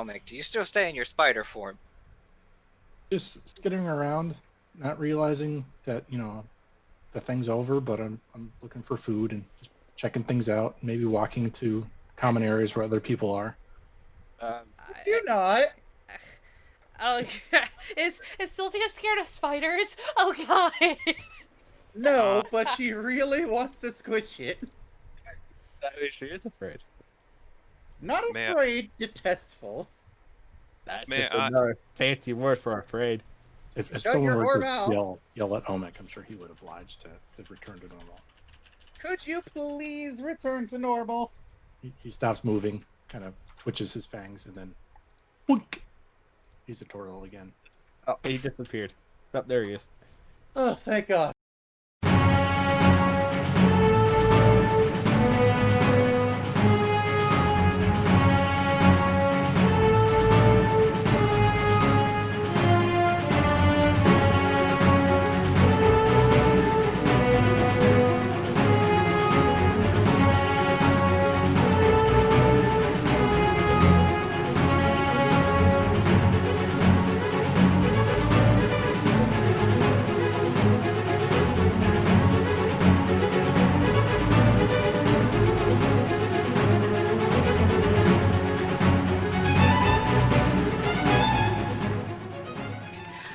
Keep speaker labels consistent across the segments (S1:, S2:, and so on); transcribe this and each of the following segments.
S1: Mick, do you still stay in your spider form?
S2: Just skittering around, not realizing that the thing's over, but I'm looking for food and just checking things out. Maybe walking to common areas where other people are.
S3: You're not.
S4: Oh, is Sylvia scared of spiders? Oh god.
S3: No, but she really wants to squish it.
S5: She is afraid.
S3: Not
S6: May I-
S3: afraid, detestful.
S5: That's
S6: May
S5: just
S6: I-
S5: another fancy word for afraid.
S2: If
S3: Shut
S2: someone
S3: your
S2: were
S3: whore
S2: to
S3: mouth.
S2: yell at Omek, I'm sure he would oblige to return to normal.
S3: Could you please return to normal?
S2: He stops moving, kind of twitches his fangs, and then boink, he's a turtle again.
S5: Oh, he disappeared. Oh, there he is.
S3: Oh, thank God.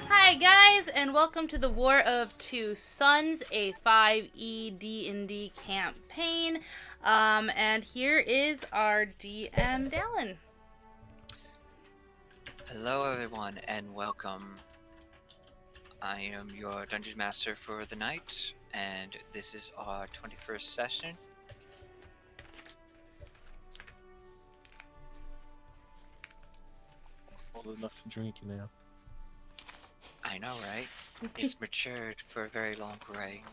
S4: Hi guys, and welcome to the War of Two Sons, a 5e D&D campaign. And here is our DM, Dallin.
S1: Hello, everyone, and welcome. I am your Dungeon Master for the night, and this is our 21st session.
S5: Old enough to drink now.
S1: I know, right? It's matured for a very long way.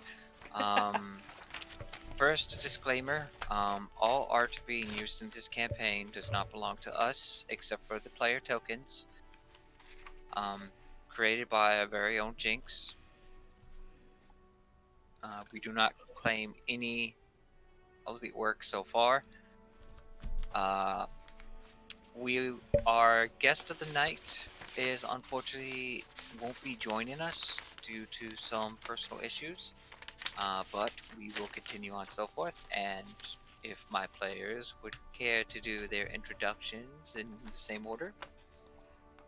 S1: First disclaimer, all art being used in this campaign does not belong to us, except for the player tokens. Created by our very own Jyinxx. We do not claim any of the work so far. Our guest of the night is unfortunately won't be joining us due to some personal issues, but we will continue on so forth. And if my players would care to do their introductions in the same order.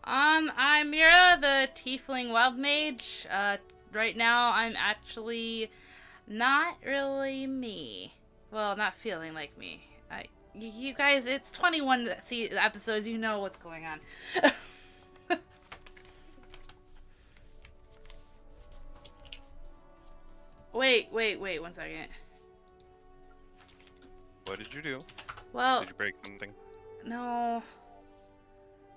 S4: I'm Mira, the Tiefling Wild Mage. Right now I'm actually not really me. Well, not feeling like me. You guys, it's 21 episodes, you know what's going on. Wait, 1 second.
S6: What did you do?
S4: Well,
S6: Did you break something?
S4: no.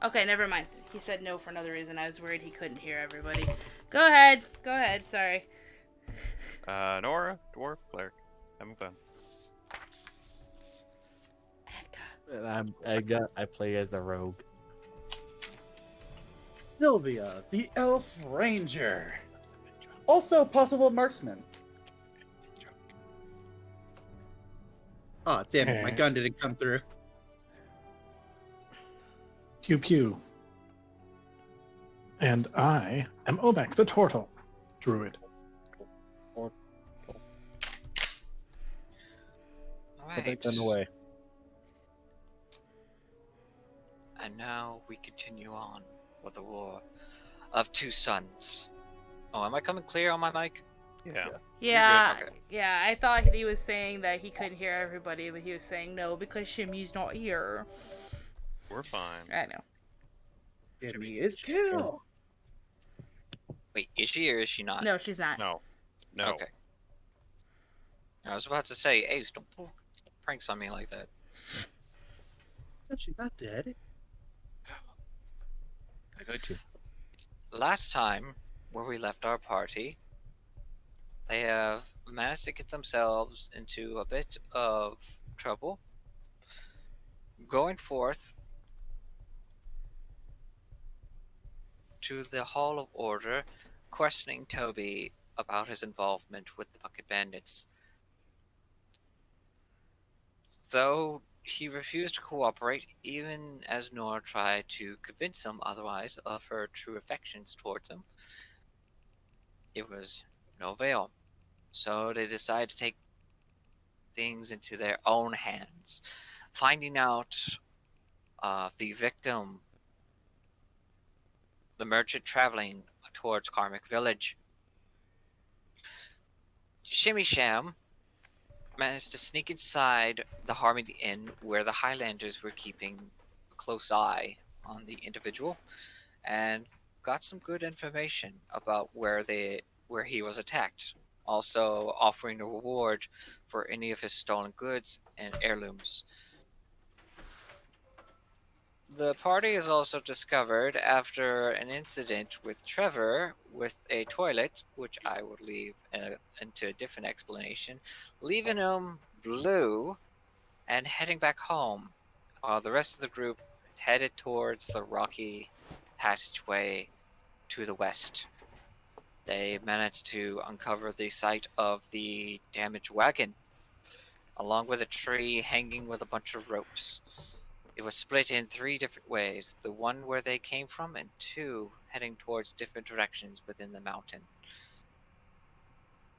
S4: Okay, never mind. He said no for another reason. I was worried he couldn't hear everybody. Go ahead, sorry.
S6: Nora, dwarf, cleric. Having fun.
S5: And I play as the rogue.
S3: Sylvia, the elf ranger. Also possible marksman. Aw, damn it, my gun didn't come through.
S2: Pew pew. And I am Omek the turtle, druid.
S5: Put
S1: Alright.
S5: that gun away.
S1: And now we continue on with the War of Two Sons. Oh, am I coming clear on my mic?
S6: Yeah.
S4: Yeah,
S1: Okay.
S4: yeah, I thought he was saying that he couldn't hear everybody, but he was saying no because Shimmy's not here.
S6: We're fine.
S4: I know.
S3: Jimmy is kill.
S1: Wait, is she or is she not?
S4: No, she's not.
S6: No.
S1: Okay. I was about to say, Ace, don't pull pranks on me like that.
S3: So she's not dead.
S5: I got you.
S1: Last time, where we left our party, they have managed to get themselves into a bit of trouble. Going forth to the Hall of Order, questioning Toby about his involvement with the Bucket Bandits. Though he refused to cooperate, even as Nora tried to convince him otherwise of her true affections towards him. It was no avail. So they decided to take things into their own hands, finding out the victim, the merchant traveling towards Karmic Village. Shimmy Sham managed to sneak inside the Harmony Inn where the Highlanders were keeping a close eye on the individual and got some good information about where he was attacked, also offering a reward for any of his stolen goods and heirlooms. The party is also discovered after an incident with Trevor with a toilet, which I will leave into a different explanation, leaving him blue and heading back home, while the rest of the group headed towards the rocky passageway to the west. They managed to uncover the site of the damaged wagon, along with a tree hanging with a bunch of ropes. It was split in 3 different ways, the one where they came from and 2 heading towards different directions within the mountain.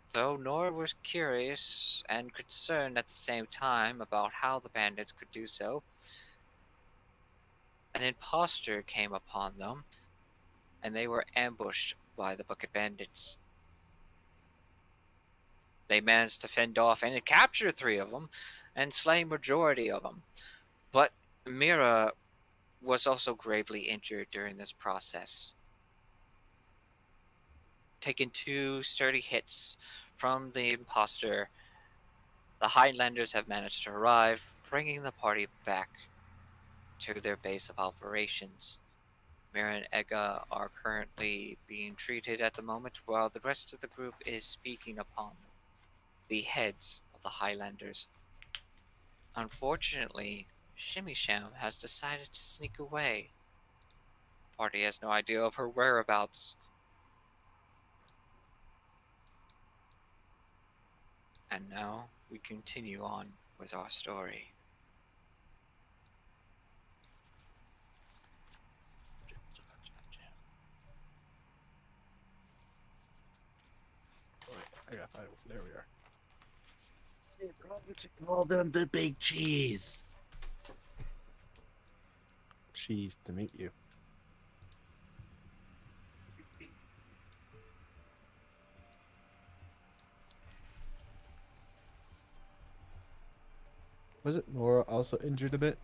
S1: So Nora was curious and concerned at the same time about how the bandits could do so. An imposter came upon them, and they were ambushed by the bucket bandits. They managed to fend off and capture 3 of them and slay majority of them. But Mira was also gravely injured during this process, taking 2 sturdy hits from the imposter. The Highlanders have managed to arrive, bringing the party back to their base of operations. Mira and Ega are currently being treated at the moment, while the rest of the group is speaking upon the heads of the Highlanders. Unfortunately, Shimmy Sham has decided to sneak away. The party has no idea of her whereabouts. And now we continue on with our story.
S5: Alright, I got 5. There we are. Say, probably to call them the big cheese. Cheese to meet you. Was it Nora also injured a bit?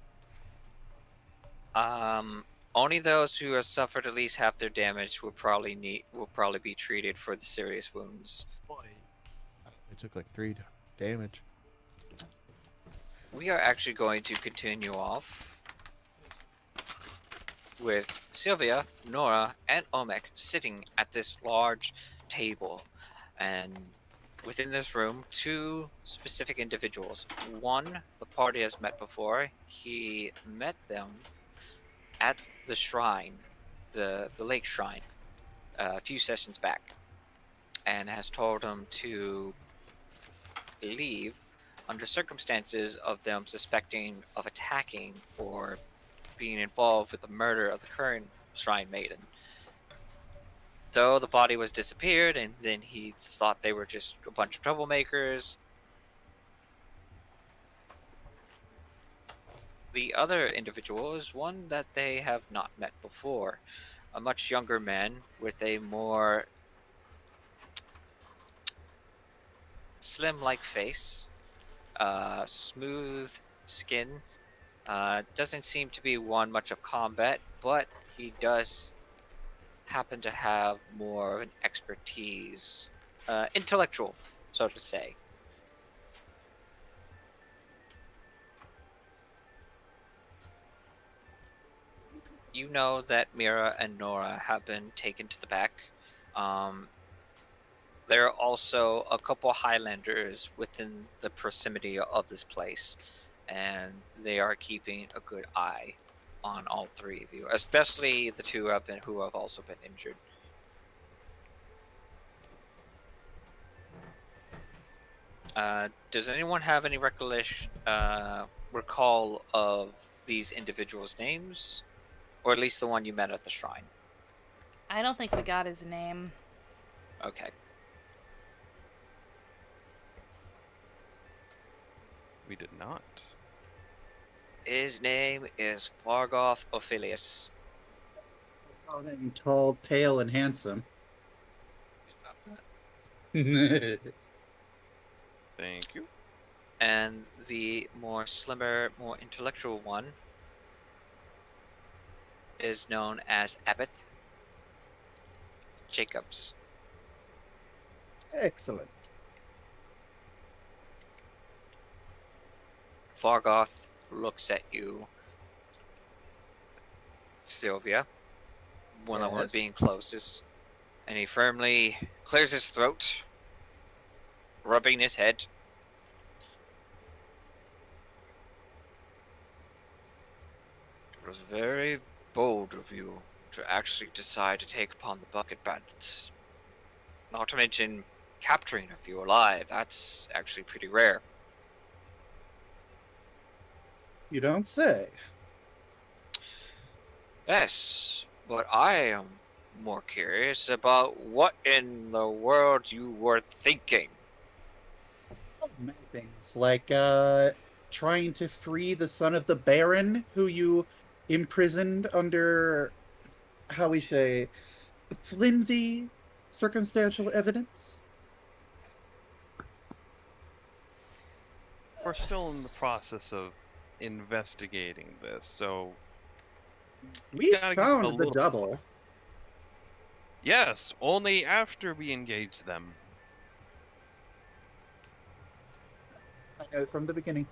S1: Only those who have suffered at least half their damage will probably be treated for the serious wounds.
S5: Boy. I took like 3 damage.
S1: We are actually going to continue off with Sylvia, Nora, and Omek sitting at this large table. And within this room, 2 specific individuals. One, the party has met before. He met them at the shrine, the lake shrine, a few sessions back, and has told him to leave under circumstances of them suspecting of attacking or being involved with the murder of the current shrine maiden. So the body was disappeared, and then he thought they were just a bunch of troublemakers. The other individual is one that they have not met before. A much younger man with a more slim-like face, smooth skin. Doesn't seem to be one much of combat, but he does happen to have more of an expertise, intellectual, so to say. You know that Mira and Nora have been taken to the back. There are also a couple Highlanders within the proximity of this place, and they are keeping a good eye on all 3 of you, especially the 2 who have also been injured. Does anyone have any recollection recall of these individuals' names, or at least the one you met at the shrine.
S4: I don't think we got his name.
S1: Okay.
S6: We did not.
S1: His name is Fargoth Ophilius.
S3: Call him tall, pale, and handsome.
S2: Stop that.
S6: Thank you.
S1: And the more slimmer, more intellectual one is known as Abbott Jacobs.
S3: Excellent.
S1: Fargoth looks at you, Sylvia, one of them
S3: Yes.
S1: being closest, and he firmly clears his throat, rubbing his head. It was very bold of you to actually decide to take upon the bucket bandits. Not to mention capturing a few alive. That's actually pretty rare.
S3: You don't say.
S1: Yes, but I am more curious about what in the world you were thinking.
S3: Oh, many things. Like, trying to free the son of the Baron, who you imprisoned under, how we say, flimsy circumstantial evidence.
S6: We're still in the process of investigating this, so
S3: We
S6: gotta give it a
S3: found the
S6: little bit of
S3: double.
S6: yes, only after we engage them.
S3: I know from the beginning.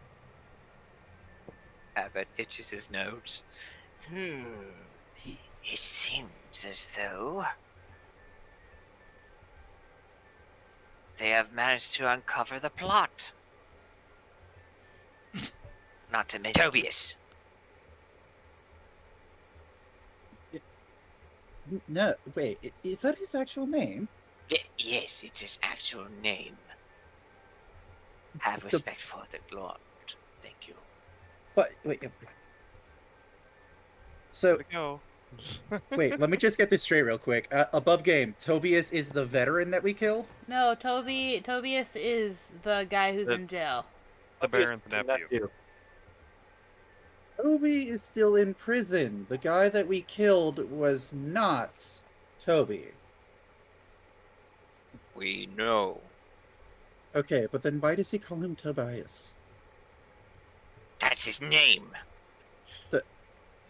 S1: Abbott itches his nose. It seems as though they have managed to uncover the plot. Not to mention Tobias.
S3: No, wait, is that his actual name?
S1: Yes, it's his actual name. Have respect for the Lord. Thank you.
S3: But, wait. So,
S6: There we go.
S3: wait, let me just get this straight real quick. Above game, Tobias is the veteran that we killed?
S4: No, Tobias is the guy who's
S6: The-
S4: in jail.
S6: The Baron's nephew.
S3: Toby is still in prison. The guy that we killed was not Toby.
S1: We know.
S3: Okay, but then why does he call him Tobias?
S1: That's his name.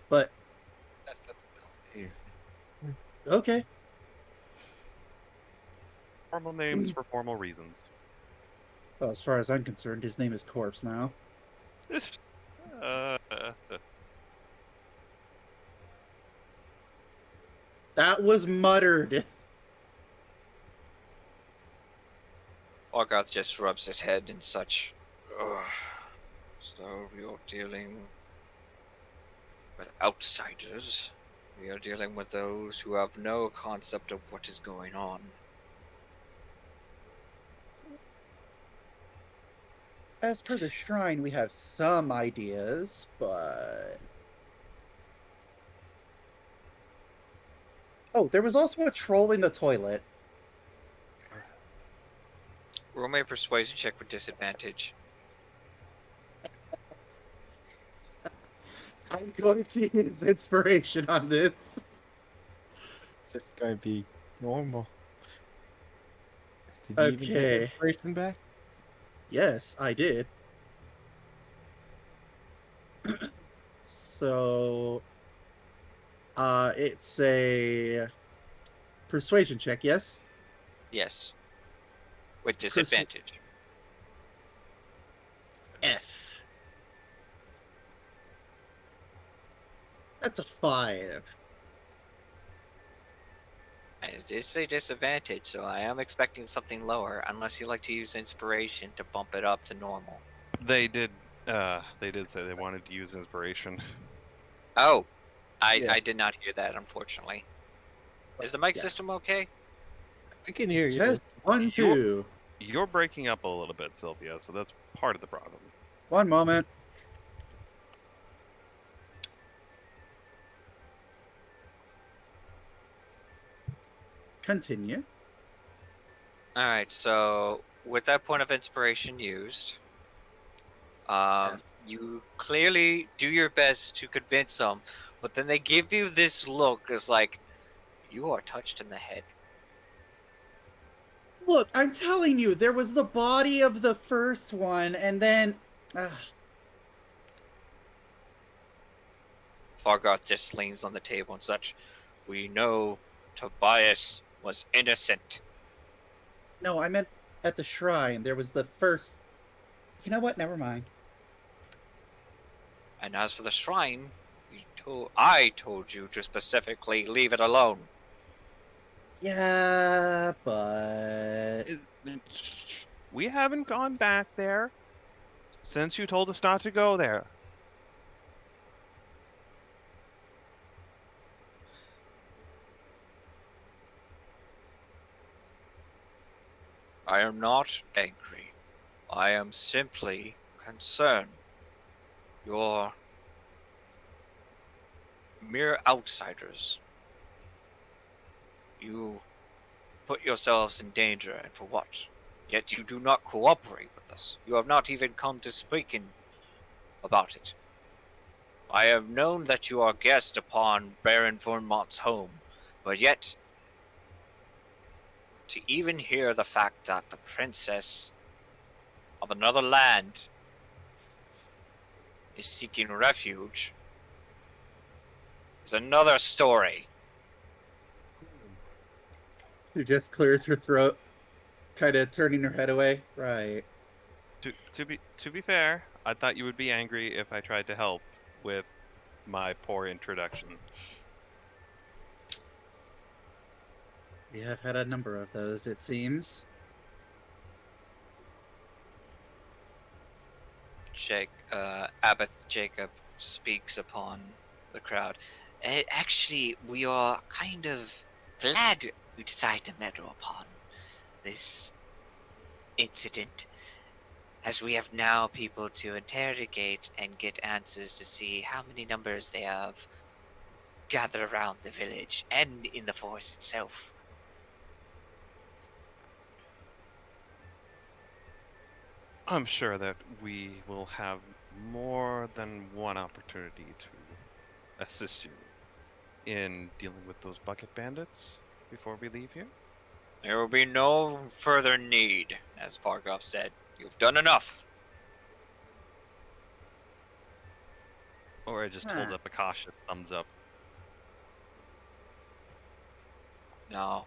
S3: But,
S2: That's
S3: okay.
S6: Formal names for formal reasons.
S3: Well, as far as I'm concerned, his name is Corpse now.
S6: uh,
S3: That was muttered.
S1: Fargoth just rubs his head in such. Ugh. So we are dealing with outsiders. We are dealing with those who have no concept of what is going on.
S3: As per the shrine, we have some ideas, but... Oh, there was also a troll in the toilet.
S1: Roll me a persuasion check with disadvantage.
S3: I'm going to use inspiration on this.
S7: It's just gonna be normal. Did you even get
S3: Okay.
S7: the inspiration back?
S3: Yes, I did. So, it's a persuasion check, yes?
S1: Yes. With disadvantage.
S3: F. That's a 5.
S1: I did say disadvantage, so I am expecting something lower, unless you like to use inspiration to bump it up to normal.
S6: they did say they wanted to use inspiration.
S1: Oh, I
S3: Yeah.
S1: did not hear that, unfortunately. Is the mic
S3: Yeah.
S1: system okay?
S7: I can hear you.
S3: Test 1, 2.
S6: You're breaking up a little bit, Sylvia, so that's part of the problem.
S3: One moment. Continue.
S1: All right. So with that point of inspiration used, you clearly do your best to convince them, but then they give you this look as like you are touched in the head.
S3: Look, I'm telling you, there was the body of the first one, and then.
S1: Fargoth just leans on the table and such. We know Tobias was innocent.
S3: No, I meant at the shrine. There was the first. You know what? Never mind.
S1: And as for the shrine, I told you to specifically leave it alone.
S3: Yeah, but.
S6: We haven't gone back there since you told us not to go there.
S1: I am not angry. I am simply concerned. You're mere outsiders. You put yourselves in danger, and for what? Yet you do not cooperate with us. You have not even come to speak about it. I have known that you are guest upon Baron Vermont's home, but yet, to even hear the fact that the princess of another land is seeking refuge is another story.
S3: She just clears her throat, kind of turning her head away. Right.
S6: To be fair, I thought you would be angry if I tried to help with my poor introduction.
S3: We have had a number of those, it seems.
S1: Abbot Jacob speaks upon the crowd. Actually, we are kind of glad we decided to meddle upon this incident, as we have now people to interrogate and get answers to see how many numbers they have gathered around the village and in the forest itself.
S6: I'm sure that we will have more than one opportunity to assist you in dealing with those bucket bandits before we leave here.
S1: There will be no further need, as Fargoth said. You've done enough.
S6: Or I just hold up a cautious thumbs up.
S1: Now,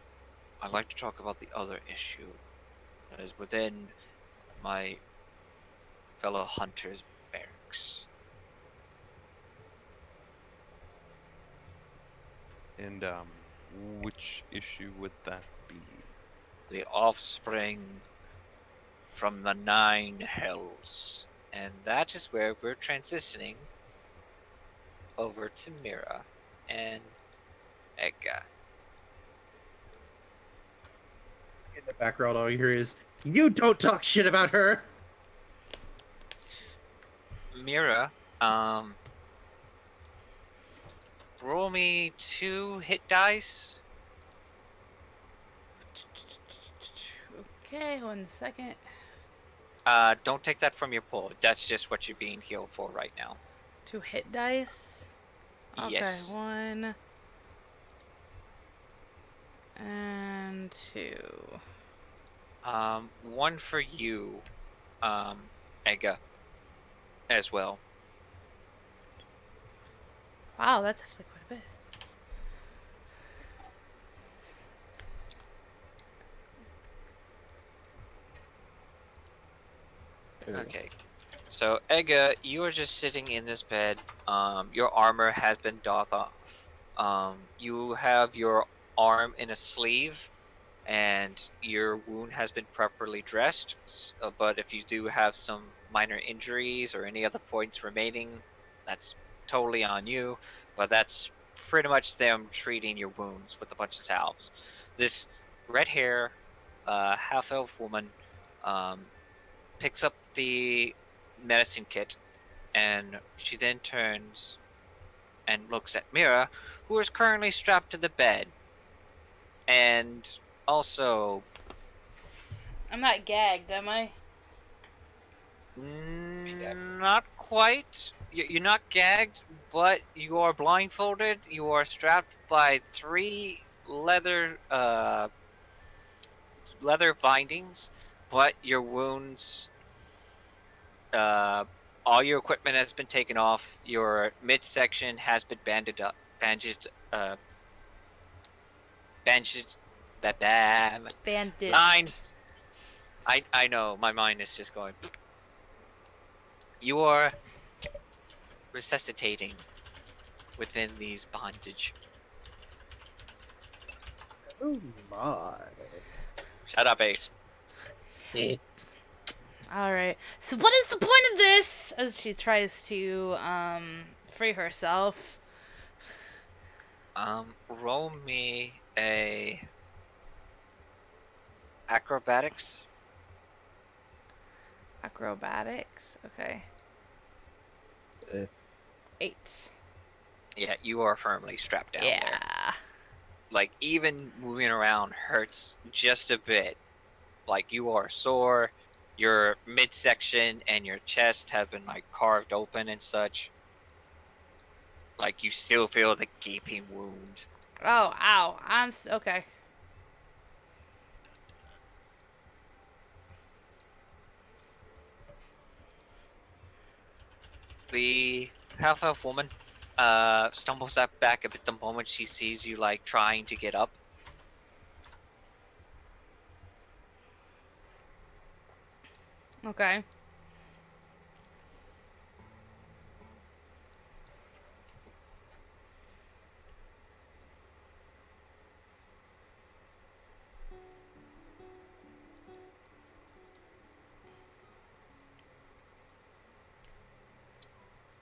S1: I'd like to talk about the other issue that is within my fellow hunters' barracks.
S6: And which issue would that be?
S1: The offspring from the 9 hells. And that is where we're transitioning over to Mira and Edgar.
S3: In the background, all you hear is, "You don't talk shit about her!"
S1: Mira, roll me 2 hit dice.
S4: Okay, 1 second.
S1: Don't take that from your pool. That's just what you're being healed for right now.
S4: 2 hit dice. Okay,
S1: Yes.
S4: 1 and 2.
S1: 1 for you, Edgar, as well.
S4: Wow, that's actually quite a bit.
S1: Okay. So, Edgar, you are just sitting in this bed. Your armor has been doffed off. You have your arm in a sleeve, and your wound has been properly dressed. But if you do have some minor injuries or any other points remaining, that's totally on you. But that's pretty much them treating your wounds with a bunch of salves. This red hair, half-elf woman, picks up the medicine kit, and she then turns and looks at Mira, who is currently strapped to the bed. And also,
S4: I'm not gagged, am I?
S1: not quite. You're not gagged, but you are blindfolded. You are strapped by 3 leather bindings, but your wounds, all your equipment has been taken off. Your midsection has been bandaged, bandaged.
S4: Bandaged.
S1: Line. I know, my mind is just going. You are resuscitating within these bondage.
S3: Oh my.
S1: Shut up, Ace.
S4: Alright. So what is the point of this? As she tries to, free herself.
S1: Roll me a acrobatics.
S4: Acrobatics. Okay.
S7: Eh.
S4: 8.
S1: Yeah, you are firmly strapped down there.
S4: Yeah.
S1: Like, even moving around hurts just a bit. Like, you are sore. Your midsection and your chest have been, like, carved open and such. Like, you still feel the gaping wound.
S4: Oh, ow. Okay.
S1: The half-elf woman stumbles back a bit the moment she sees you, like, trying to get up.
S4: Okay.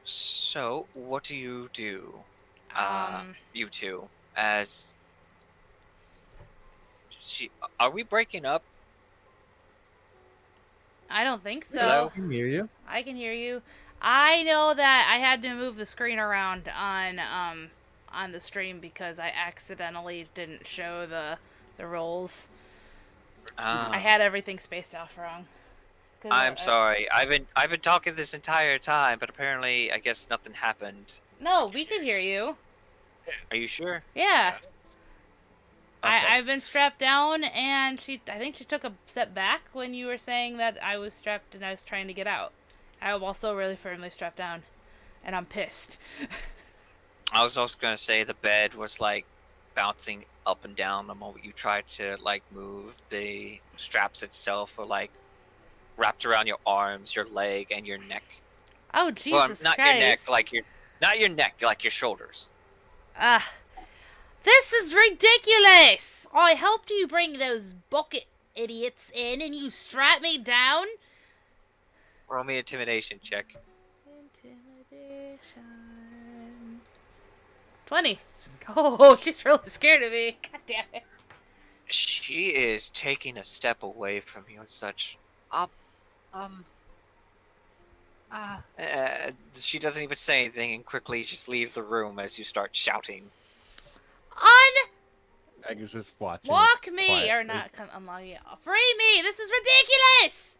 S1: So, what do you do,
S4: Um,
S1: you two, as are we breaking up?
S4: I don't think so.
S1: Hello?
S7: I can hear you.
S4: I can hear you. I know that I had to move the screen around on the stream because I accidentally didn't show the rolls. I had everything spaced off wrong.
S1: I'm sorry. I've been talking this entire time, but apparently, I guess nothing happened.
S4: No, we can hear you.
S1: Are you sure?
S4: Yeah.
S1: Okay.
S4: I've been strapped down, and I think she took a step back when you were saying that I was strapped and I was trying to get out. I'm also really firmly strapped down, and I'm pissed.
S1: I was also gonna say the bed was like bouncing up and down the moment you tried to like move. The straps itself were like wrapped around your arms, your leg, and your neck.
S4: Oh, Jesus
S1: Well, not
S4: Christ.
S1: your neck, not your neck, like your shoulders.
S4: Ah. This is ridiculous! I helped you bring those bucket idiots in, and you strap me down?
S1: Roll me intimidation check.
S4: Intimidation. 20. Oh, she's really scared of me. God damn it.
S1: She is taking a step away from you and such. She doesn't even say anything and quickly just leaves the room as you start shouting.
S7: I was just watching.
S4: Walk me!
S7: quietly.
S4: Or not, unlock it. Free me! This is ridiculous!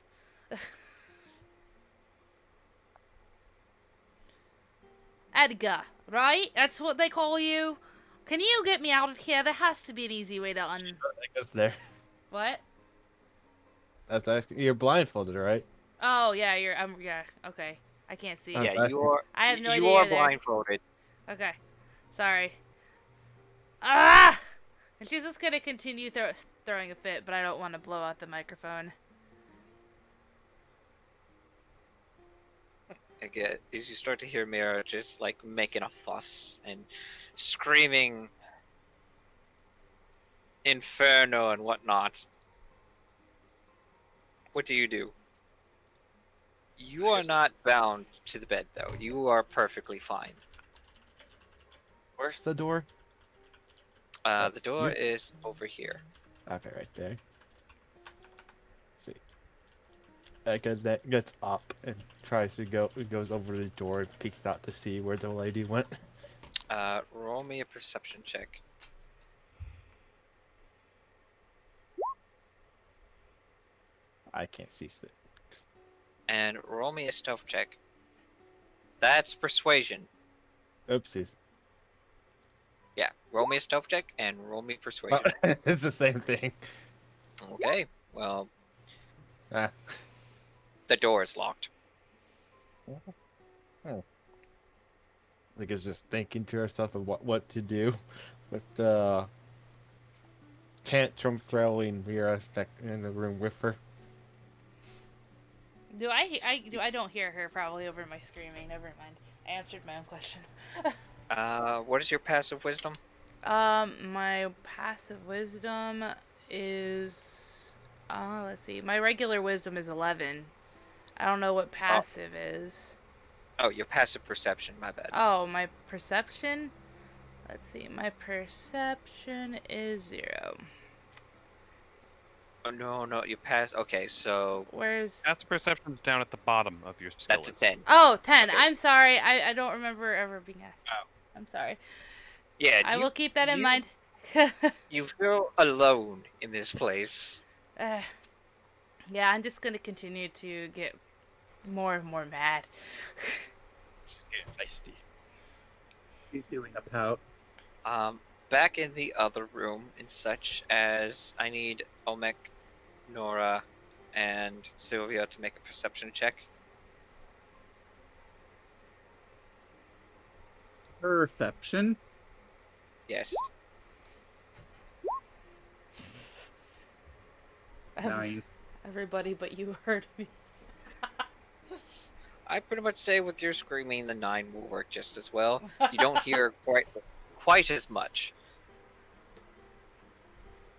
S4: Edgar, right? That's what they call you? Can you get me out of here? There has to be an easy way to
S7: I guess there.
S4: What?
S7: That's actually, you're blindfolded, right?
S4: Oh, yeah, yeah, okay. I can't see.
S7: Okay.
S1: Yeah, you are.
S4: I have no idea
S1: You are
S4: you're there.
S1: blindfolded.
S4: Okay. Sorry. Ah! And she's just gonna continue throwing a fit, but I don't want to blow out the microphone.
S1: Again, as you start to hear Mira just like making a fuss and screaming inferno and whatnot. What do? You are not bound to the bed though. You are perfectly fine.
S7: Where's the door?
S1: The door is over here.
S7: Okay, right there. See. Because that gets up and tries to goes over the door and peeks out to see where the lady went.
S1: Roll me a perception check.
S7: I can't see 6.
S1: And roll me a stealth check. That's persuasion.
S7: Oopsies.
S1: Yeah, roll me a stealth check and roll me
S7: Oh,
S1: persuasion.
S7: it's the same thing.
S1: Okay, well,
S7: Ah.
S1: the door is locked.
S7: Like it's just thinking to herself of what to do, but tantrum throwing Mira back in the room with her.
S4: I don't hear her probably over my screaming. Never mind. I answered my own question.
S1: What is your passive wisdom?
S4: My passive wisdom is let's see. My regular wisdom is 11. I don't know what passive is.
S1: Oh, your passive perception, my bad.
S4: Oh, my perception? Let's see. My perception is 0.
S1: Oh, no, you pass. Okay, so
S4: Where's...
S6: That's perception's down at the bottom of your skill
S1: that's a
S6: list.
S1: 10.
S4: Oh, 10.
S1: Okay.
S4: I'm sorry. I don't remember ever being asked.
S1: Oh.
S4: I'm sorry.
S1: Yeah,
S4: I will keep that in
S1: you-
S4: mind.
S1: You feel alone in this place.
S4: Yeah, I'm just gonna continue to get more and more mad.
S7: She's getting feisty.
S3: He's doing a pout.
S1: Back in the other room and such as I need Olmec, Nora, and Sylvia to make a perception check.
S3: Perception.
S1: Yes.
S3: 9.
S4: Everybody but you heard me.
S1: I pretty much say with your screaming, the 9 will work just as well. You don't hear quite as much.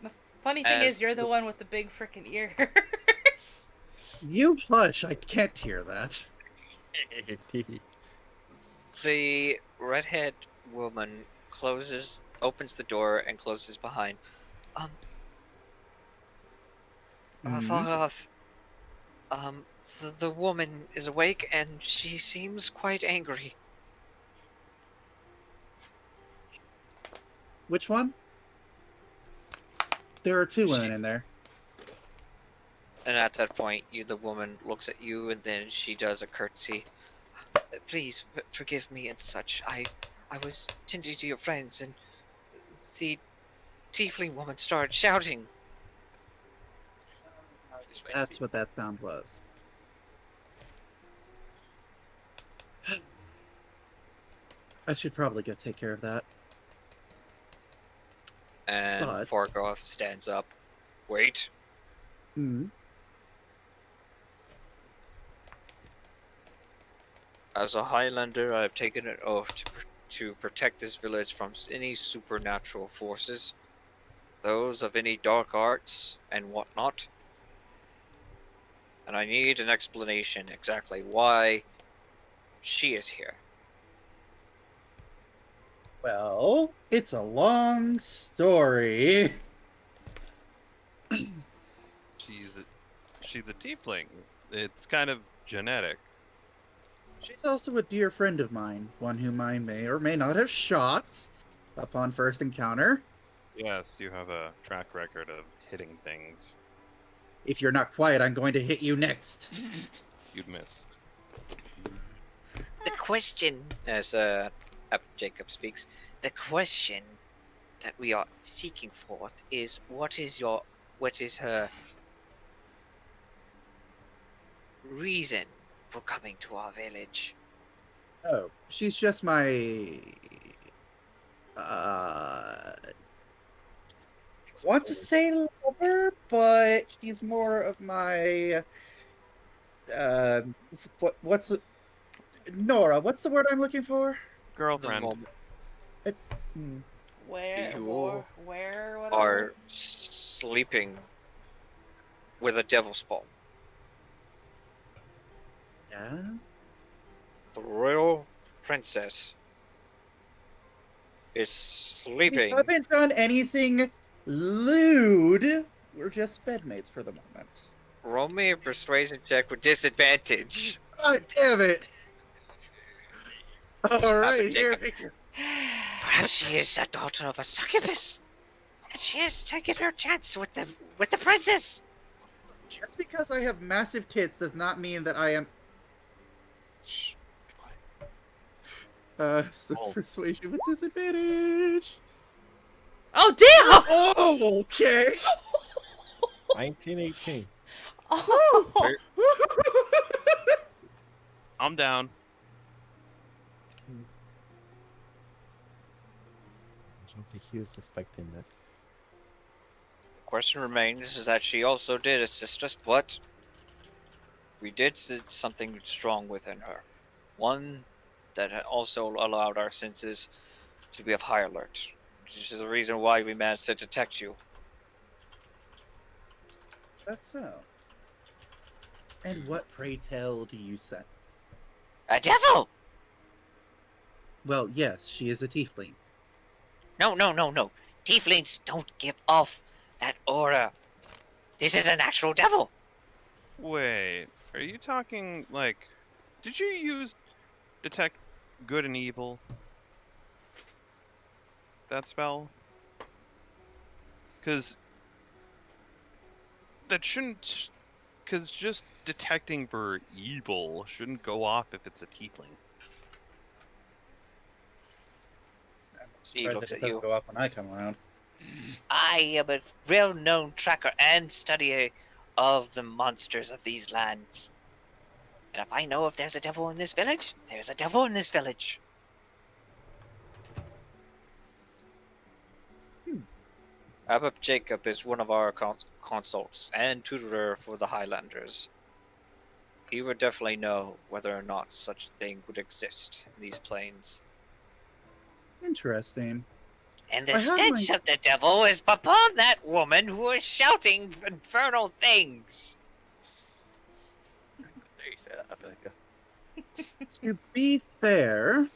S4: The funny thing is,
S1: As
S4: you're the
S1: the-
S4: one with the big frickin' ears.
S3: You hush. I can't hear that.
S1: The redhead woman opens the door and closes behind.
S3: Mhm.
S1: Falgoth, the woman is awake and she seems quite angry.
S3: Which one? There are 2
S1: She-
S3: women in there.
S1: And at that point, the woman looks at you and then she does a curtsy. Please forgive me and such. I was tending to your friends and the tiefling woman started shouting.
S3: That's what that sound was. I should probably go take care of that.
S1: And
S3: But-
S1: Fargoth stands up. Wait.
S3: Hmm.
S1: As a Highlander, I have taken an oath to protect this village from any supernatural forces, those of any dark arts and whatnot. And I need an explanation exactly why she is here.
S3: Well, it's a long story.
S6: She's a tiefling. It's kind of genetic.
S3: She's also a dear friend of mine, one whom I may or may not have shot upon first encounter.
S6: Yes, you have a track record of hitting things.
S3: If you're not quiet, I'm going to hit you next.
S6: You'd miss.
S1: The question, as Jacob speaks, the question that we are seeking forth is what is her reason for coming to our village?
S3: Oh, she's just my. Want to say lover, but she's more of my. What's the. Nora, what's the word I'm looking for?
S1: The
S6: Girlfriend.
S1: moment
S3: Hmm.
S4: Where?
S1: You
S4: Where? Whatever.
S1: are sleeping with a devil spawn.
S3: Yeah?
S1: The royal princess is
S3: We
S1: sleeping.
S3: haven't done anything lewd. We're just bedmates for the moment.
S1: Roll me a persuasion check with disadvantage.
S3: God damn it! Alright, here
S1: Jacob.
S3: we go.
S1: Perhaps she is a daughter of a succubus, and she has taken her chance with the princess.
S3: Just because I have massive tits does not mean that I am.
S7: Shh. Be quiet.
S3: So
S7: Oh.
S3: persuasion with disadvantage.
S4: Oh damn!
S3: Oh, okay.
S7: 1918.
S4: Oh.
S6: I'm down.
S7: I don't think he was expecting this.
S1: The question remains is that she also did assist us, but we did see something strong within her. One that had also allowed our senses to be of high alert. This is the reason why we managed to detect you.
S3: Is that so? And what, pray tell, do you sense?
S1: A devil!
S3: Well, yes, she is a tiefling.
S1: No. Tieflings don't give off that aura. This is an actual devil.
S6: Wait, are you talking like? Did you use detect good and evil? That spell? Because that shouldn't. Because just detecting for evil shouldn't go off if it's a tiefling.
S3: I'm
S1: He
S3: surprised
S1: looks
S3: it
S1: at
S3: doesn't
S1: you.
S3: go off when I come around.
S1: I am a well-known tracker and studier of the monsters of these lands. And if I know if there's a devil in this village, there's a devil in this village. Abbot Jacob is one of our consults and tutor for the Highlanders. He would definitely know whether or not such a thing would exist in these plains.
S3: Interesting.
S1: And the
S3: I have my-
S1: stench of the devil is upon that woman who was shouting infernal things.
S7: There you say that. I feel like
S3: To be fair,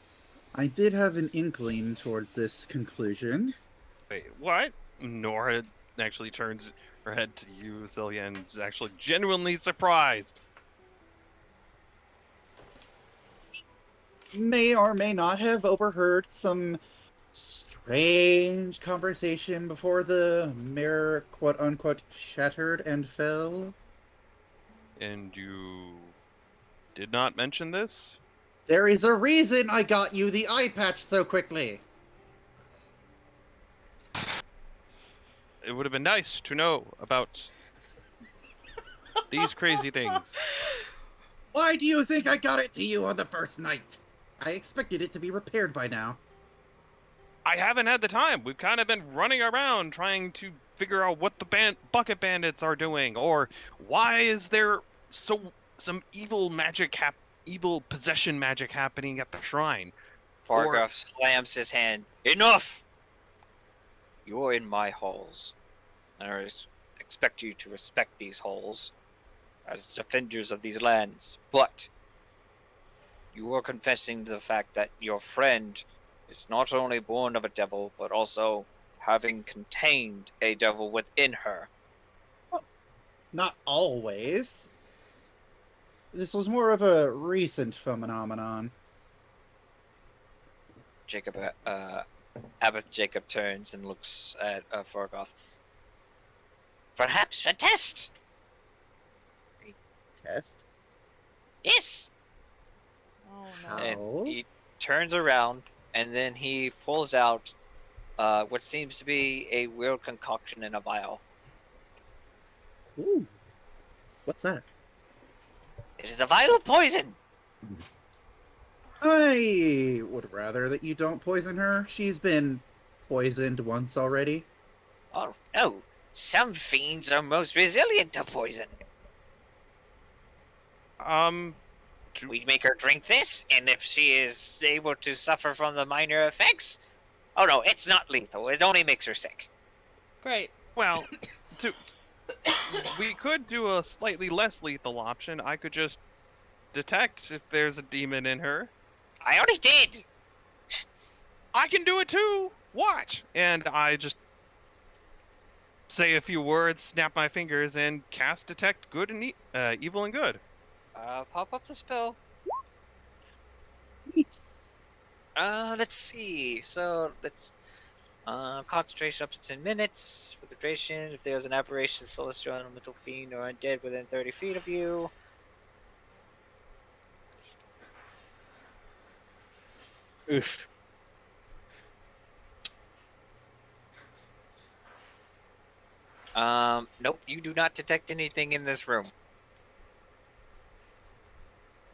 S3: I did have an inkling towards this conclusion.
S6: Wait, what? Nora actually turns her head to you, Celia, and is actually genuinely surprised.
S3: May or may not have overheard some strange conversation before the mirror, quote unquote, shattered and fell.
S6: And you did not mention this?
S3: There is a reason I got you the eye patch so quickly.
S6: It would have been nice to know about these crazy things.
S3: Why do you think I got it to you on the first night? I expected it to be repaired by now.
S6: I haven't had the time. We've kind of been running around trying to figure out what the bucket bandits are doing, or why is there some evil magic evil possession magic happening at the shrine.
S1: Fargoth slams his hand. Enough! You're in my halls, and I expect you to respect these halls as defenders of these lands. But you are confessing to the fact that your friend is not only born of a devil, but also having contained a devil within her.
S3: Not always. This was more of a recent phenomenon.
S1: Jacob, Abbot Jacob turns and looks at Fargoth. Perhaps a test?
S3: Test?
S1: Yes!
S4: Oh
S3: How?
S4: no.
S1: And he turns around, and then he pulls out what seems to be a weird concoction in a vial.
S3: Ooh. What's that?
S1: It is a vial of poison!
S3: I would rather that you don't poison her. She's been poisoned once already.
S1: Oh, no. Some fiends are most resilient to poison. We make her drink this, and if she is able to suffer from the minor effects... Oh no, it's not lethal. It only makes her sick.
S4: Great.
S6: Well, we could do a slightly less lethal option. I could just detect if there's a demon in her.
S1: I already did!
S6: I can do it too! Watch! And I just say a few words, snap my fingers, and cast detect good and evil and good.
S1: Pop up the spell.
S3: Neat.
S1: Let's see. So, let's... Concentration up to 10 minutes for the duration. If there's an aberration, celestial, elemental fiend, or undead within 30 feet of you.
S7: Oof.
S1: Nope, you do not detect anything in this room.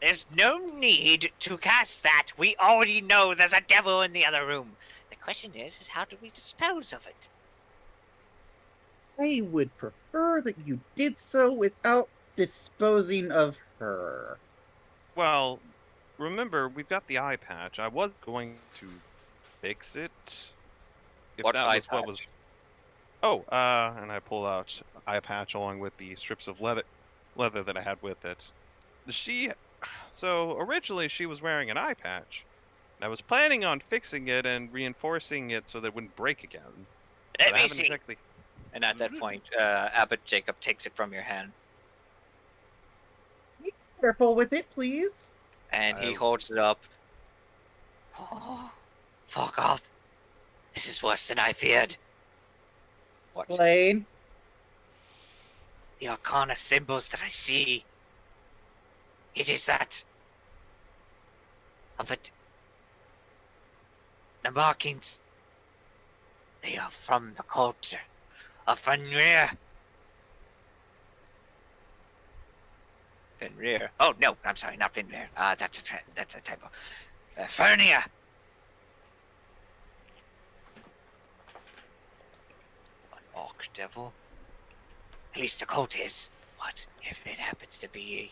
S1: There's no need to cast that. We already know there's a devil in the other room. The question is how do we dispose of it?
S3: I would prefer that you did so without disposing of her.
S6: Well, remember, we've got the eye patch. I was going to fix it. If
S1: What
S6: that
S1: eye
S6: was what was.
S1: patch?
S6: Oh, and I pull out eye patch along with the strips of leather that I had with it. So originally she was wearing an eye patch. And I was planning on fixing it and reinforcing it so that it wouldn't break again.
S1: Let
S6: But I
S1: me
S6: haven't
S1: see.
S6: exactly.
S1: And at that point, Abbot Jacob takes it from your hand.
S3: Careful with it, please.
S1: And he
S6: I-
S1: holds it up. Oh, fuck off. This is worse than I feared. What?
S3: Explain.
S1: The arcana symbols that I see. It is that of it. The markings. They are from the culture of Fenrir. Fenrir. Oh no, I'm sorry, not Fenrir. That's a typo. Fernia. An orc devil. At least the cult is. What if it happens to be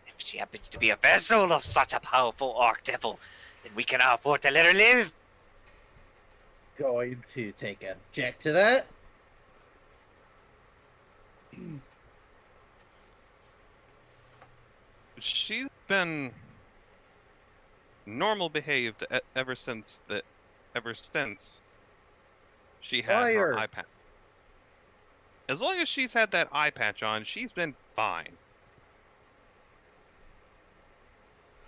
S1: if she happens to be a vessel of such a powerful orc devil? Then we cannot afford to let her live.
S3: Going to take a check to that.
S6: She's been normal behaved ever since she had
S3: Liar.
S6: her eye patch. As long as she's had that eye patch on, she's been fine.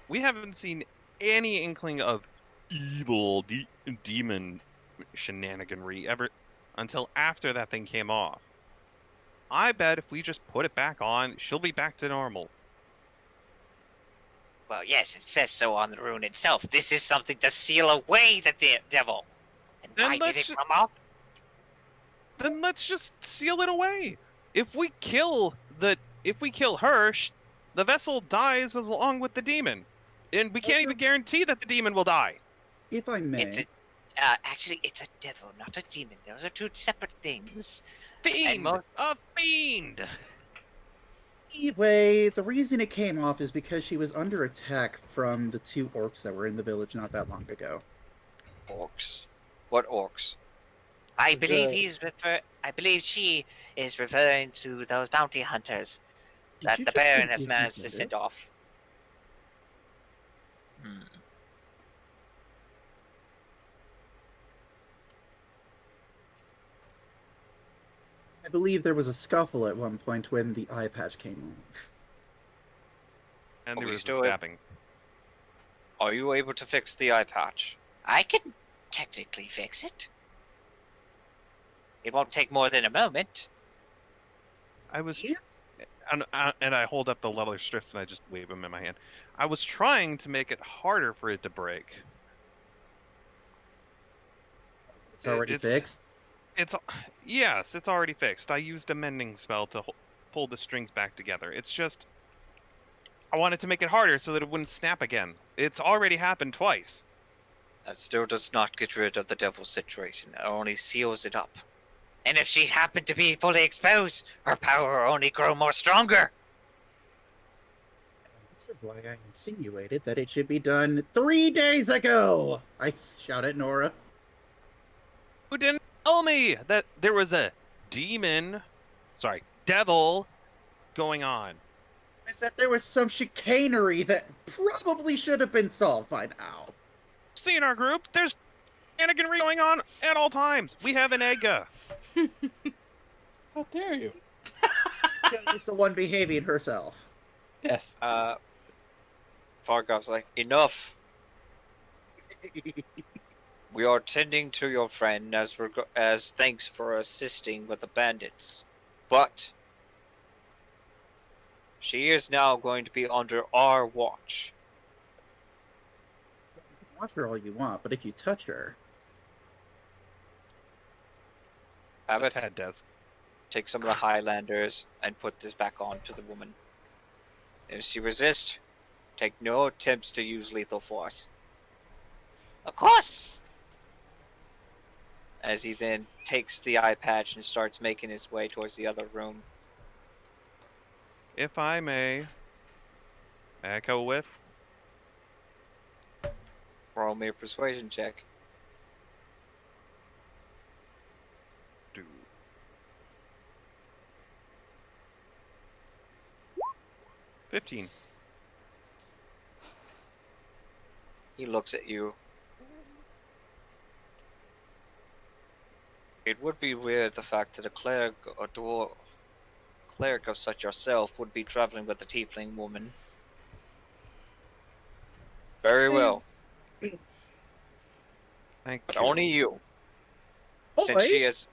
S6: We haven't seen any inkling of evil demon shenaniganry ever until after that thing came off. I bet if we just put it back on, she'll be back to normal.
S1: Well, yes, it says so on the rune itself. This is something to seal away the devil. And
S6: Then
S1: why did
S6: let's
S1: it
S6: ju-
S1: come up?
S6: Then let's just seal it away. If we kill her, the vessel dies along with the demon, and we can't even guarantee that the demon will die.
S3: If I may.
S1: It's actually, it's a devil, not a demon. Those are two separate things.
S6: Fiend,
S1: most-
S6: a fiend.
S3: Anyway, the reason it came off is because she was under attack from the two orcs that were in the village not that long ago.
S1: Orcs. What orcs? I believe I believe she is referring to those bounty hunters
S3: Did
S1: that
S3: you
S1: the
S3: just
S1: Baron
S3: say
S1: has
S3: Disney
S1: managed to
S3: Thunder?
S1: send off.
S3: I believe there was a scuffle at one point when the eye patch came off.
S6: And
S1: Are
S6: there
S1: we
S6: was a
S1: still-
S6: stabbing.
S1: Are you able to fix the eye patch? I can technically fix it. It won't take more than a moment.
S6: I was,
S3: Yes.
S6: and I hold up the leather strips and I just wave them in my hand. I was trying to make it harder for it to break.
S3: It's already
S6: it's-
S3: fixed.
S6: Yes, it's already fixed. I used a mending spell to pull the strings back together. It's just I wanted to make it harder so that it wouldn't snap again. It's already happened twice.
S1: That still does not get rid of the devil's situation. It only seals it up. And if she happened to be fully exposed, her power will only grow more stronger.
S3: This is why I insinuated that it should be done 3 days ago! I shout at Nora.
S6: Who didn't tell me that there was a devil going on?
S3: I said there was some chicanery that probably should have been solved by now.
S6: See in our group, there's shenaniganry going on at all times. We have an Egga.
S7: How dare you?
S3: She's the one behaving herself.
S7: Yes.
S1: Fargov's like, enough. We are tending to your friend as thanks for assisting with the bandits. But she is now going to be under our watch.
S3: Watch her all you want, but if you touch her,
S6: The
S1: Abbott,
S6: Tad desk.
S1: take some of the Highlanders and put this back on to the woman. If she resists, take no attempts to use lethal force. Of course! As he then takes the eye patch and starts making his way towards the other room.
S6: If I may echo with,
S1: Roll me a persuasion check.
S6: do 15.
S1: He looks at you. It would be weird the fact that a cleric or cleric of such yourself would be traveling with a tiefling woman. Very well,
S6: Thank
S1: but
S6: you.
S1: only you. Since she has...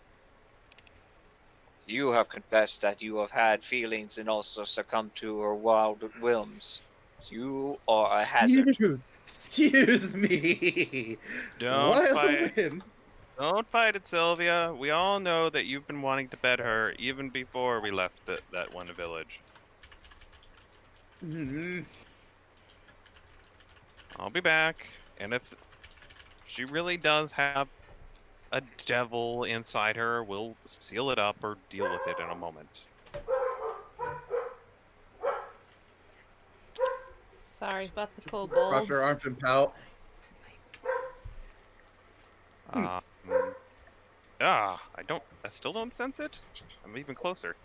S1: You have confessed that you have had feelings and also succumbed to her wild whims. You are a hazard.
S3: Excuse me.
S6: Don't
S3: Wild
S6: fight.
S3: whim.
S6: Don't fight it, Sylvia. We all know that you've been wanting to bed her even before we left that one village.
S3: Mhm.
S6: I'll be back, and if she really does have a devil inside her, we'll seal it up or deal with it in a moment.
S4: Sorry about the
S3: Cross
S4: kobolds.
S3: her arms and pout.
S6: I still don't sense it? I'm even closer.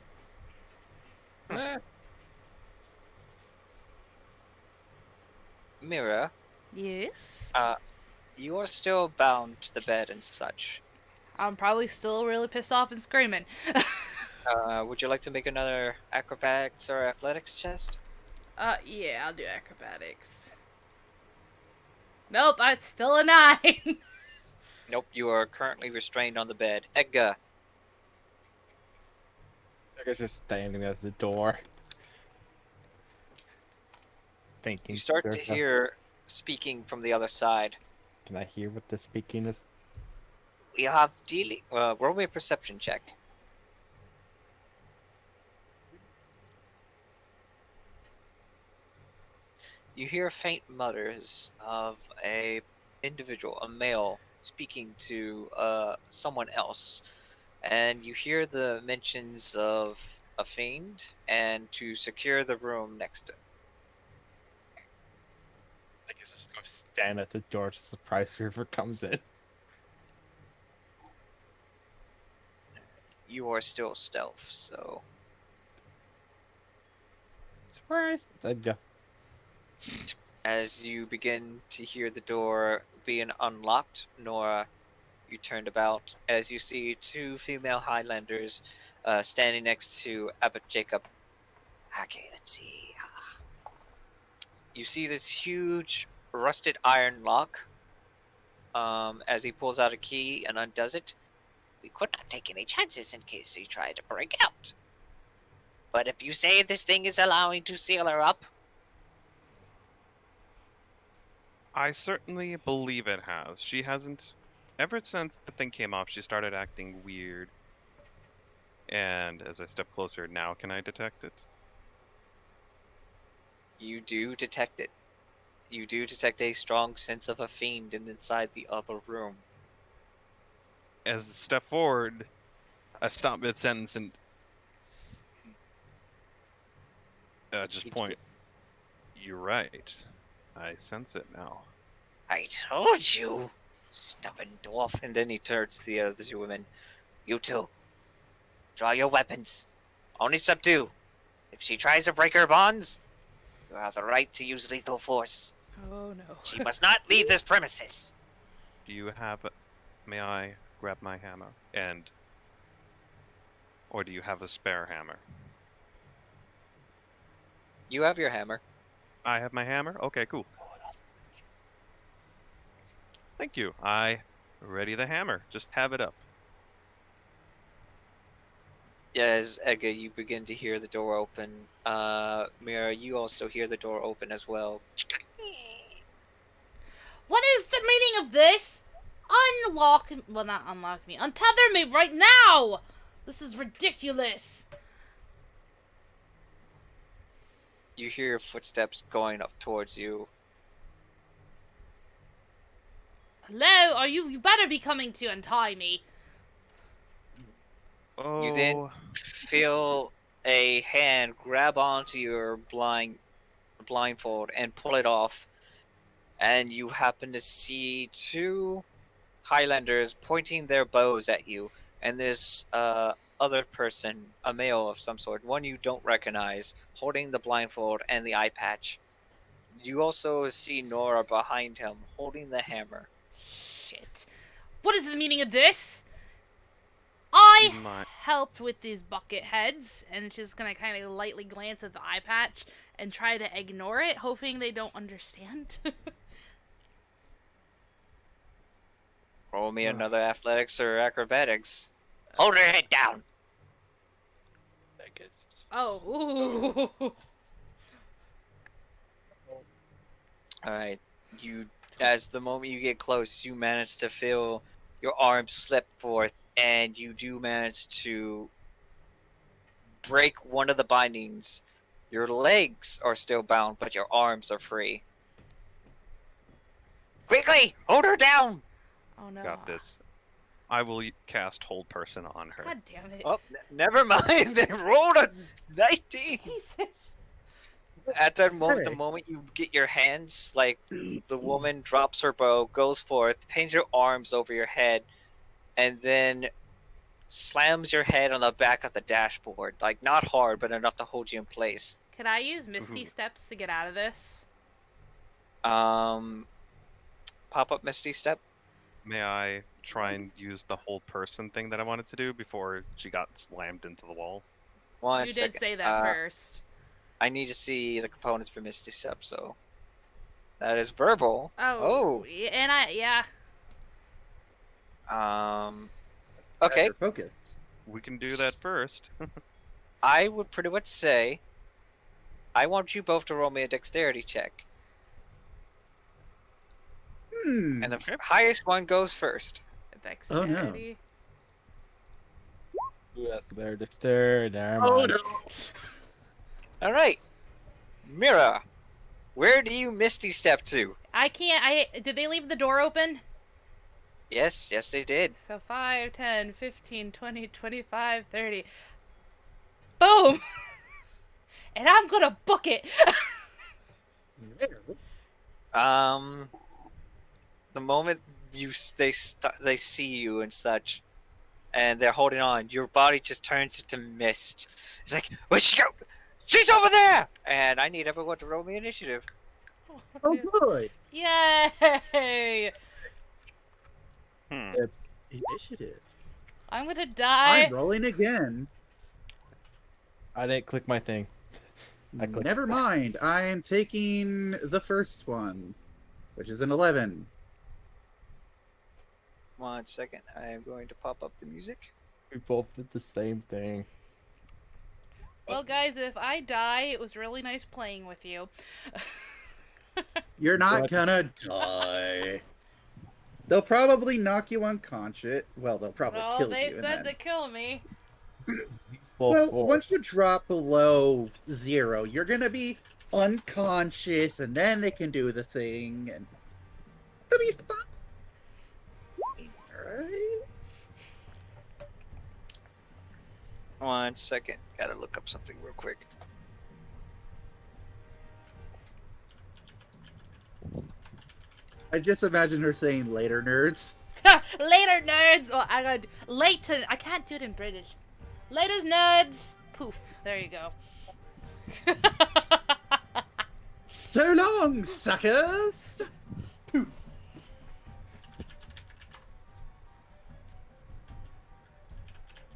S1: Mira,
S4: Yes?
S1: you are still bound to the bed and such.
S4: I'm probably still really pissed off and screaming.
S1: Would you like to make another acrobatics or athletics test?
S4: Yeah, I'll do acrobatics. Nope, it's still a 9.
S1: Nope, you are currently restrained on the bed. Edgar,
S7: I guess just standing at the door. Thinking.
S1: you start to
S7: there's a-
S1: hear speaking from the other side.
S7: Can I hear what the speaking is?
S1: We have dealing. Roll me a perception check. You hear faint mutters of a individual, a male, speaking to someone else, and you hear the mentions of a fiend and to secure the room next to.
S7: I guess just go stand at the door to surprise whoever comes in.
S1: You are still stealth, so
S7: Surprise! It's Edgar.
S1: as you begin to hear the door being unlocked, Nora, you turned about as you see two female Highlanders standing next to Abbot Jacob. Okay, let's see. You see this huge rusted iron lock as he pulls out a key and undoes it. We could not take any chances in case he tried to break out. But if you say this thing is allowing to seal her up,
S6: I certainly believe it has. She hasn't... Ever since the thing came off, she started acting weird. And as I step closer, now can I detect it?
S1: you do detect it. You do detect a strong sense of a fiend inside the other room.
S6: As I step forward, I stop mid-sentence and just
S1: You
S6: point. You're right. I sense it now.
S1: I told you, stubborn dwarf. And then he turns to the other two women. You two, draw your weapons. Only subdue. If she tries to break her bonds, you have the right to use lethal force.
S4: Oh no.
S1: She must not leave this premises.
S6: Do you have... May I grab my hammer? Or do you have a spare hammer?
S1: You have your hammer.
S6: I have my hammer? Okay, cool. Thank you. I Ready the hammer. Just have it up.
S1: Yeah, as Edgar, you begin to hear the door open. Mira, you also hear the door open as well.
S4: What is the meaning of this? Unlock... Well, not unlock me. Untether me right now! This is ridiculous.
S1: You hear footsteps going up towards you.
S4: Hello? Are you... You better be coming to untie me.
S6: Oh.
S1: You then feel a hand grab onto your blindfold and pull it off, and you happen to see two Highlanders pointing their bows at you, and this other person, a male of some sort, one you don't recognize, holding the blindfold and the eye patch. You also see Nora behind him, holding the hammer.
S4: Shit. What is the meaning of this? I
S6: My-
S4: helped with these bucket heads, and she's gonna kind of lightly glance at the eye patch and try to ignore it, hoping they don't understand.
S1: Roll me another athletics or acrobatics. Hold her head down!
S4: Oh, ooh.
S1: Alright, as the moment you get close, you manage to feel your arms slip forth, and you do manage to break one of the bindings. Your legs are still bound, but your arms are free. Quickly! Hold her down!
S4: Oh no.
S6: Got this. I will cast Hold Person on her.
S4: God damn it.
S1: Oh, never mind. They rolled a 19.
S4: Jesus.
S1: At that moment, the
S3: Hey.
S1: moment you get your hands, like, the woman drops her bow, goes forth, pains your arms over your head, and then slams your head on the back of the dashboard. Like, not hard, but enough to hold you in place.
S4: Could I use Misty
S6: Ooh.
S4: Steps to get out of this?
S1: Pop up Misty Step.
S6: May I try and use the Hold Person thing that I wanted to do before she got slammed into the wall?
S1: One
S4: You
S1: second.
S4: did say that first.
S1: I need to see the components for Misty Step, so... That is verbal.
S4: Oh. And yeah.
S1: Okay.
S3: Hyper focus.
S6: We can do that first.
S1: I would pretty much say... I want you both to roll me a dexterity check.
S3: Hmm.
S1: And the highest one goes first.
S3: Oh, no.
S4: Dexterity.
S7: Ooh, that's the better dexterity. Never
S3: Oh
S7: mind.
S3: no.
S1: Alright. Mira, where do you Misty Step to?
S4: I can't. Did they leave the door open?
S1: Yes, they did.
S4: So 5, 10, 15, 20, 25, 30. Boom! And I'm gonna book it!
S1: The moment they see you and such, and they're holding on, your body just turns into mist. It's like, where'd she go? She's over there! And I need everyone to roll me initiative.
S3: Oh good.
S4: Yay!
S6: Hmm.
S3: Initiative.
S4: I'm gonna die.
S3: I'm rolling again.
S7: I didn't click my thing. I clicked.
S3: Never mind. I am taking the first one, which is an 11.
S1: 1 second, I am going to pop up the music.
S7: We both did the same thing.
S4: Well, guys, if I die, it was really nice playing with you.
S3: You're not
S7: What?
S3: gonna die. They'll probably knock you unconscious. Well, they'll probably
S4: Well,
S3: kill
S4: they
S3: you. and
S4: said
S3: then-
S4: to kill me.
S7: Full
S3: Well,
S7: force.
S3: once you drop below 0, you're gonna be unconscious, and then they can do the thing, and it'll be fine. Alright?
S1: 1 second, gotta look up something real quick.
S3: I just imagine her saying later, nerds.
S4: Later, nerds! Oh, I got late to. I can't do it in British. Laters, nerds! Poof. There you go.
S3: So long, suckers!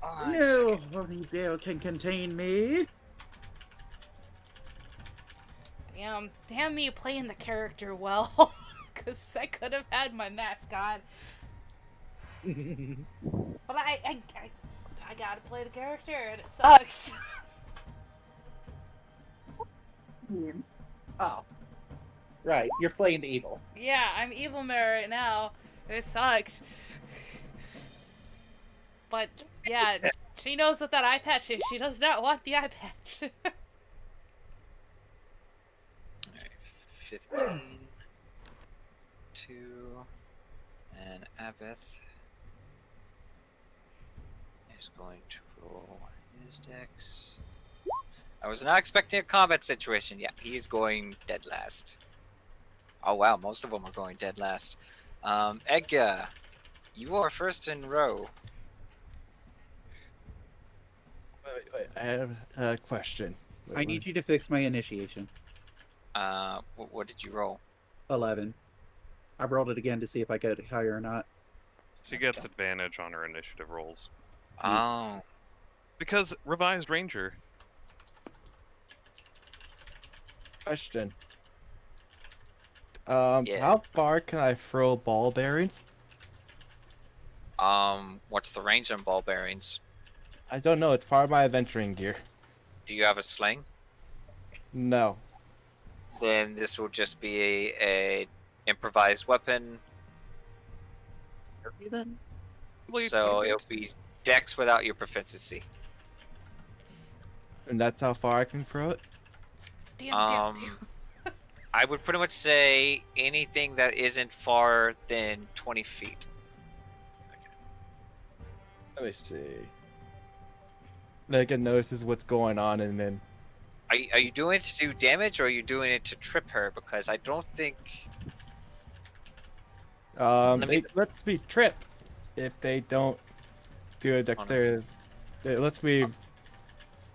S1: One
S3: No
S1: second.
S3: holy veil can contain me.
S4: Damn me playing the character well. Because I could have had my mask on. But I gotta play the character, and it sucks.
S3: Oh. Right, you're playing the evil.
S4: Yeah, I'm Evil Mirror right now. It sucks. But, yeah, she knows what that eye patch is. She does not want the eye patch.
S1: Alright, 15. 2. And Abath is going to roll his dex. I was not expecting a combat situation. Yeah, he's going dead last. Oh wow, most of them are going dead last. Edgar, you are first in row.
S7: Wait, I have a question. Wait,
S3: I need you to fix my initiation.
S1: What did you roll?
S3: 11. I rolled it again to see if I got higher or not.
S6: She gets advantage on her initiative rolls.
S1: Oh,
S6: Because Revised Ranger.
S7: Question.
S1: Yeah.
S7: How far can I throw ball bearings?
S1: what's the range on ball bearings?
S7: I don't know. It's part of my adventuring gear.
S1: Do you have a sling?
S7: No.
S1: Then this will just be a improvised weapon.
S3: Serve then?
S1: So it'll be dex without your proficiency.
S7: And that's how far I can throw it?
S4: Damn.
S1: I would pretty much say anything that isn't far than 20 feet.
S7: Let me see. Megan notices what's going on and then...
S1: Are you doing it to do damage, or are you doing it to trip her? Because I don't think...
S7: Let's me trip if they don't do a dexterity. It lets me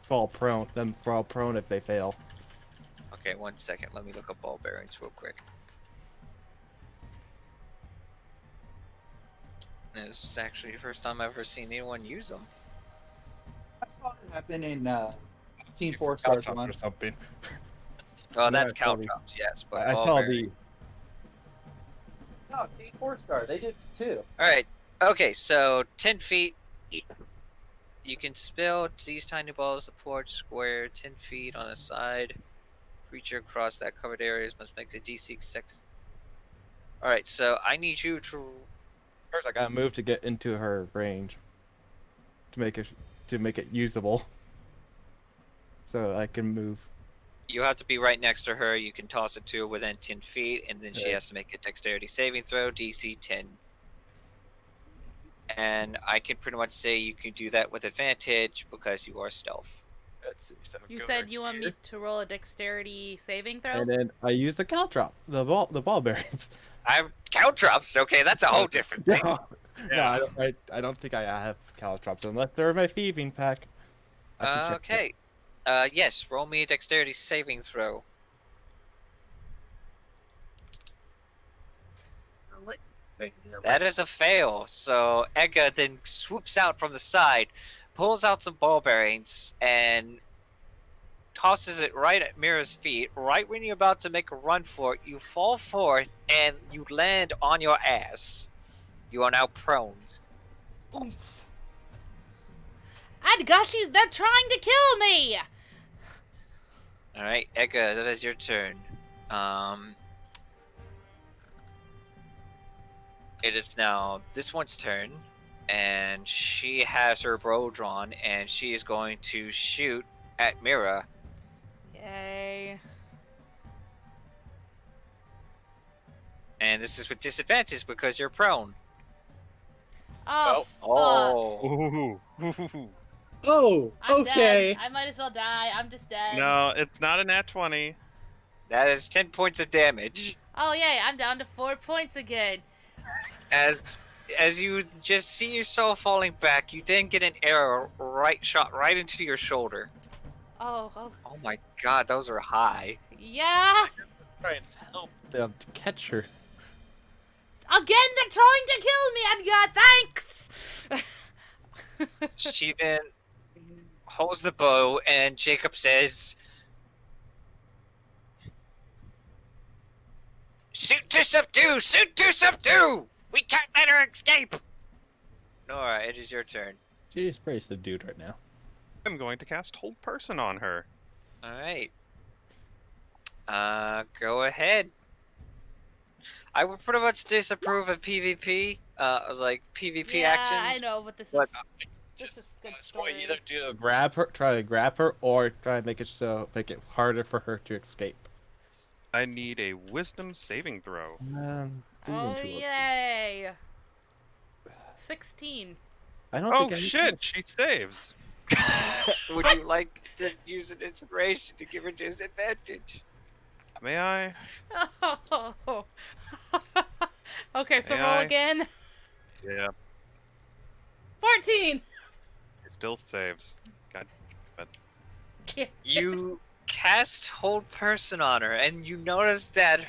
S7: fall prone if they fail.
S1: Okay, 1 second. Let me look up ball bearings real quick. This is actually the first time I've ever seen anyone use them.
S3: I saw it happen in Team 4 Stars
S7: Caltrops
S3: one.
S7: or something.
S1: Oh, that's
S7: I saw the-
S1: caltrops, yes. But
S7: I
S1: ball
S7: saw
S1: bearings-
S3: No, Team 4 Star. They did too.
S1: Alright, okay, so 10 feet. You can spill these tiny balls support square 10 feet on a side. Creature across that covered areas must make the DC 6. Alright, so I need you to.
S7: First, I gotta move to get into her range to make it usable, so I can move.
S1: You have to be right next to her. You can toss it to her within 10 feet, and then she
S7: Okay.
S1: has to make a dexterity saving throw, DC 10. And I can pretty much say you can do that with advantage because you are stealth.
S7: Let's see. So
S4: You
S7: go
S4: said
S7: right
S4: you want
S7: here,
S4: me to roll a dexterity saving throw?
S7: and then I use the caltrop, the ball bearings.
S1: I'm caltrops. Okay, that's a whole different thing.
S7: No, I don't think I have caltrops unless they're in my thieving pack. I have to check that.
S1: Okay. Yes. Roll me a dexterity saving throw. That is a fail. So Edgar then swoops out from the side, pulls out some ball bearings, and tosses it right at Mira's feet. Right when you're about to make a run for it, you fall forth and you land on your ass. You are now prone.
S4: Oomph. Adgashi's, they're trying to kill me!
S1: All right, Edgar, that is your turn. It is now this one's turn, and she has her bow drawn, and she is going to shoot at Mira.
S4: Yay.
S1: And this is with disadvantage because you're prone.
S4: Oh,
S1: Oh.
S3: Oh,
S4: I'm
S3: okay.
S4: dead. I might as well die. I'm just dead.
S6: No, it's not a nat 20.
S1: That is 10 points of damage.
S4: Oh, yay. I'm down to 4 points again.
S1: As you just see yourself falling back, you then get an arrow shot right into your shoulder.
S4: Oh,
S1: Oh my god, those are high.
S4: yeah.
S7: Try and help them to catch her.
S4: Again, they're trying to kill me, Edgar. Thanks.
S1: She then holds the bow, and Jacob says, "Shoot to subdue! Shoot to subdue! We can't let her escape!" Nora, it is your turn.
S7: She's pretty subdued right now.
S6: I'm going to cast Hold Person on her.
S1: All right. Go ahead. I would pretty much disapprove of PvP. I was like PvP
S4: Yeah,
S1: actions.
S4: I know, but this
S1: But-
S4: is good
S7: So
S4: story.
S7: either do grab her, try to grab her, or try to make it harder for her to escape.
S6: I need a Wisdom saving throw.
S7: Three and
S4: Oh
S7: two.
S4: yay! 16.
S7: I don't
S6: Oh
S7: think I
S6: shit! She saves.
S1: Would you like to use an inspiration to give her disadvantage?
S6: May I?
S4: Oh. Okay, so
S6: May
S4: roll
S6: I?
S4: again.
S6: Yeah.
S4: 14.
S6: It still saves. God.
S1: You cast Hold Person on her, and you notice that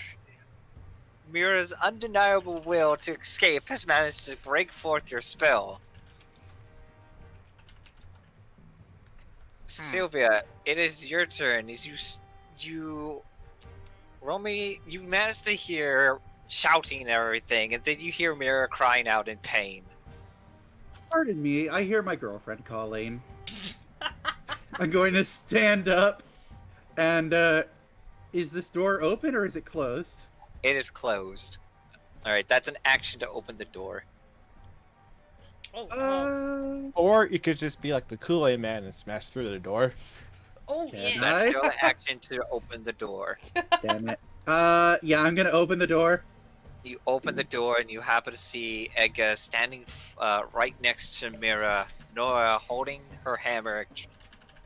S1: Mira's undeniable will to escape has managed to break forth your spell. Sylvia, it is your turn. As you, Romy, you managed to hear shouting and everything, and then you hear Mira crying out in pain.
S3: Pardon me, I hear my girlfriend calling. I'm going to stand up, and is this door open or is it closed?
S1: It is closed. All right, that's an action to open the door.
S4: Oh, wow.
S7: Or you could just be like the Kool-Aid man and smash through the door.
S4: Oh
S3: Can
S4: yeah.
S1: That's
S3: I?
S1: still an action to open the door.
S3: Damn it. Yeah, I'm gonna open the door.
S1: You open the door and you happen to see Edga standing right next to Mira, Nora holding her hammer,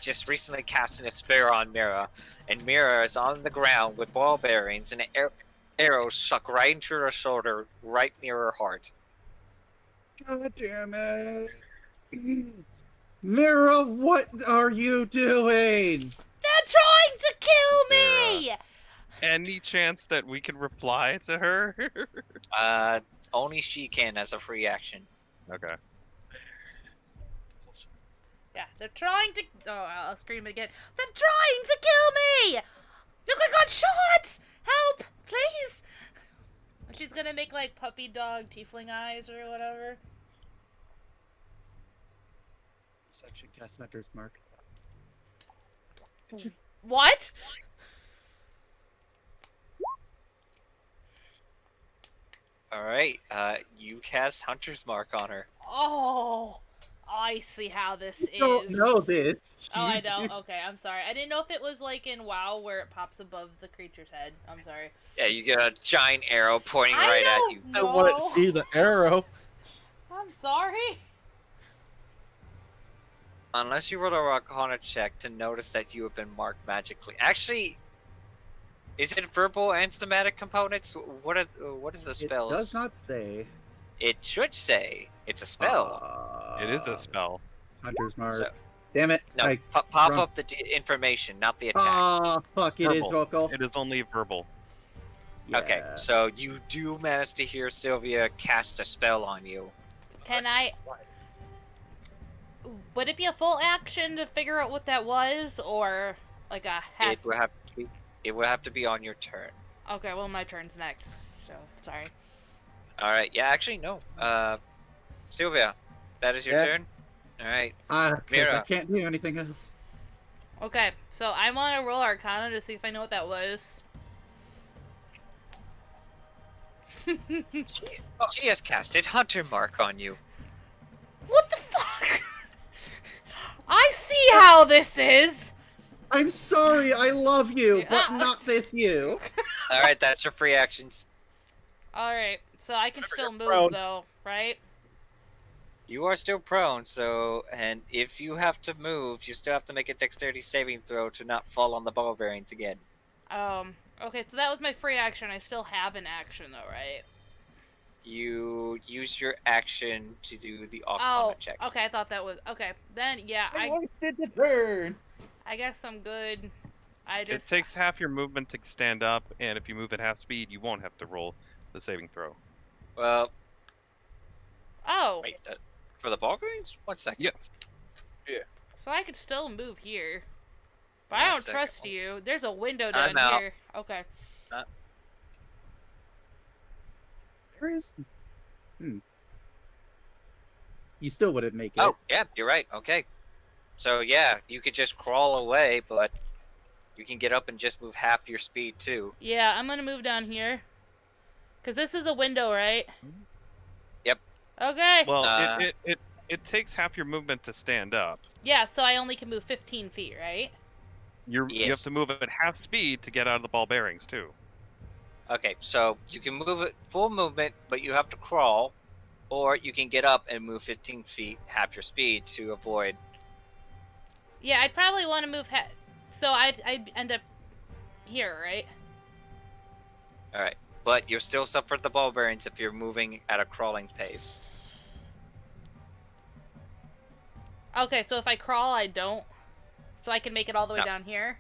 S1: just recently casting a spear on Mira, and Mira is on the ground with ball bearings and an arrow stuck right into her shoulder, right near her heart.
S3: God damn it. Mira, what are you doing?
S4: They're trying to kill me.
S6: Any chance that we can reply to her?
S1: Only she can as a free action.
S6: Okay.
S4: Yeah, they're trying to. Oh, I'll scream it again. They're trying to kill me. Look, I got shot. Help, please. She's gonna make like puppy dog tiefling eyes or whatever.
S3: Section cast Hunter's Mark.
S4: What?
S1: Alright, you cast Hunter's Mark on her.
S4: Oh, I see how this is.
S3: You don't know this.
S4: Oh, I
S3: You
S4: don't.
S3: do-
S4: Okay, I'm sorry. I didn't know if it was like in WoW where it pops above the creature's head. I'm sorry.
S1: Yeah, you get a giant arrow pointing
S4: I
S1: right at
S4: don't
S1: you.
S7: I
S4: know.
S7: want to see the arrow.
S4: I'm sorry.
S1: Unless you roll a Arcana check to notice that you have been marked magically. Actually, is it verbal and somatic components? What is the
S3: It
S1: spell?
S3: does not say.
S1: It should say it's a spell.
S6: It is a spell.
S3: Hunter's Mark.
S1: So-
S3: Damn it.
S1: No, pop
S3: wrong.
S1: up the information, not the attack.
S3: Ah, fuck, it is
S6: Verbal.
S3: vocal.
S6: It is only verbal.
S1: Okay,
S3: Yeah.
S1: so you do manage to hear Sylvia cast a spell on you.
S4: Can I? Would it be a full action to figure out what that was, or like a half?
S1: It would have to be on your turn.
S4: Okay, well my turn's next, so sorry.
S1: All right. Yeah, actually no. Sylvia, that is your
S3: Yeah.
S1: turn. All right.
S3: 'Cause I
S1: Mira.
S3: can't do anything else.
S4: Okay, so I want to roll Arcana to see if I know what that was.
S1: She has casted Hunter Mark on you.
S4: What the fuck? I see how this is.
S3: I'm sorry, I love you, but
S4: Yeah.
S3: not this you.
S1: All right, that's your free actions.
S4: All right, so I can still move
S7: prone.
S4: though, right?
S1: You are still prone, so and if you have to move, you still have to make a dexterity saving throw to not fall on the ball bearings again.
S4: Okay, so that was my free action. I still have an action though, right?
S1: You use your action to do the Arcana
S4: Oh,
S1: check.
S4: okay. I thought that was okay. Then yeah,
S3: I wasted the turn.
S4: I guess I'm good. I just
S6: It takes half your movement to stand up, and if you move at half speed, you won't have to roll the saving throw.
S1: Well,
S4: Oh,
S1: wait, for the ball bearings? 1 second.
S6: Yes.
S4: so I could still move here. But I
S1: One
S4: don't
S1: second.
S4: trust you. There's a window
S1: I'm
S4: down
S1: out.
S4: here. Okay.
S3: There is. you still wouldn't make it.
S1: Oh, yeah, you're right. Okay. So yeah, you could just crawl away, but you can get up and just move half your speed too.
S4: Yeah, I'm gonna move down here. Cause this is a window, right?
S1: Yep.
S4: Okay.
S6: Well,
S1: Uh,
S6: it takes half your movement to stand up.
S4: Yeah, so I only can move 15 feet, right?
S6: You have
S1: Yes.
S6: to move at half speed to get out of the ball bearings too.
S1: Okay, so you can move it full movement, but you have to crawl, or you can get up and move 15 feet, half your speed, to avoid.
S4: Yeah, I'd probably want to move. So I'd end up here, right?
S1: All right, but you're still suffer the ball bearings if you're moving at a crawling pace.
S4: Okay, so if I crawl, I don't. So I can make it all the way
S1: No.
S4: down here.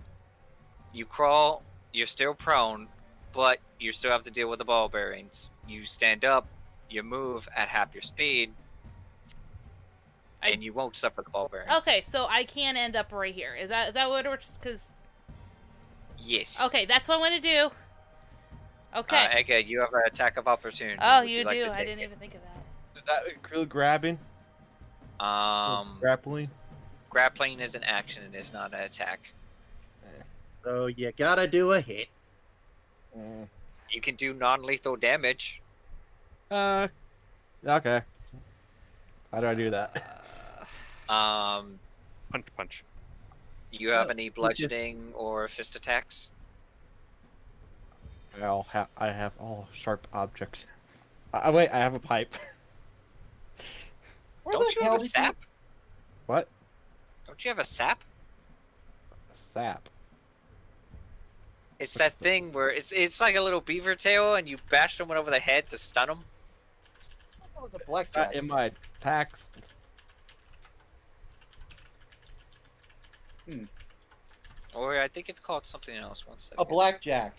S1: You crawl, you're still prone, but you still have to deal with the ball bearings. You stand up, you move at half your speed, and you won't suffer the ball bearings.
S4: Okay, so I can end up right here. Is that what we're? Because
S1: Yes.
S4: okay, that's what I'm gonna do. Okay.
S1: Eka, you have an attack of opportunity.
S4: Oh,
S1: Would
S4: you
S1: like
S4: do.
S1: to
S4: I
S1: take
S4: didn't
S1: it?
S4: even think of that.
S7: Is that include grabbing? Grappling?
S1: Grappling is an action. It is not an attack.
S3: So you gotta do a hit.
S1: You can do non-lethal damage.
S7: Okay. How do I do that?
S6: Punch.
S1: You have any bludgeoning or fist attacks?
S7: I have all sharp objects. Wait, I have a pipe.
S3: Where
S1: Don't
S3: the
S1: you have
S3: hell
S1: a
S3: did
S1: sap?
S7: What?
S1: Don't you have a sap?
S7: Sap.
S1: It's that thing where it's like a little beaver tail, and you bash someone over the head to stun them.
S3: That was a
S7: It's
S3: blackjack.
S7: not in my tax.
S1: Or I think it's called something else. One second.
S3: A blackjack.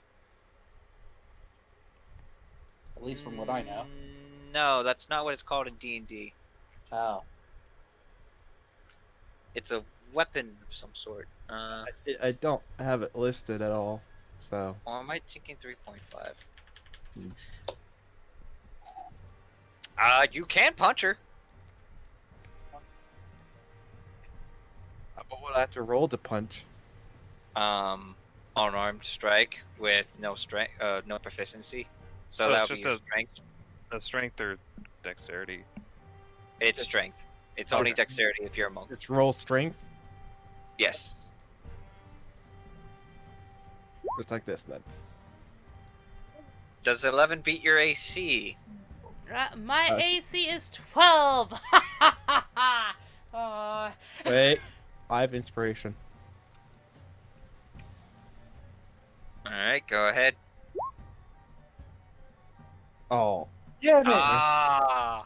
S3: At least from what I know.
S1: No, that's not what it's called in D&D.
S3: Oh.
S1: It's a weapon of some sort.
S7: I don't have it listed at all, so.
S1: Or am I thinking 3.5?
S7: Hmm.
S1: You can punch her.
S7: What would I have to roll to punch?
S1: Unarmed strike with no strength, no proficiency. So
S6: Oh,
S1: that
S6: it's
S1: would be
S6: just
S1: your strength.
S6: A strength or dexterity.
S1: It's strength. It's only
S7: Okay.
S1: dexterity if you're a monk.
S7: It's roll strength,
S1: Yes.
S7: just like this then.
S1: Does 11 beat your AC?
S4: My
S7: Uh,
S4: AC is 12. uh,
S7: Wait, I have inspiration.
S1: Alright, go ahead.
S7: Oh,
S3: Yeah,
S1: Ah.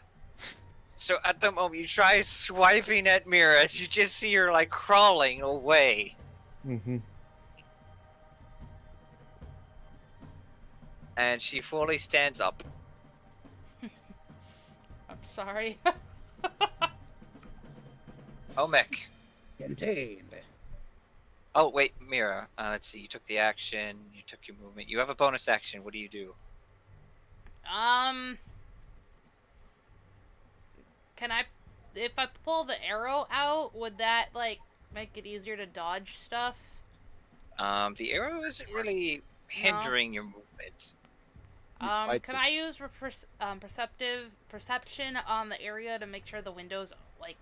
S1: So at the moment you try swiping at Mira as you just see her like crawling away. And she fully stands up.
S4: I'm sorry.
S1: Omek.
S3: Contained.
S1: Oh wait, Mira. Let's see. You took the action. You took your movement. You have a bonus action. What do you do?
S4: Can I, if I pull the arrow out, would that like make it easier to dodge stuff?
S1: The arrow isn't really hindering your movement.
S4: Can I use perception on the area to make sure the windows like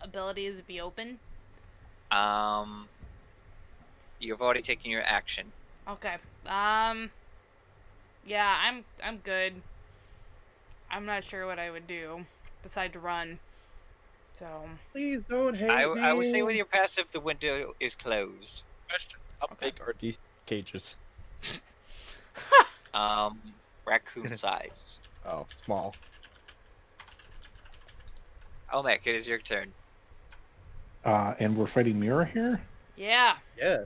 S4: abilities be open?
S1: You've already taken your action.
S4: Okay. Yeah, I'm good. I'm not sure what I would do besides run. So.
S3: Please don't hate me.
S1: I would say with your passive, the window is closed.
S7: question. How big are these cages?
S1: Raccoon size.
S7: Oh, small.
S1: Omek, it is your turn.
S2: And we're fighting Mira here?
S4: Yeah.
S3: Yeah.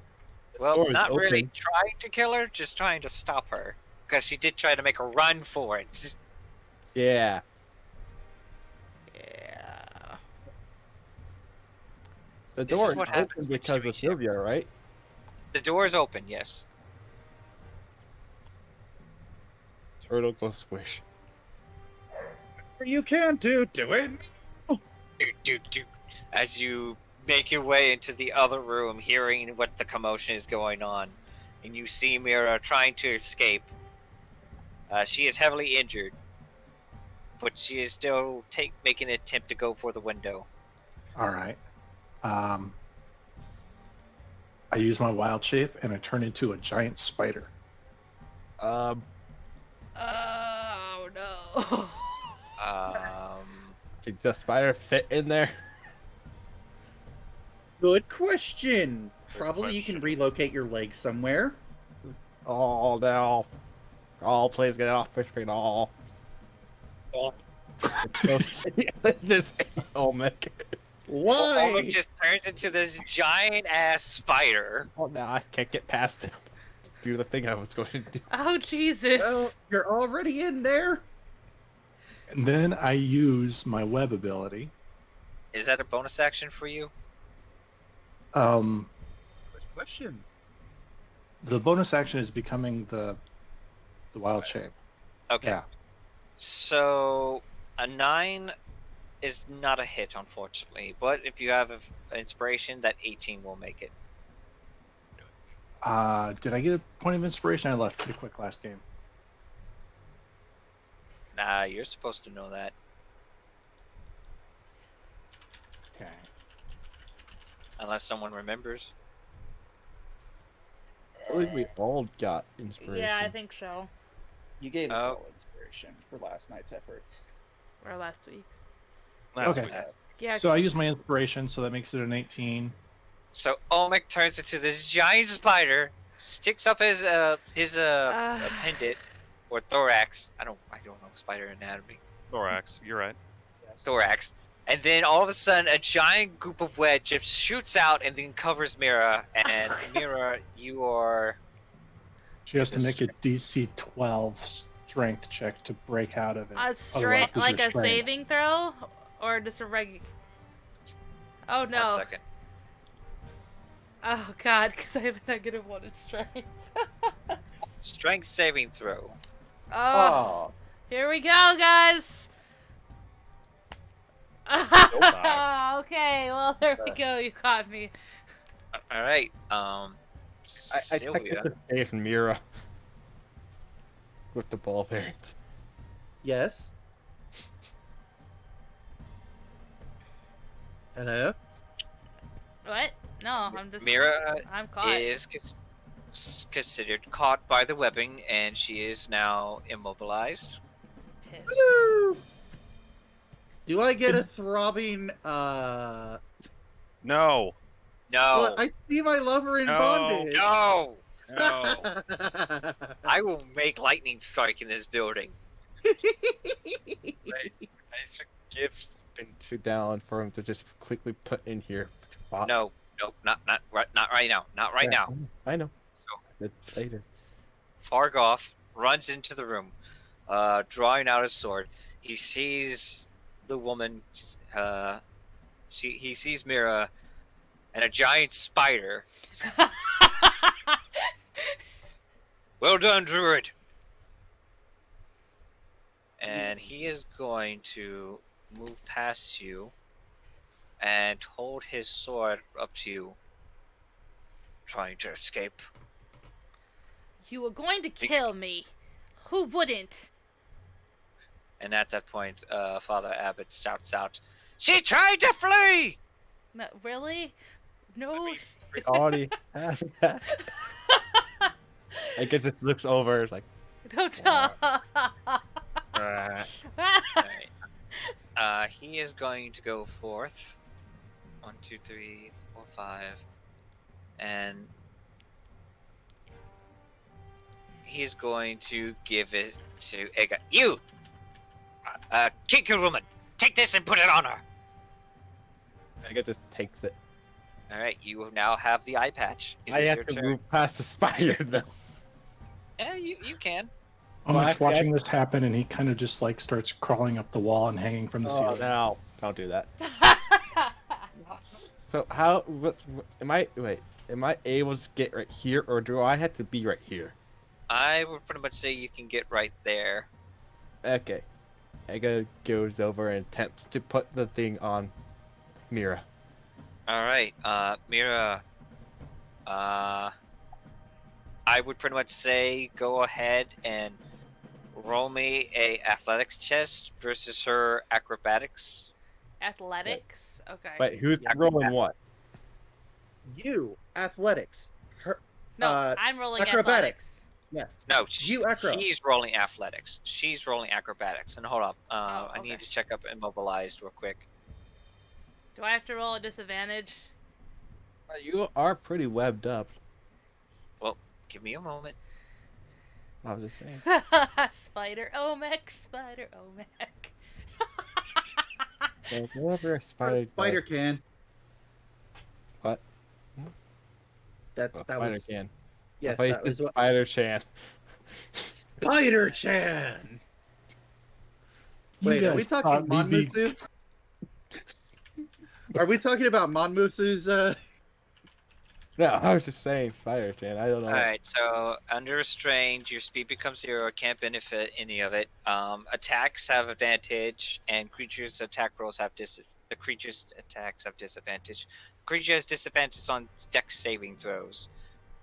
S1: Well,
S7: door is
S1: not really
S7: open.
S1: trying to kill her, just trying to stop her. Because she did try to make a run for it.
S7: Yeah.
S4: Yeah.
S7: The
S1: This
S7: door
S1: is
S7: is
S1: what happens
S7: open
S1: when
S7: because
S1: you
S7: of
S1: reach out.
S7: Sylvia, right?
S1: The door is open, yes.
S7: Turtle go squish.
S3: You can't do it.
S1: do do as you make your way into the other room, hearing what the commotion is going on, and you see Mira trying to escape. She is heavily injured, but she is still making an attempt to go for the window.
S2: All right. I use my wild shape and I turn into a giant spider.
S4: Oh no.
S7: Did the spider fit in there?
S3: Good question. Probably you can
S6: question.
S3: relocate your legs somewhere.
S7: Oh no. Oh, please get off my screen. Oh. It's just Olmec.
S3: Why?
S1: Olmec just turns into this giant ass spider.
S7: Oh, now I can't get past him. Do the thing I was going to do.
S4: Oh Jesus.
S3: Well, you're already in there.
S2: And then I use my web ability.
S1: Is that a bonus action for you?
S2: Um,
S3: Good question.
S2: the bonus action is becoming the wild shape.
S1: Okay.
S2: Yeah.
S1: So a 9 is not a hit, unfortunately. But if you have an inspiration, that 18 will make it.
S2: Did I get a point of inspiration? I left pretty quick last game.
S1: Nah, you're supposed to know that.
S2: Okay.
S1: Unless someone remembers.
S7: I believe we all got inspiration.
S4: Yeah, I think so.
S3: You gave us
S1: Oh.
S3: all inspiration for last night's efforts.
S4: Or last week.
S6: Last
S2: Okay.
S6: week.
S4: Yeah.
S2: So I use my inspiration, so that makes it an 18.
S1: So Olmec turns into this giant spider, sticks up his appendage or thorax. I don't know spider anatomy.
S6: Thorax, you're right.
S1: Thorax. And then all of a sudden, a giant goop of wedge just shoots out and then covers Mira. And Mira, you are.
S2: She has to make a DC 12 strength check to break out of it.
S4: A
S2: Otherwise,
S4: like
S2: you're
S4: a
S2: strained.
S4: saving throw, or just a regular. Oh
S1: 1
S4: no!
S1: second.
S4: Oh god, because I have a -1 in strength.
S1: Strength saving throw.
S4: Oh, here we go, guys.
S6: bye.
S4: Okay, well there we go. You caught me.
S1: All right.
S7: I
S1: Sylvia.
S7: technically saved Mira with the ball bearings.
S3: Yes. Hello?
S4: What? No, I'm just.
S1: Mira
S4: I'm caught.
S1: is considered caught by the webbing, and she is now immobilized.
S4: Pissed.
S3: Woo! Do I get a throbbing,
S6: No.
S1: No.
S3: Well, I see my lover in
S6: No.
S3: bondage.
S1: No.
S6: No.
S1: I will make lightning strike in this building.
S7: I should give something to Dallin for him to just quickly put in here.
S1: No, not right now. Not right now.
S7: I know.
S1: So
S7: I said later.
S1: Fargoth runs into the room, drawing out his sword. He sees the woman. He sees Mira and a giant spider. Well done, Druid. And he is going to move past you and hold his sword up to you, trying to escape.
S4: You were going to kill me. Who wouldn't?
S1: And at that point, Father Abbott shouts out, "She tried to flee!"
S4: No, really? No.
S7: We already have that. I guess it looks over. It's like,
S4: No, no.
S1: Alright. He is going to go forth. 1, 2, 3, 4, 5. And he's going to give it to Ega. You! Kick your woman! Take this and put it on her!
S7: I guess just takes it.
S1: Alright, you now have the eye patch. It
S7: I
S1: is
S7: have
S1: your
S7: to
S1: turn.
S7: move past the spider though.
S1: Yeah, you can.
S2: Olmec's
S7: Well,
S2: watching this happen, and he kind of just like starts crawling up the wall and hanging from the
S7: Oh
S2: ceiling.
S7: no! Don't do that. So how? What? Am I? Wait. Am I able to get right here, or do I have to be right here?
S1: I would pretty much say you can get right there.
S7: Okay. Ega goes over and attempts to put the thing on Mira.
S1: All right, Mira. I would pretty much say go ahead and roll me a athletics test versus her acrobatics.
S4: Athletics. Okay.
S7: Wait, who's
S3: Yeah.
S7: rolling what?
S3: You athletics. Her.
S4: No, I'm rolling
S3: acrobatics.
S4: athletics.
S3: Yes.
S1: No,
S3: You acro.
S1: she's rolling athletics. She's rolling acrobatics. And hold up, I need
S4: okay.
S1: to check up immobilized real quick.
S4: Do I have to roll a disadvantage?
S7: You are pretty webbed up.
S1: Well, give me a moment.
S7: I was just saying.
S4: Spider Omek, Spider Omek.
S7: That's whatever a spider
S3: Spider
S7: does.
S3: can.
S7: What?
S3: That
S7: A
S3: that
S7: spider
S3: was
S7: can.
S3: yes.
S7: I
S3: That was what
S7: Spider Chan.
S3: Spider Chan.
S2: You
S3: Wait, are
S2: guys
S3: we talking
S2: taught me be-
S3: Monmusu? Are we talking about Monmusu's?
S7: No, I was just saying Spider Chan. I don't know.
S1: Alright, so under restrained, your speed becomes 0, can't benefit any of it. Attacks have advantage, and creatures' attack rolls have the creature's attacks have disadvantage. Creature has disadvantage on dex saving throws.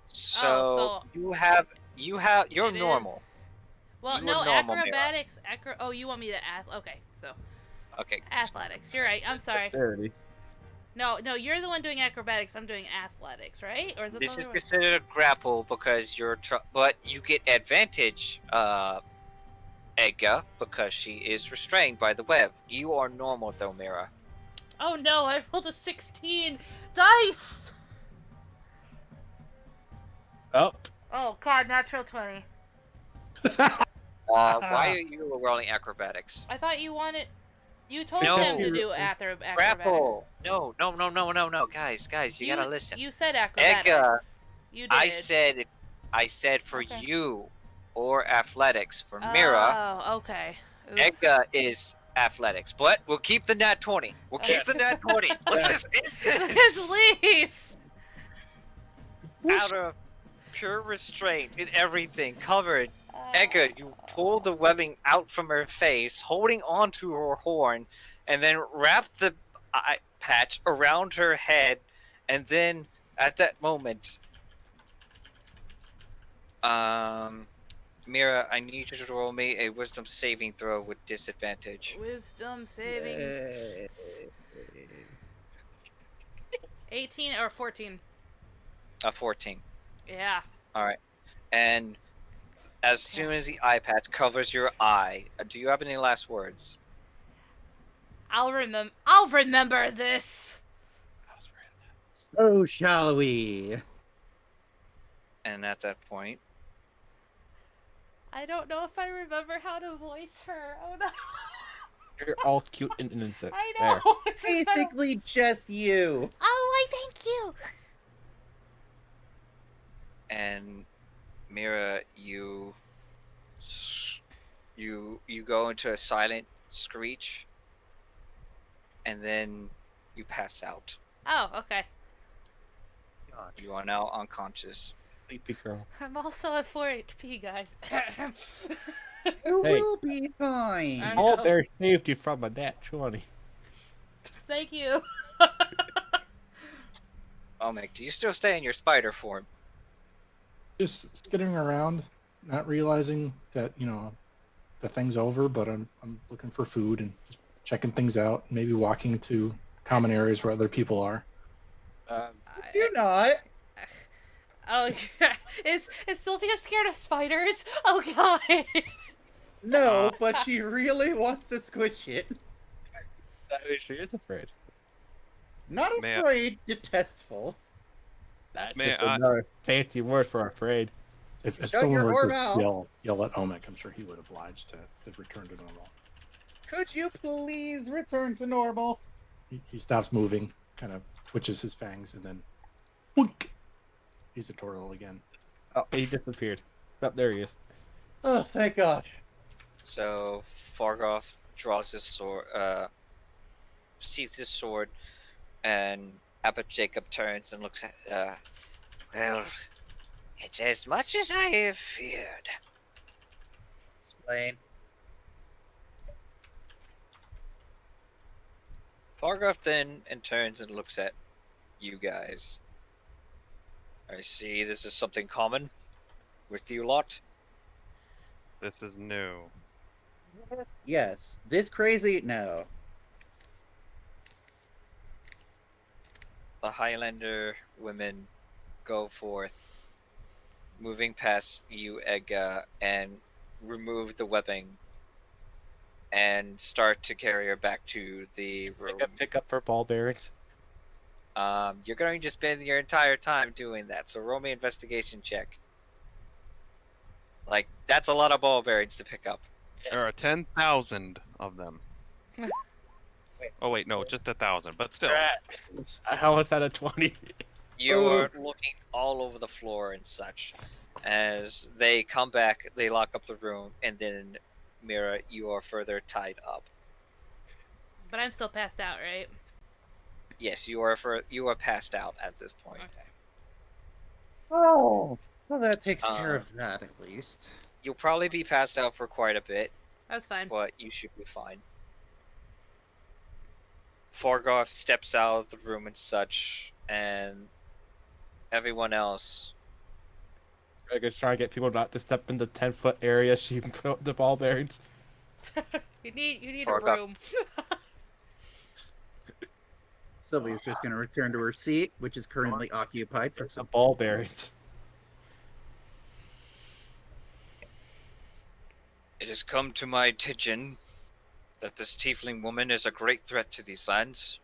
S1: So,
S4: so
S1: you're
S4: it
S1: normal.
S4: is- Well,
S1: You
S4: no,
S1: are normal, Mira.
S4: acrobatics. Oh, you want me to okay, so
S1: Okay,
S4: athletics. You're right. I'm sorry.
S7: Dexterity.
S4: No, you're the one doing acrobatics. I'm doing athletics, right? Or is it
S1: this
S4: the
S1: is
S4: other way?
S1: considered a grapple because but you get advantage, Edga, because she is restrained by the web. You are normal though, Mira.
S4: Oh no! I rolled a 16 dice.
S7: Oh.
S4: Oh god, natural 20.
S1: Why are you rolling acrobatics?
S4: I thought you wanted. You told
S1: No.
S4: them to do acrobatics.
S1: Grapple! No, guys, you gotta listen.
S4: You said acrobatics.
S1: Edga,
S4: You did.
S1: I said for
S4: Okay.
S1: you, or athletics. For Mira,
S4: Oh, okay. Oops.
S1: Edga is athletics. But we'll keep the nat 20. We'll keep the nat 20. Let's just end this.
S4: Please.
S1: Out of pure restraint and everything covered. Edgar, you pull the webbing out from her face, holding onto her horn, and then wrap the eye patch around her head, and then at that moment, Mira, I need you to roll me a wisdom saving throw with disadvantage.
S4: Wisdom saving. 18 or 14.
S1: 14.
S4: Yeah.
S1: Alright. And as soon as the eye patch covers your eye, do you have any last words?
S4: I'll remember this.
S3: So shall we?
S1: And at that point,
S4: I don't know if I remember how to voice her. Oh no.
S7: You're all cute and innocent.
S4: I
S7: There.
S4: know. It's just- I don't-
S3: Basically, just you.
S4: Oh, I thank you.
S1: and Mira, you go into a silent screech, and then you pass out.
S4: Oh, okay.
S3: God.
S1: You are now unconscious.
S7: Sleepy girl.
S4: I'm also at 4 HP, guys.
S3: You
S7: Hey.
S3: will be fine.
S4: I
S7: All
S4: know.
S7: there saved you from a nat 20.
S4: Thank you.
S1: Oh, Mick, do you still stay in your spider form?
S2: Just skittering around, not realizing that the thing's over, but I'm looking for food and just checking things out. Maybe walking to common areas where other people are.
S3: You're not.
S4: Oh, yeah. Is Sylvia scared of spiders? Oh god.
S3: No, but she really wants to squish it.
S7: That means she is afraid.
S3: Not
S6: May I-
S3: afraid, detestful.
S7: That's
S6: May
S7: just
S6: I-
S7: another fancy word for afraid.
S2: If
S3: Shut
S2: someone
S3: your
S2: were
S3: whore
S2: to
S3: mouth.
S2: yell at Omek, I'm sure he would oblige to return to normal.
S3: Could you please return to normal?
S2: He stops moving, kind of twitches his fangs, and then boink, he's a turtle again.
S7: Oh, he disappeared. Oh, there he is.
S3: Oh, thank God.
S1: So Fargoth draws his sword, sheaths his sword, and Abbot Jacob turns and looks at. Well, it's as much as I have feared.
S3: Explain.
S1: Fargoth then and turns and looks at you guys. I see this is something common with you lot.
S6: This is new.
S3: Yes. This crazy? No.
S1: The Highlander women go forth, moving past you, Edga, and remove the webbing and start to carry her back to the room.
S7: Pick up her ball bearings.
S1: You're going to spend your entire time doing that, so roll me investigation check. Like, that's a lot of ball bearings to pick up.
S6: There are 10,000 of them.
S3: Wait,
S6: Oh wait, no, just 1,000. But still,
S7: I almost had a 20.
S1: You're looking all over the floor and such. As they come back, they lock up the room, and then, Mira, you are further tied up.
S4: But I'm still passed out, right?
S1: Yes, you are passed out at this point.
S4: Okay.
S3: Oh. Well, that takes care of that at least.
S1: You'll probably be passed out for quite a bit,
S4: That's fine.
S1: but you should be fine. Fargoth steps out of the room and such, and everyone else.
S7: Gregor's trying to get people not to step in the 10-foot area she put the ball bearings.
S4: You need a
S1: Fargoth.
S4: room.
S3: Sylvia's just going to return to her seat, which is currently occupied for
S7: The
S3: some.
S7: ball bearings.
S1: It has come to my attention that this tiefling woman is a great threat to these lands,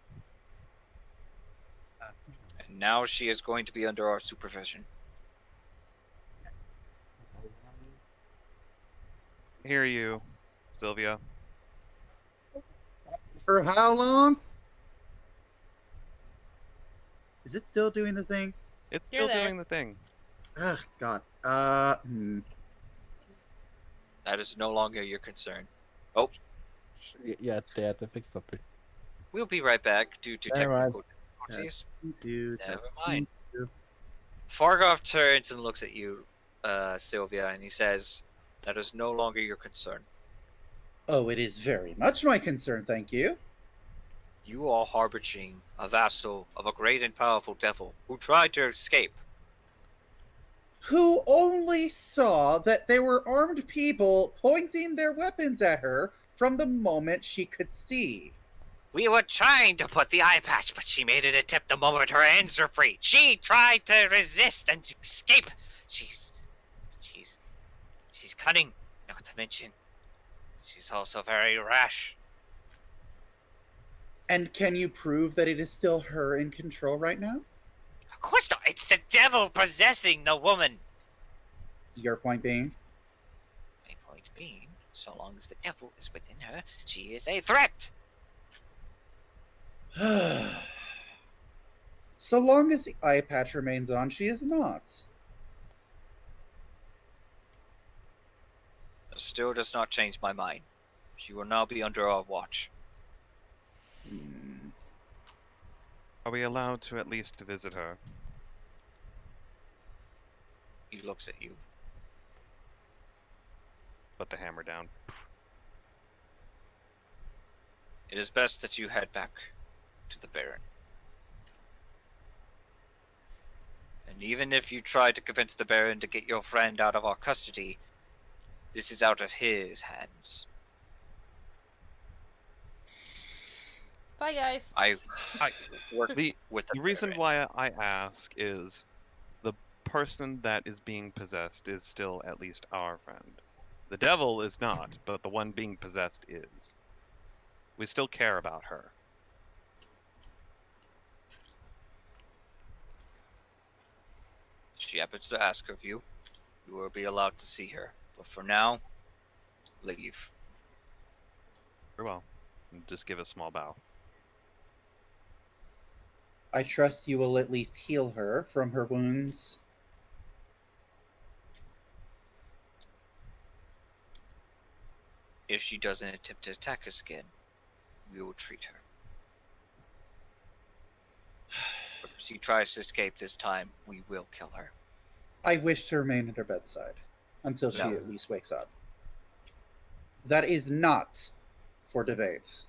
S1: and now she is going to be under our supervision.
S6: hear you, Sylvia.
S3: For how long? Is it still doing the thing?
S6: It's
S4: You're
S6: still
S4: there.
S6: doing the thing.
S3: Ugh, God.
S1: That is no longer your concern.
S7: Yeah, they have to fix something.
S1: We'll be right back due to
S7: Never mind.
S1: technical difficulties.
S3: Dude,
S1: Never mind. Fargoth turns and looks at you, Sylvia, and he says, "That is no longer your concern.
S3: Oh, it is very much my concern, thank you.
S1: You are harboring a vassal of a great and powerful devil who tried to escape.
S3: Who only saw that there were armed people pointing their weapons at her from the moment she could see.
S1: We were trying to put the eye patch, but she made an attempt the moment her hands were free. She tried to resist and escape. She's cunning, not to mention, she's also very rash.
S3: And can you prove that it is still her in control right now?
S1: Of course not. It's the devil possessing the woman.
S3: Your point being?
S1: My point being, so long as the devil is within her, she is a threat.
S3: So long as the eye patch remains on, she is not.
S1: It still does not change my mind. She will now be under our watch.
S6: Are we allowed to at least visit her?
S1: He looks at you.
S6: Put the hammer down.
S1: It is best that you head back to the Baron. And even if you try to convince the Baron to get your friend out of our custody, this is out of his hands.
S4: Bye, guys.
S1: I work
S6: The
S1: with the
S6: reason
S1: Baron.
S6: why I ask is the person that is being possessed is still at least our friend. The devil is not, but the one being possessed is. We still care about her.
S1: She happens to ask of you. You will be allowed to see her. But for now, leave.
S6: Very well. Just give a small bow.
S3: I trust you will at least heal her from her wounds.
S1: If she doesn't attempt to attack us again, we will treat her. But if she tries to escape this time, we will kill her.
S3: I wish to remain at her bedside until she
S1: No.
S3: at least wakes up. That is not for debate.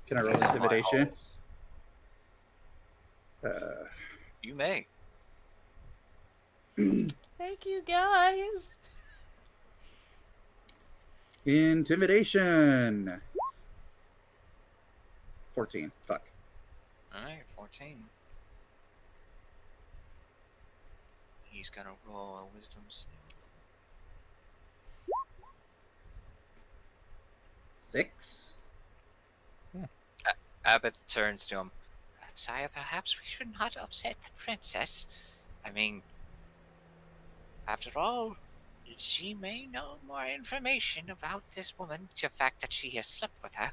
S3: Can I roll
S1: These are my
S3: intimidation?
S1: halls.
S3: Uh,
S1: You may.
S4: Thank you, guys.
S3: intimidation. 14. Fuck.
S1: All right, 14. He's gonna roll a wisdom save.
S3: 6.
S1: Abbott turns to him. Sire, perhaps we should not upset the princess. I mean, after all, she may know more information about this woman. The fact that she has slept with her.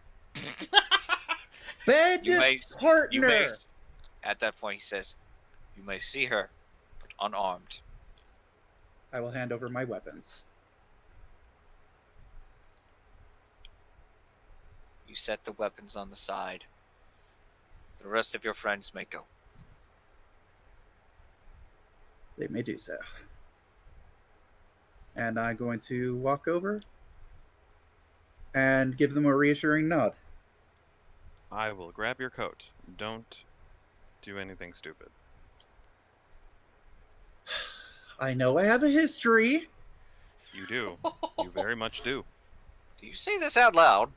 S3: Bed
S1: You may.
S3: partner.
S1: At that point, he says, "You may see her, but unarmed."
S3: I will hand over my weapons.
S1: You set the weapons on the side. The rest of your friends may go.
S3: They may do so. And I'm going to walk over and give them a reassuring nod.
S6: I will grab your coat. Don't do anything stupid.
S3: I know I have a history.
S6: You do. You very much do.
S1: Do you say this out loud?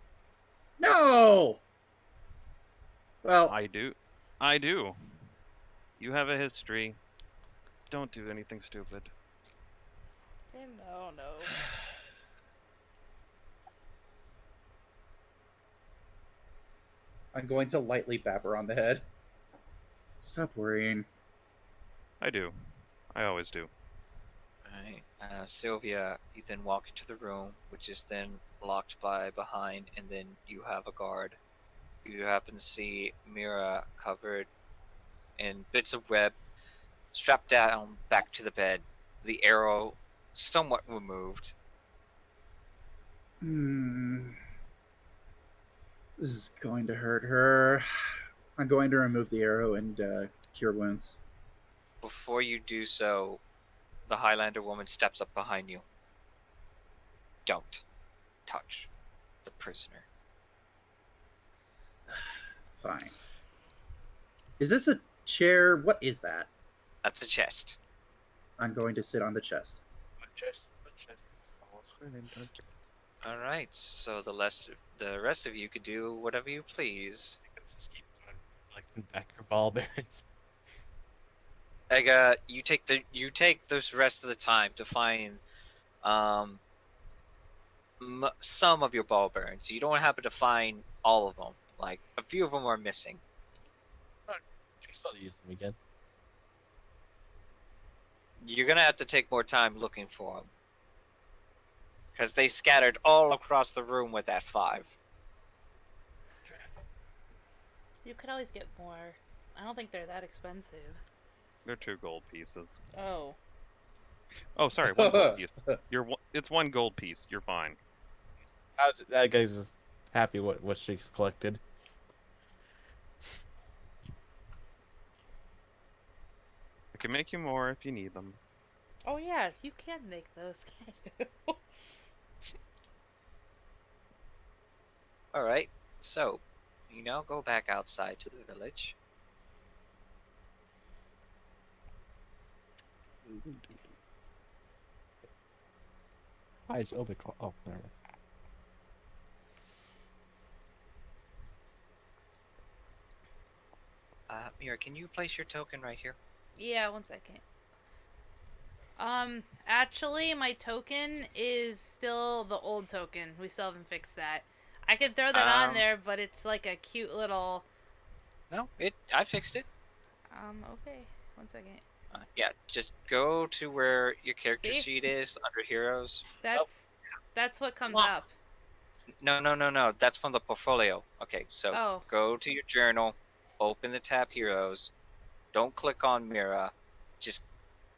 S3: No! Well,
S6: I do. I do. You have a history. Don't do anything stupid.
S4: No.
S3: I'm going to lightly bat her on the head. Stop worrying.
S6: I do. I always do.
S1: Alright. Sylvia, you then walk into the room, which is then locked by behind, and then you have a guard. You happen to see Mira covered in bits of web, strapped down back to the bed, the arrow somewhat removed.
S3: This is going to hurt her. I'm going to remove the arrow and cure wounds.
S1: Before you do so, the Highlander woman steps up behind you. Don't touch the prisoner.
S3: Fine. Is this a chair? What is that?
S1: That's a chest.
S3: I'm going to sit on the chest.
S1: Alright, so the rest of you could do whatever you please.
S7: Let's just keep like back your ball bearings.
S1: Ega, you take this rest of the time to find some of your ball bearings. You don't happen to find all of them. Like, a few of them are missing.
S7: You can still use them again.
S1: You're gonna have to take more time looking for them. Because they scattered all across the room with that 5.
S4: You could always get more. I don't think they're that expensive.
S6: They're 2 gold pieces.
S4: Oh.
S6: Oh, sorry, 1 gold piece. It's 1 gold piece. You're fine.
S7: That guy's just happy what she's collected.
S6: I can make you more if you need them.
S4: Oh yeah, you can make those, can't you?
S1: Alright, so you now go back outside to the village.
S7: Why is Obi? Oh, never mind.
S1: Mira, can you place your token right here?
S4: Yeah, 1 second. Actually, my token is still the old token. We still haven't fixed that. I could throw that on there, but it's like a cute little...
S1: No, I fixed it.
S4: Okay. 1 second.
S1: Yeah, just go to where your character
S4: See?
S1: sheet is under heroes.
S4: That's what comes up.
S1: No. That's from the portfolio. Okay, so
S4: Oh.
S1: go to your journal, open the tab heroes. Don't click on Mira. Just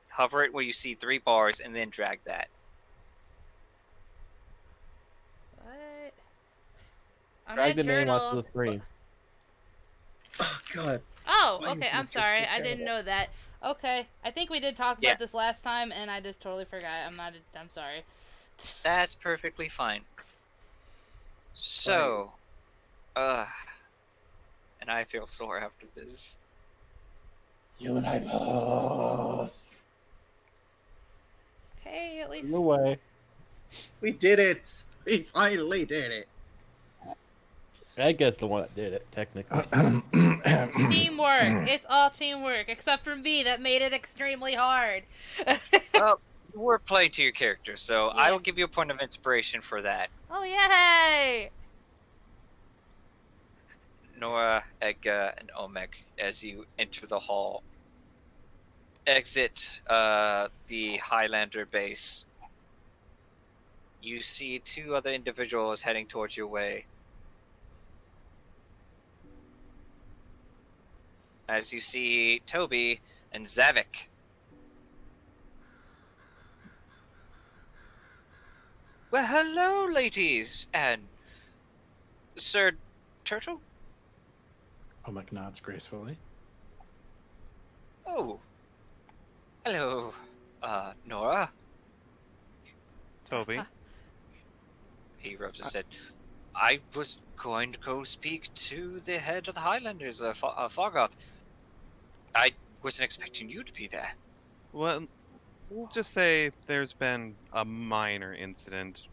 S1: hover it where you see 3 bars and then drag that.
S4: What? I'm
S7: Drag
S4: at
S7: the name
S4: journal.
S7: onto the screen.
S3: Oh, God.
S4: Oh,
S3: Why
S4: okay.
S3: you
S4: I'm
S3: do so
S4: sorry. I didn't
S3: terrible?
S4: know that. Okay. I think we did talk about
S1: Yeah.
S4: this last time, and I just totally forgot. I'm sorry.
S1: That's perfectly fine. So, and I feel sore after this.
S5: You and I both.
S4: Hey, at least
S7: No way.
S3: We did it! We finally did it!
S7: I guess the one that did it, technically.
S4: teamwork. It's all teamwork, except for me that made it extremely hard.
S1: Well, you were playing to your character, so I
S4: Yeah.
S1: will give you a point of inspiration for that.
S4: Oh yay!
S1: Nora, Edgar, and Omek, as you enter the hall, exit the Highlander base. You see two other individuals heading towards your way. As you see Toby and Zavik. Well, hello, ladies, and Sir Turtle.
S2: Omek nods gracefully.
S1: Oh, hello, Nora.
S6: Toby.
S1: He rubs his head. I was going to go speak to the head of the Highlanders, Fargoth. I wasn't expecting you to be there.
S6: Well, we'll just say there's been a minor incident.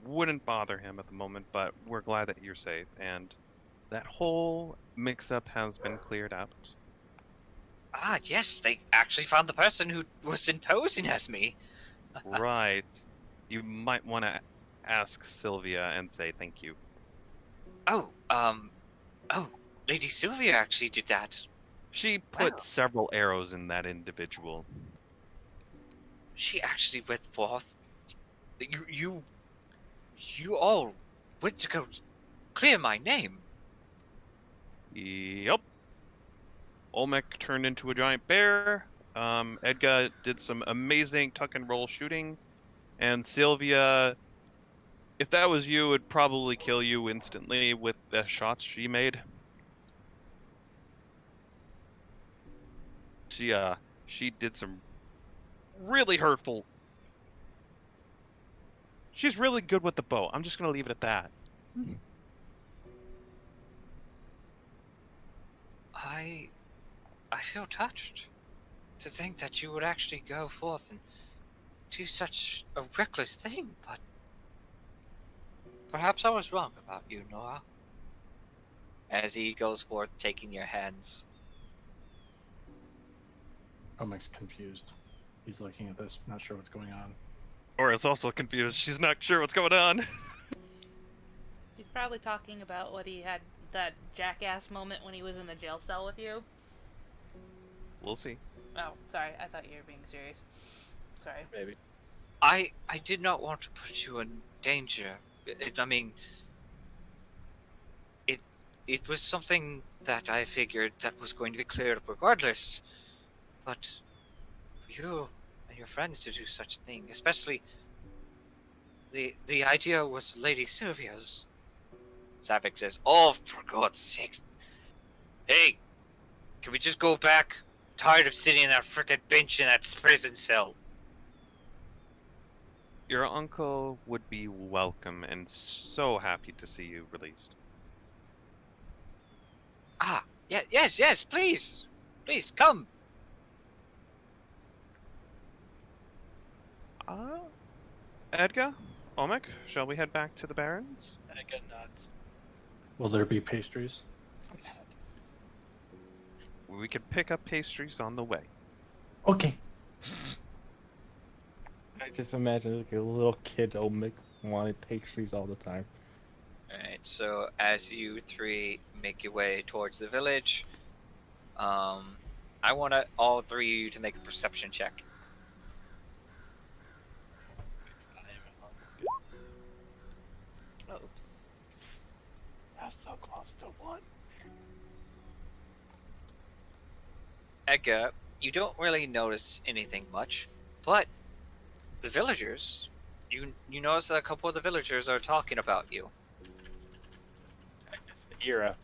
S6: Wouldn't bother him at the moment, but we're glad that you're safe, and that whole mix-up has been cleared out.
S1: Ah, yes, they actually found the person who was imposing as me.
S6: Right. You might want to ask Sylvia and say thank you.
S1: Oh, Lady Sylvia actually did that.
S6: She put
S1: Wow.
S6: several arrows in that individual.
S1: She actually went forth. You all went to go clear my name.
S6: Yep. Olmec turned into a giant bear. Edgar did some amazing tuck and roll shooting. And Sylvia, if that was you, would probably kill you instantly with the shots she made. She did some really hurtful. She's really good with the bow. I'm just gonna leave it at that.
S1: I feel touched to think that you would actually go forth and do such a reckless thing, but perhaps I was wrong about you, Nora. As he goes forth, taking your hands.
S2: Omek's confused. He's looking at this, not sure what's going on.
S6: Or is also confused. She's not sure what's going on.
S4: He's probably talking about what he had that jackass moment when he was in the jail cell with you.
S6: We'll see.
S4: Oh, sorry. I thought you were being serious. Sorry.
S7: Maybe.
S1: I did not want to put you in danger. It was something that I figured that was going to be cleared up regardless. But for you and your friends to do such a thing, especially the idea was Lady Sylvia's. Savik says, "Oh, for God's sake! Hey, can we just go back? Tired of sitting in that frickin' bench in that prison cell."
S6: Your uncle would be welcome and so happy to see you released.
S1: Ah, yeah, yes, please, come.
S6: Edgar? Olmec, shall we head back to the Barrens?
S7: Edgar nods.
S2: Will there be pastries?
S6: We could pick up pastries on the way.
S2: Okay.
S7: I just imagine like a little kid Olmec wanting pastries all the time.
S1: Alright, so as you three make your way towards the village, I want all three of you to make a perception check.
S4: Oops.
S7: That's so close to one.
S1: Edgar, you don't really notice anything much, but the villagers, you notice that a couple of the villagers are talking about you.
S7: It's the era.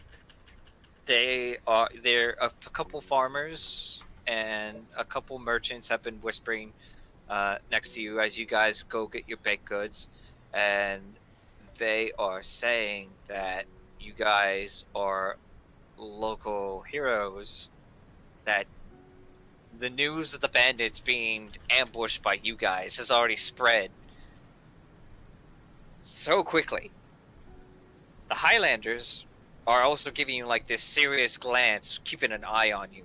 S1: They're a couple farmers and a couple merchants have been whispering next to you as you guys go get your baked goods, and they are saying that you guys are local heroes that the news of the bandits being ambushed by you guys has already spread so quickly. The Highlanders are also giving you like this serious glance, keeping an eye on you.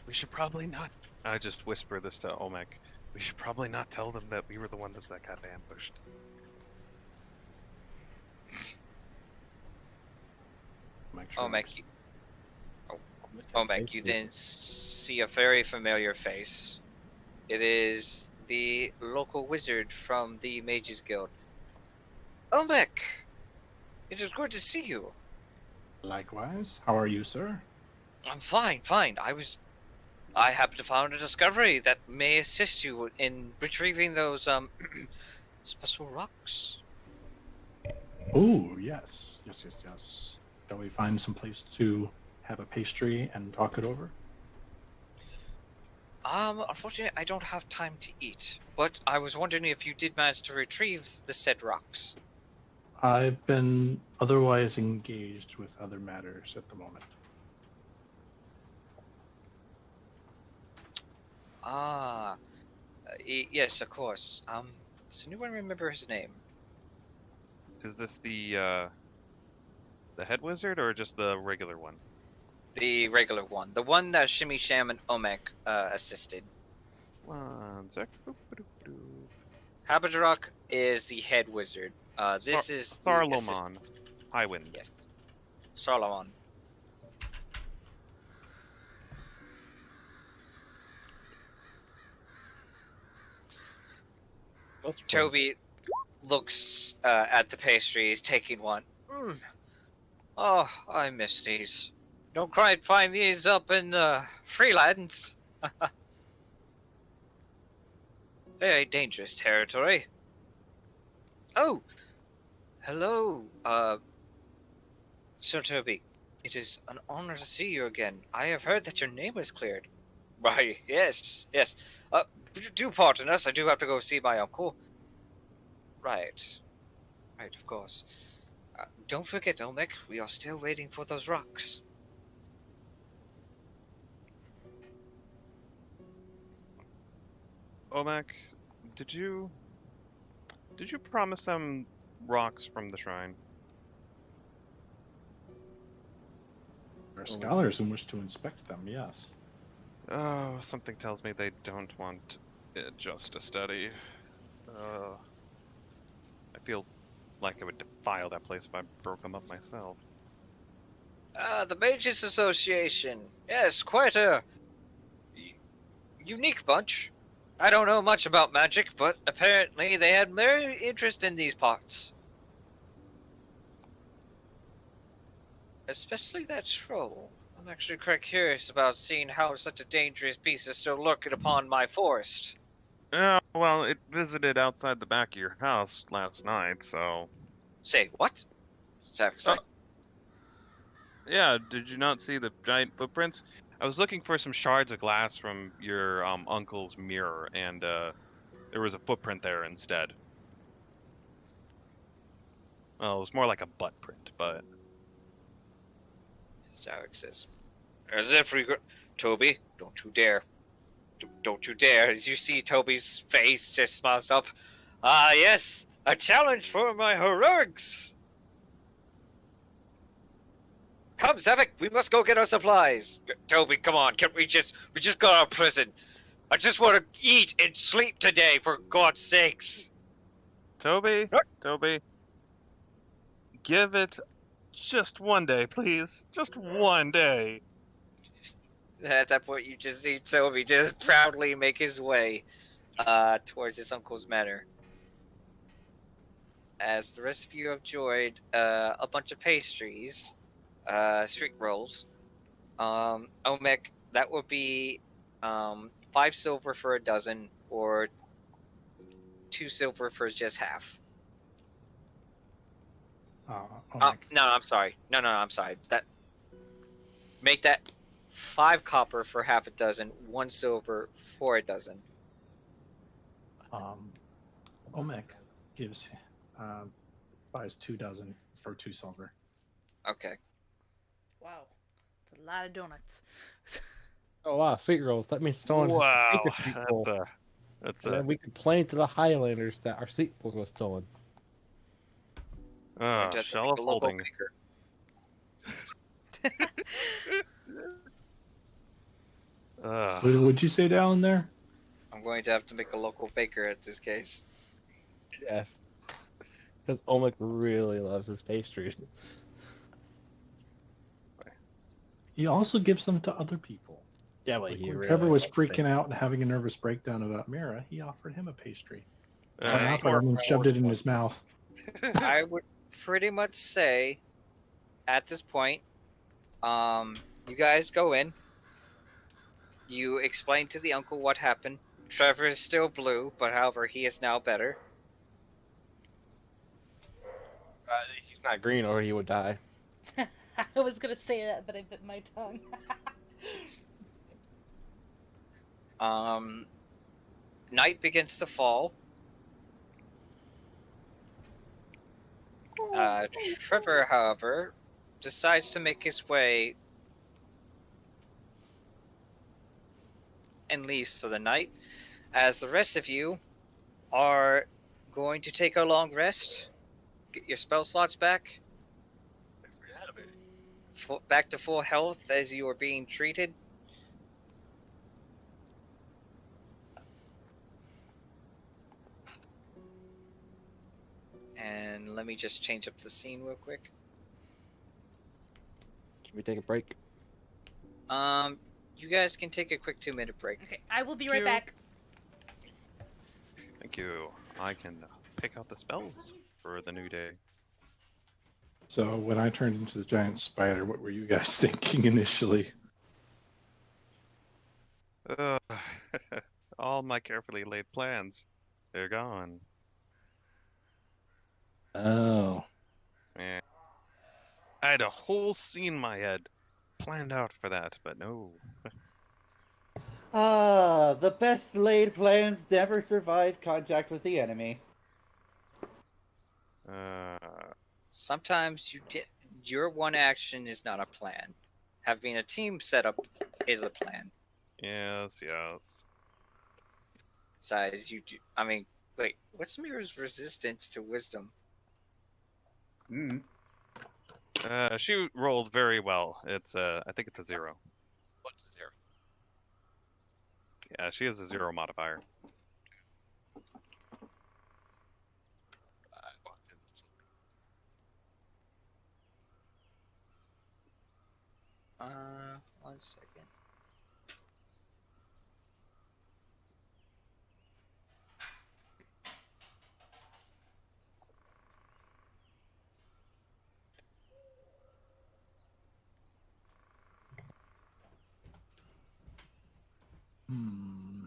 S6: We should probably not. I just whisper this to Olmec. We should probably not tell them that we were the ones that got ambushed.
S1: Omek, you then see a very familiar face. It is the local wizard from the Mages Guild. Omek, it is good to see you.
S2: Likewise. How are you, sir?
S1: I'm fine. I happened to find a discovery that may assist you in retrieving those special rocks.
S2: Oh, yes. Yes. Shall we find some place to have a pastry and talk it over?
S1: Unfortunately, I don't have time to eat, but I was wondering if you did manage to retrieve the said rocks.
S2: I've been otherwise engaged with other matters at the moment.
S1: Yes, of course. Does anyone remember his name?
S6: Is this the head wizard or just the regular one?
S1: The regular one. The one that Shimmy Sham and Omek, assisted.
S6: 1 sec.
S1: Habadrak is the head wizard. This is the
S6: Sarlomon.
S1: assistant.
S6: Highwind.
S1: Yes. Sarlomon. Toby looks at the pastries, taking one. Oh, I miss these. Don't quite find these up in Freelands. Very dangerous territory. Oh, hello, Sir Toby. It is an honor to see you again. I have heard that your name was cleared. Right, yes. Do pardon us, I do have to go see my uncle. Right, of course. Don't forget, Olmec, we are still waiting for those rocks.
S6: Olmec, did you promise them rocks from the shrine?
S2: Our scholars who wish to inspect them, yes.
S6: Oh, something tells me they don't want it just a study. I feel like I would defile that place if I broke them up myself.
S1: The Mages Association. Yes, quite a unique bunch. I don't know much about magic, but apparently they had very interest in these parts. Especially that troll. I'm actually quite curious about seeing how such a dangerous beast is still lurking upon my forest.
S6: Well, it visited outside the back of your house last night, so...
S1: Say, what? Say.
S6: Yeah, did you not see the giant footprints? I was looking for some shards of glass from your uncle's mirror, and there was a footprint there instead. Well, it was more like a butt print, but...
S1: Zarek says, as if Toby, don't you dare. Don't you dare. As you see Toby's face just smiles up. Ah, yes, a challenge for my heroics. Come, Zavik, we must go get our supplies. Toby, come on, we just got out of prison. I just want to eat and sleep today, for God's sakes.
S6: Toby,
S1: What?
S6: Toby, give it just one day, please. Just one day.
S1: At that point, you just see Toby just proudly make his way towards his uncle's manor. As the rest of you have enjoyed a bunch of pastries, street rolls, Omek, that would be 5 silver for a dozen, or 2 silver for just half. No, I'm sorry. No, I'm sorry. Make that 5 copper for half a dozen, 1 silver for a dozen.
S2: Omek gives buys 2 dozen for 2 silver.
S1: Okay.
S4: Wow. It's a lot of donuts.
S7: Oh wow, sweet rolls. That means someone has to
S6: Wow,
S7: take a sweet roll,
S6: that's
S7: and
S6: a
S7: then we complain to the Highlanders that our sweet roll was stolen.
S1: I'm going to have to
S6: shell
S1: make
S6: of
S1: a local
S6: holding.
S1: baker.
S2: What'd you say down there?
S1: I'm going to have to make a local baker at this case.
S7: Yes, because Olmec really loves his pastries.
S2: He also gives them to other people.
S7: Yeah, well,
S2: Like
S7: he
S2: when
S7: really
S2: Trevor was
S7: likes
S2: freaking out and having a nervous breakdown about Mira, he offered him a pastry.
S6: Uh,
S2: Went out there and then shoved it in his mouth.
S1: I would pretty much say, at this point, you guys go in. You explain to the uncle what happened. Trevor is still blue, but however, he is now better.
S7: He's not green, or he would die.
S4: I was gonna say that, but I bit my tongue.
S1: Night begins to fall. Trevor, however, decides to make his way and leaves for the night, as the rest of you are going to take a long rest, get your spell slots back, back to full health as you are being treated. And let me just change up the scene real quick.
S7: Can we take a break?
S1: You guys can take a quick 2-minute break.
S4: Okay, I will be right
S6: Cute.
S4: back.
S6: Thank you. I can pick out the spells for the new day.
S2: So when I turned into the giant spider, what were you guys thinking initially?
S6: All my carefully laid plans, they're gone.
S2: Oh.
S6: Eh. I had a whole scene in my head planned out for that, but no.
S3: Ah, the best laid plans never survive contact with the enemy.
S1: Sometimes your one action is not a plan. Having a team set up is a plan.
S6: Yes, yes.
S1: Besides, wait, what's Mira's resistance to wisdom?
S3: Hmm.
S6: She rolled very well. It's I think it's a 0.
S7: What's 0?
S6: Yeah, she has a 0 modifier.
S1: One second.
S2: Hmm.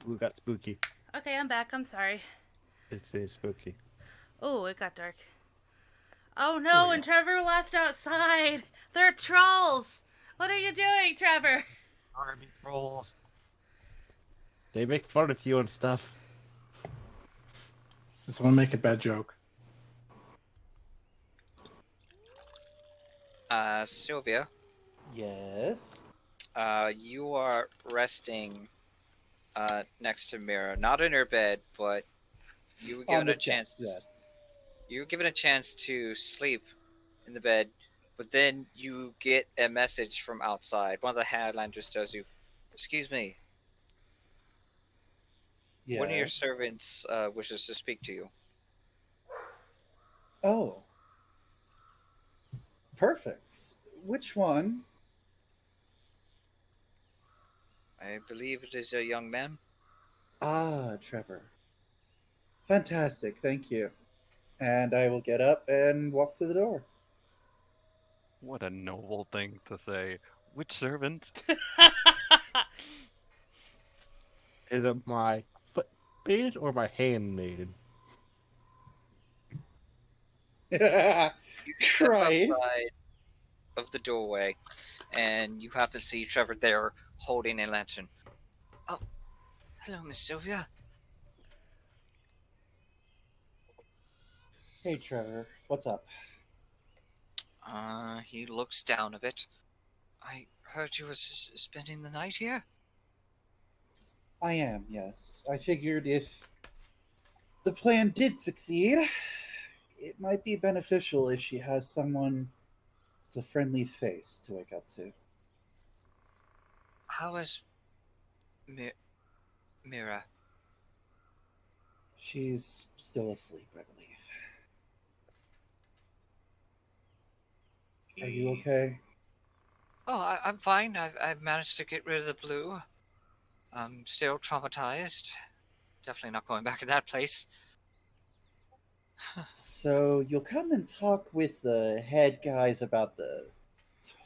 S7: Ooh, got spooky.
S4: Okay, I'm back. I'm sorry.
S7: It's spooky.
S4: Oh, it got dark. Oh no, and Trevor left outside. They're trolls. What are you doing, Trevor?
S7: Army trolls. They make fun of you and stuff.
S2: Did someone make a bad joke?
S1: Sylvia,
S3: Yes.
S1: you are resting next to Mira, not in her bed, but you were given a chance.
S3: Yes.
S1: You were given a chance to sleep in the bed, but then you get a message from outside. One of the Highlanders tells you, "Excuse me,
S3: Yes.
S1: one of your servants wishes to speak to you."
S3: Oh. Perfect. Which one?
S1: I believe it is a young man.
S3: Ah, Trevor. Fantastic, thank you. And I will get up and walk to the door.
S6: What a noble thing to say. Which servant?
S7: Is it my foot maiden or my hand maiden?
S1: You step
S3: Christ.
S1: outside of the doorway, and you happen to see Trevor there holding a lantern. Oh, hello, Miss Sylvia.
S3: Hey, Trevor. What's up?
S1: He looks down a bit. I heard you were spending the night here?
S3: I am, yes. I figured if the plan did succeed, it might be beneficial if she has someone with a friendly face to wake up to.
S1: How is Mira?
S3: She's still asleep, I believe. Are you okay?
S1: Oh, I'm fine. I've managed to get rid of the blue. I'm still traumatized. Definitely not going back to that place.
S3: So you'll come and talk with the head guys about the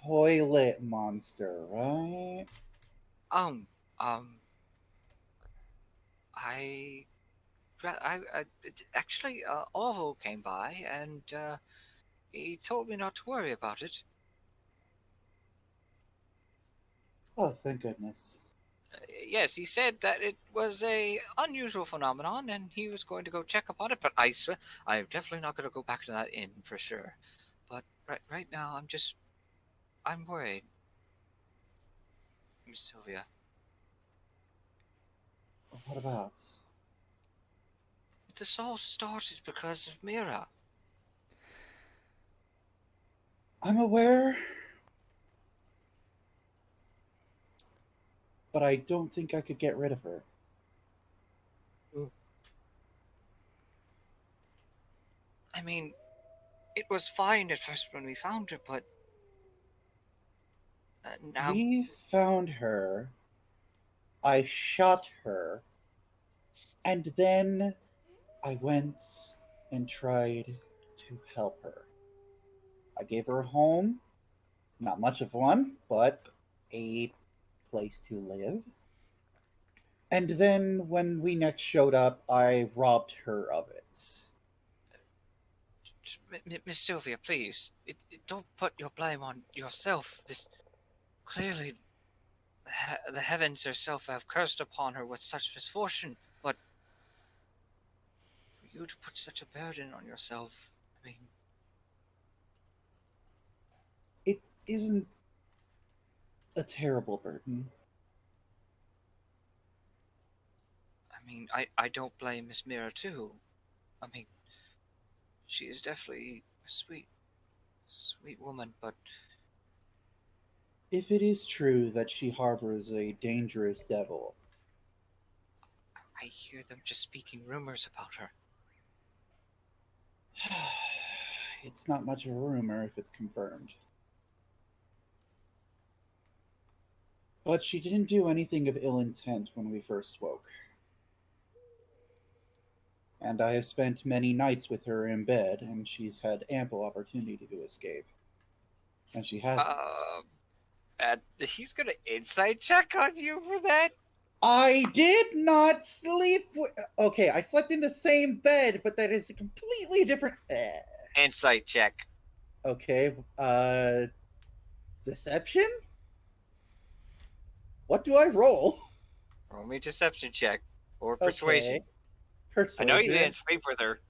S3: toilet monster, right?
S1: Um, um, I, actually, Orville came by and he told me not to worry about it.
S3: Oh, thank goodness.
S1: Yes, he said that it was a unusual phenomenon and he was going to go check upon it. But I swear, I'm definitely not going to go back to that inn for sure. But right now, I'm worried, Miss Sylvia.
S3: What about?
S1: This all started because of Mira.
S3: I'm aware, but I don't think I could get rid of her.
S1: I mean, it was fine at first when we found her, but now.
S3: We found her, I shot her, and then I went and tried to help her. I gave her a home, not much of one, but a place to live. And then when we next showed up, I robbed her of it.
S1: Miss Sylvia, please, don't put your blame on yourself. This clearly, the heavens herself have cursed upon her with such misfortune. But for you to put such a burden on yourself, I mean,
S3: It isn't a terrible burden.
S1: I don't blame Miss Mira too. I mean, she is definitely a sweet woman, but
S3: If it is true that she harbors a dangerous devil,
S1: I hear them just speaking rumors about her.
S3: it's not much of a rumor if it's confirmed. But she didn't do anything of ill intent when we first spoke. And I have spent many nights with her in bed, and she's had ample opportunity to escape. And she hasn't.
S1: He's gonna insight check on you for that?
S3: I did not sleep with. Okay, I slept in the same bed, but that is a completely different.
S1: Insight check.
S3: Okay, deception? What do I roll?
S1: Roll me a deception check. Or
S3: Okay.
S1: persuasion. I know you didn't sleep with her.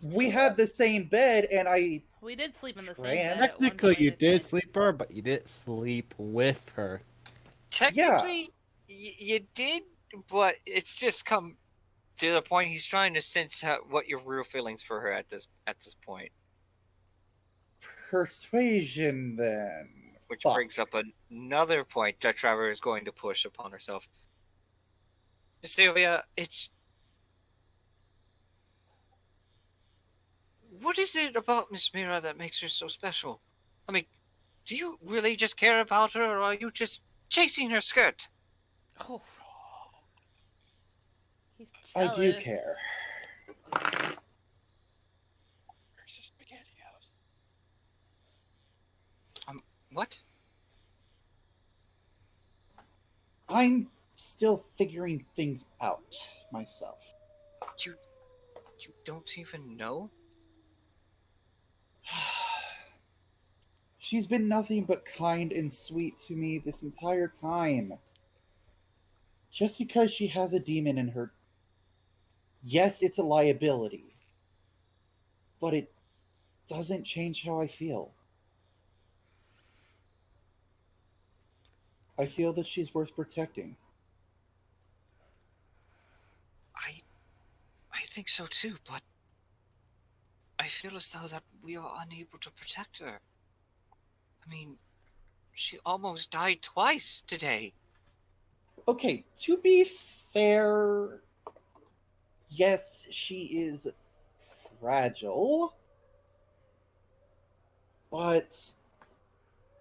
S3: We had the same bed, and I.
S4: We did sleep in the same
S3: Trans-
S4: bed at one
S7: Technically,
S4: point,
S7: you
S4: I
S7: did
S4: think.
S7: sleep her, but you didn't sleep with her.
S1: Technically, you did, but it's just come to the point he's trying to sense what your real feelings for her at this point.
S3: Persuasion, then.
S1: Which
S3: Fuck.
S1: brings up another point that Trevor is going to push upon herself. Miss Sylvia, what is it about Miss Mira that makes her so special? I mean, do you really just care about her, or are you just chasing her skirt?
S4: Oh. He's
S3: I do
S4: jealous.
S3: care.
S1: What?
S3: I'm still figuring things out myself.
S1: You don't even know?
S3: She's been nothing but kind and sweet to me this entire time. Just because she has a demon in her, yes, it's a liability, but it doesn't change how I feel. I feel that she's worth protecting.
S1: I I think so too, but I feel as though that we are unable to protect her. I mean, she almost died twice today.
S3: Okay, to be fair, yes, she is fragile, but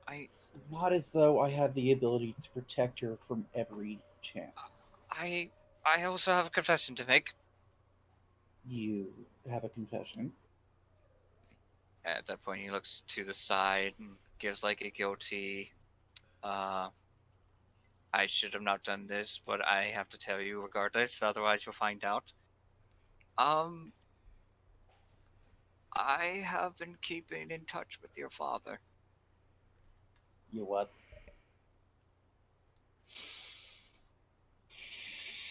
S1: I
S3: it's not as though I have the ability to protect her from every chance.
S1: I I also have a confession to make.
S3: You have a confession.
S1: At that point, he looks to the side and gives like a guilty, uh, I should have not done this, but I have to tell you regardless, otherwise you'll find out. Um, I have been keeping in touch with your father.
S3: You what?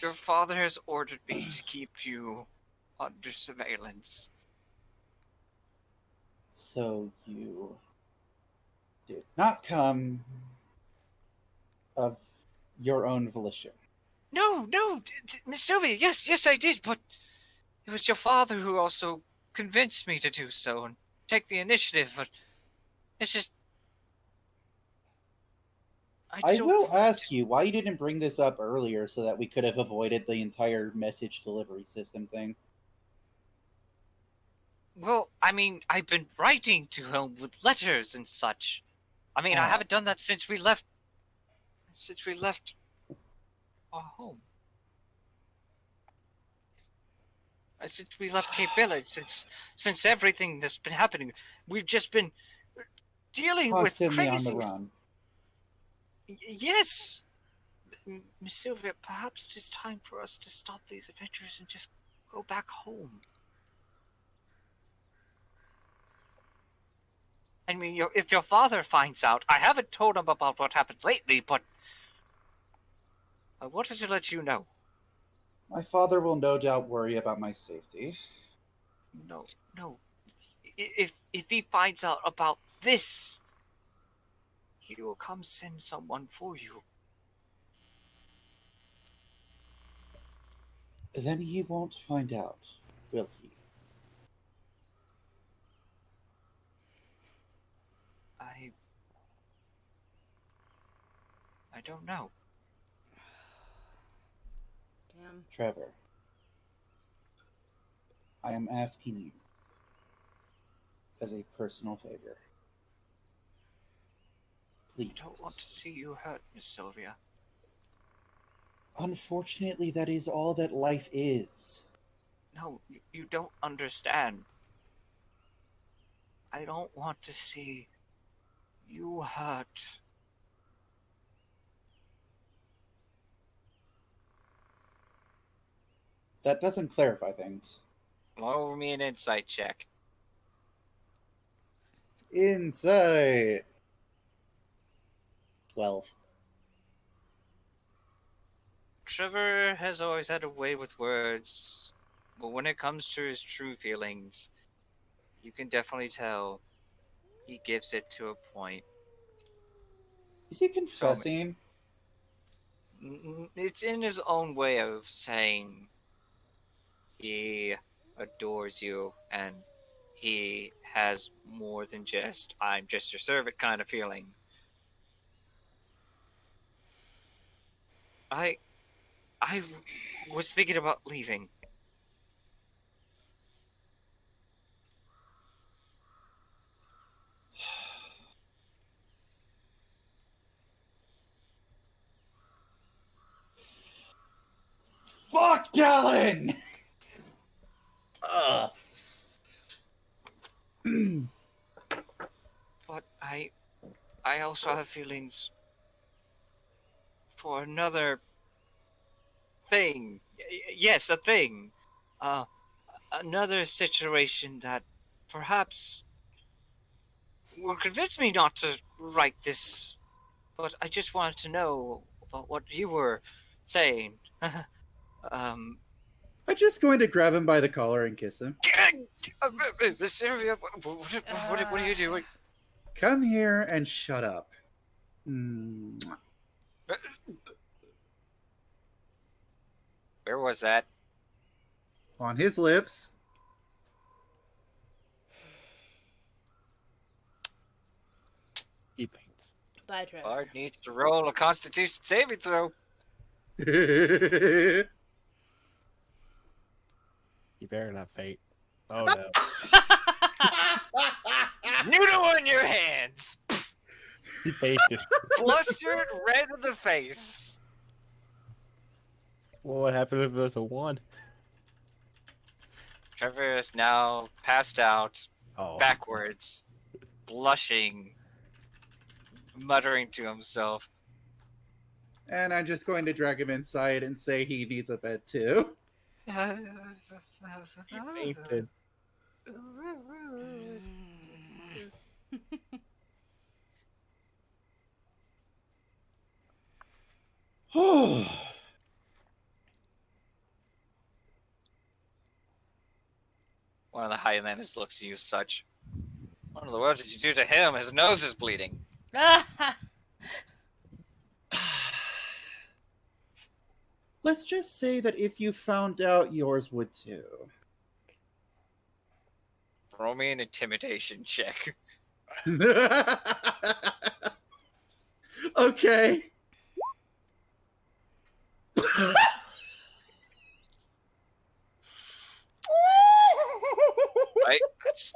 S1: Your father has ordered me to keep you under surveillance.
S3: So you did not come of your own volition.
S1: No, no, Miss Sylvia, yes, I did, but it was your father who also convinced me to do so and take the initiative, but it's just...
S3: I
S1: don't
S3: will
S1: want
S3: ask you why you didn't bring this up earlier so that we could have avoided the entire message delivery system thing.
S1: Well, I mean, I've been writing to him with letters and such. I mean, I
S3: Ah.
S1: haven't done that since we left... Since we left our home. Since we left Cape Village, since everything that's been happening, we've just been dealing with
S3: Constantly on the
S1: crazy...
S3: run.
S1: Yes! Miss Sylvia, perhaps it's time for us to stop these adventures and just go back home. I mean, if your father finds out, I haven't told him about what happened lately, but I wanted to let you know.
S3: My father will no doubt worry about my safety.
S1: No, no. If he finds out about this, he will come send someone for you.
S3: Then he won't find out, will he?
S1: I don't know.
S4: Damn.
S3: Trevor, I am asking you as a personal favor. Please.
S1: I don't want to see you hurt, Miss Sylvia.
S3: Unfortunately, that is all that life is.
S1: No, you don't understand. I don't want to see you hurt.
S3: That doesn't clarify things.
S1: Roll me an insight check.
S3: Insight. 12.
S1: Trevor has always had a way with words, but when it comes to his true feelings, you can definitely tell he gives it to a point.
S3: Is he confessing?
S1: It's in his own way of saying he adores you and he has more than just I'm just your servant kind of feeling. I was thinking about leaving.
S3: Fuck Dylan! Ugh.
S1: But I also have feelings for another thing. Yes, a thing. Another situation that perhaps will convince me not to write this, but I just wanted to know about what you were saying. um,
S3: I'm just going to grab him by the collar and kiss him.
S1: Sylvia, what are you doing?
S3: Come here and shut up. Mwah.
S1: Where was that?
S3: On his lips.
S7: He faints.
S4: Bye, Trevor.
S1: Bard needs to roll a Constitution saving throw.
S7: He better not faint. Oh no.
S1: Noodle in your hands.
S7: He fainted.
S1: Flustered red in the face.
S7: Well, what happened if it was a 1?
S1: Trevor is now passed out,
S7: Oh.
S1: backwards, blushing, muttering to himself.
S3: And I'm just going to drag him inside and say he needs a bed too.
S7: He fainted.
S1: One of the Highlanders looks at you as such. What in the world did you do to him? His nose is bleeding.
S3: Let's just say that if you found out, yours would too.
S1: Roll me an intimidation check.
S3: Okay.
S1: Right?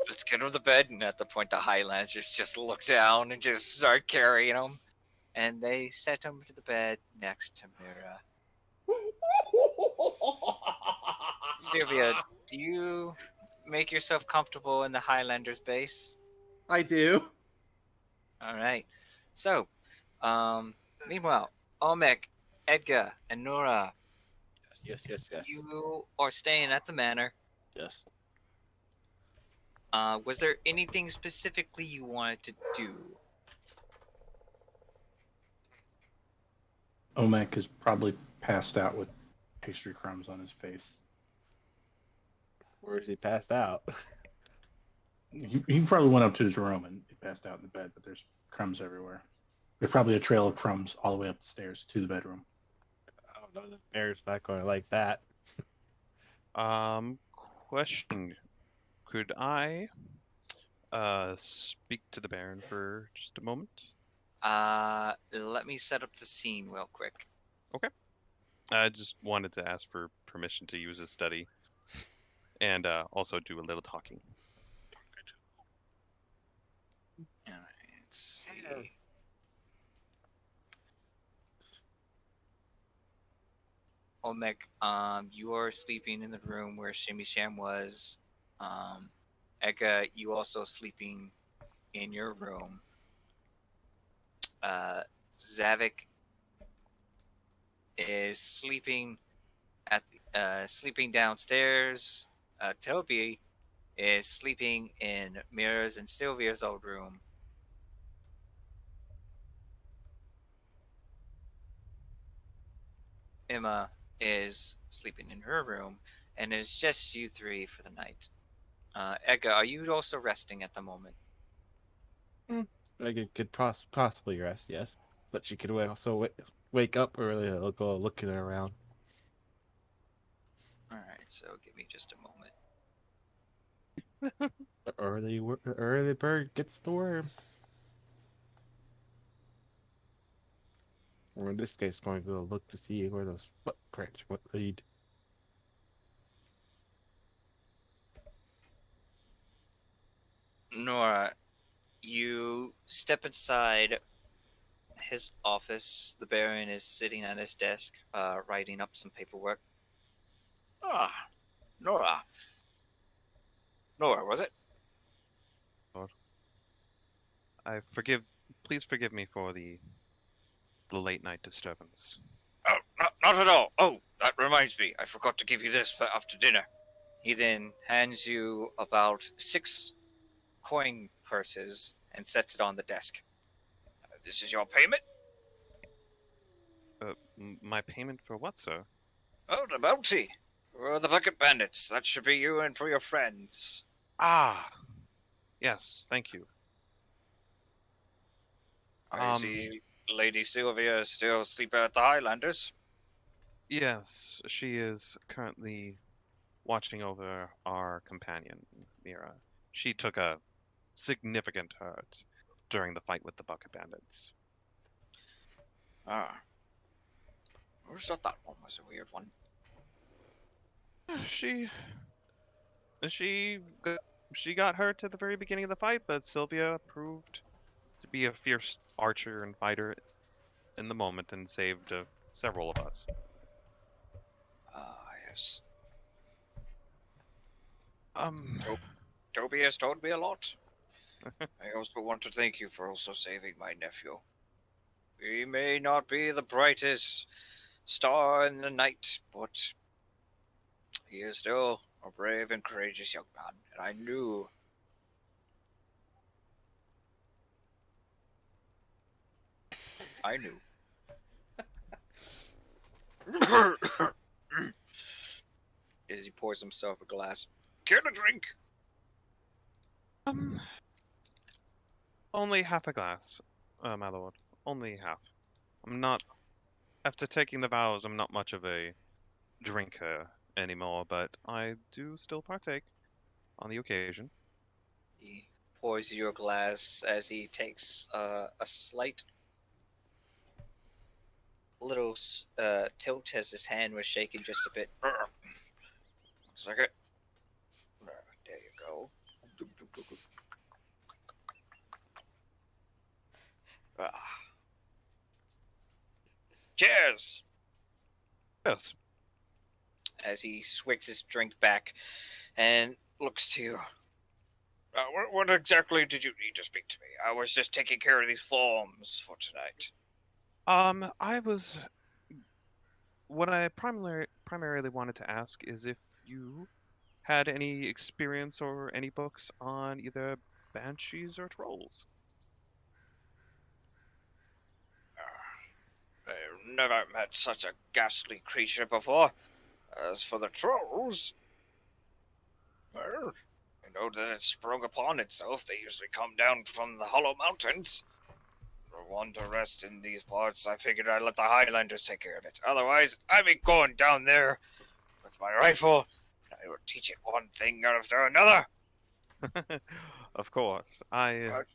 S1: Let's get him to bed, and at the point the Highlanders just look down and just start carrying him. And they set him to the bed next to Mira. Sylvia, do you make yourself comfortable in the Highlanders base?
S3: I do.
S1: Alright. So, meanwhile, Olmec, Edgar, and Nora,
S7: Yes.
S1: you are staying at the manor.
S7: Yes.
S1: Was there anything specifically you wanted to do?
S2: Omek is probably passed out with pastry crumbs on his face.
S7: Where is he passed out?
S2: He probably went up to his room and he passed out in the bed, but there's crumbs everywhere. There's probably a trail of crumbs all the way up the stairs to the bedroom.
S7: Oh no, the bear's not going to like that.
S6: Question. Could I speak to the Baron for just a moment?
S1: Let me set up the scene real quick.
S6: I just wanted to ask for permission to use his study and also do a little talking.
S1: Alright, let's see. Olmec, you are sleeping in the room where Shimmy Sham was. Eka, you also sleeping in your room. Zavik is sleeping sleeping downstairs. Toby is sleeping in Mira's and Sylvia's old room. Emma is sleeping in her room, and it's just you three for the night. Edgar, are you also resting at the moment?
S7: I could possibly rest, yes. But she could also wake up early and go looking around.
S1: Alright, so give me just a moment.
S7: The early bird gets the worm. Or in this case, going to go look to see where those footprints would lead.
S1: Nora, you step inside his office. The Baron is sitting at his desk, writing up some paperwork. Ah, Nora. Nora, was it?
S6: Please forgive me for the late night disturbance.
S1: Oh, not at all. Oh, that reminds me. I forgot to give you this for after dinner. He then hands you about 6 coin purses and sets it on the desk. This is your payment?
S6: My payment for what, sir?
S1: Oh, the bounty. For the bucket bandits. That should be you and for your friends.
S6: Ah, yes, thank you.
S1: I see Lady Sylvia is still sleeping at the Highlanders.
S6: Yes, she is currently watching over our companion, Mira. She took a significant hurt during the fight with the bucket bandits.
S1: Ah. I always thought that one was a weird one.
S6: She she got, she got hurt at the very beginning of the fight, but Sylvia proved to be a fierce archer and fighter in the moment and saved several of us.
S1: Ah, yes.
S6: Um,
S1: Toby has told me a lot. I also want to thank you for also saving my nephew. He may not be the brightest star in the night, but he is still a brave and courageous young man, and I knew. I knew. As he pours himself a glass. Care to drink?
S6: um, only half a glass, my lord. Only half. I'm not. After taking the vows, I'm not much of a drinker anymore, but I do still partake on the occasion.
S1: He pours you a glass as he takes a slight little tilt as his hand was shaking just a bit. 1 second. There you go. Ah. Cheers!
S6: Yes.
S1: As he swigs his drink back and looks to you. What exactly did you need to speak to me? I was just taking care of these forms for tonight.
S6: I was. What I primarily wanted to ask is if you had any experience or any books on either banshees or trolls.
S1: I've never met such a ghastly creature before. As for the trolls, well, I know that it sprung upon itself. They usually come down from the Hollow Mountains. For one to rest in these parts, I figured I'd let the Highlanders take care of it. Otherwise, I'd be going down there with my rifle. I would teach it one thing after another.
S6: Of course, I.
S1: But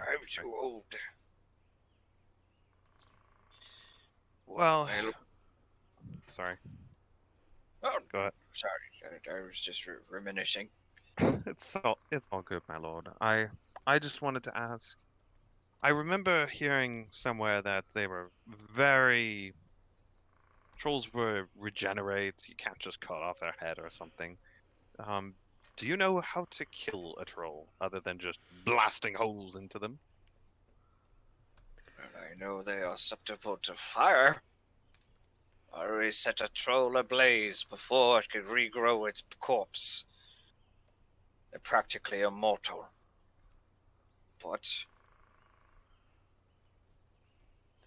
S1: I'm too old.
S6: Well,
S1: I look.
S6: sorry.
S1: Oh,
S6: Go ahead.
S1: sorry. I was just reminiscing.
S6: It's all good, my lord. I just wanted to ask. I remember hearing somewhere that they were very trolls were regenerate. You can't just cut off their head or something. Um, do you know how to kill a troll other than just blasting holes into them?
S1: And I know they are susceptible to fire. I already set a troll ablaze before it could regrow its corpse. They're practically immortal. But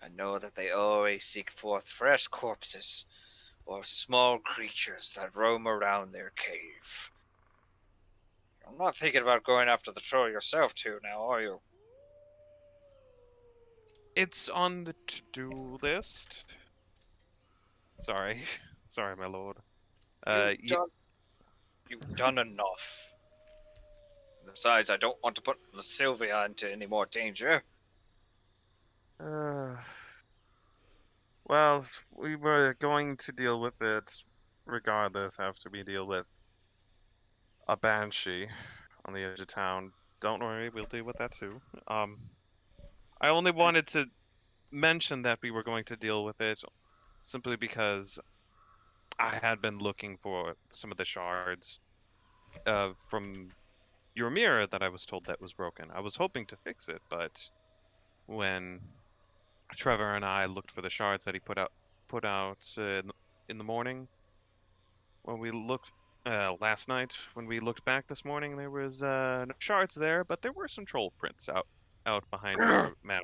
S1: I know that they always seek forth fresh corpses or small creatures that roam around their cave. You're not thinking about going after the troll yourself, too, now, are you?
S6: It's on the to-do list. Sorry, sorry, my lord.
S1: You've done enough. Besides, I don't want to put Sylvia into any more danger.
S6: Uh, well, we were going to deal with it regardless after we deal with a banshee on the edge of town. Don't worry, we'll deal with that too. I only wanted to mention that we were going to deal with it simply because I had been looking for some of the shards from your mirror that I was told that was broken. I was hoping to fix it, but when Trevor and I looked for the shards that he put out in the morning, when we looked Last night when we looked back this morning, there was no shards there, but there were some troll prints out behind your manor.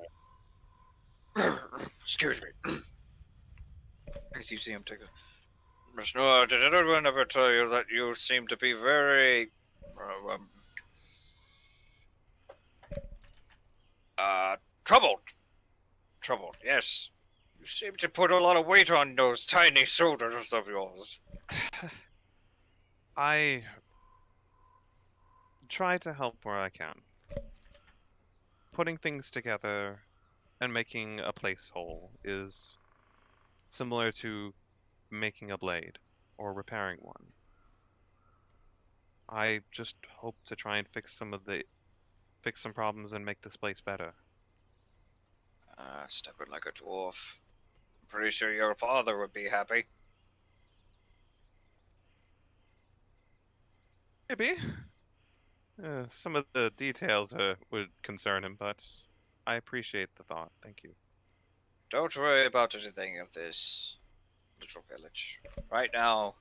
S1: Excuse me. As you see him take a. Miss Noah, did anyone ever tell you that you seem to be very. Troubled? Troubled, yes. You seem to put a lot of weight on those tiny shoulders of yours.
S6: I try to help where I can. Putting things together and making a place whole is similar to making a blade or repairing one. I just hope to try and fix some problems and make this place better.
S1: Stepping like a dwarf. I'm pretty sure your father would be happy.
S6: Maybe. Some of the details would concern him, but I appreciate the thought. Thank you.
S1: Don't worry about anything of this little village. Right now,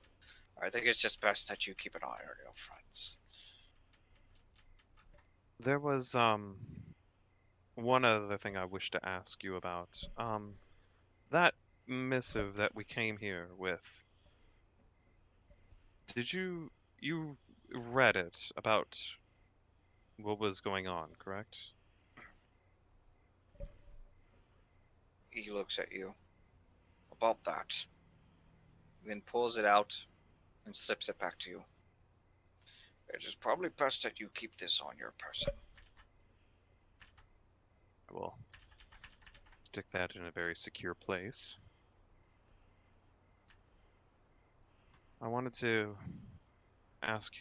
S1: I think it's just best that you keep an eye on your friends.
S6: There was one other thing I wish to ask you about. That missive that we came here with. Did you read it about what was going on, correct?
S1: He looks at you. About that. Then pulls it out and slips it back to you. It is probably best that you keep this on your person.
S6: I will stick that in a very secure place. I wanted to ask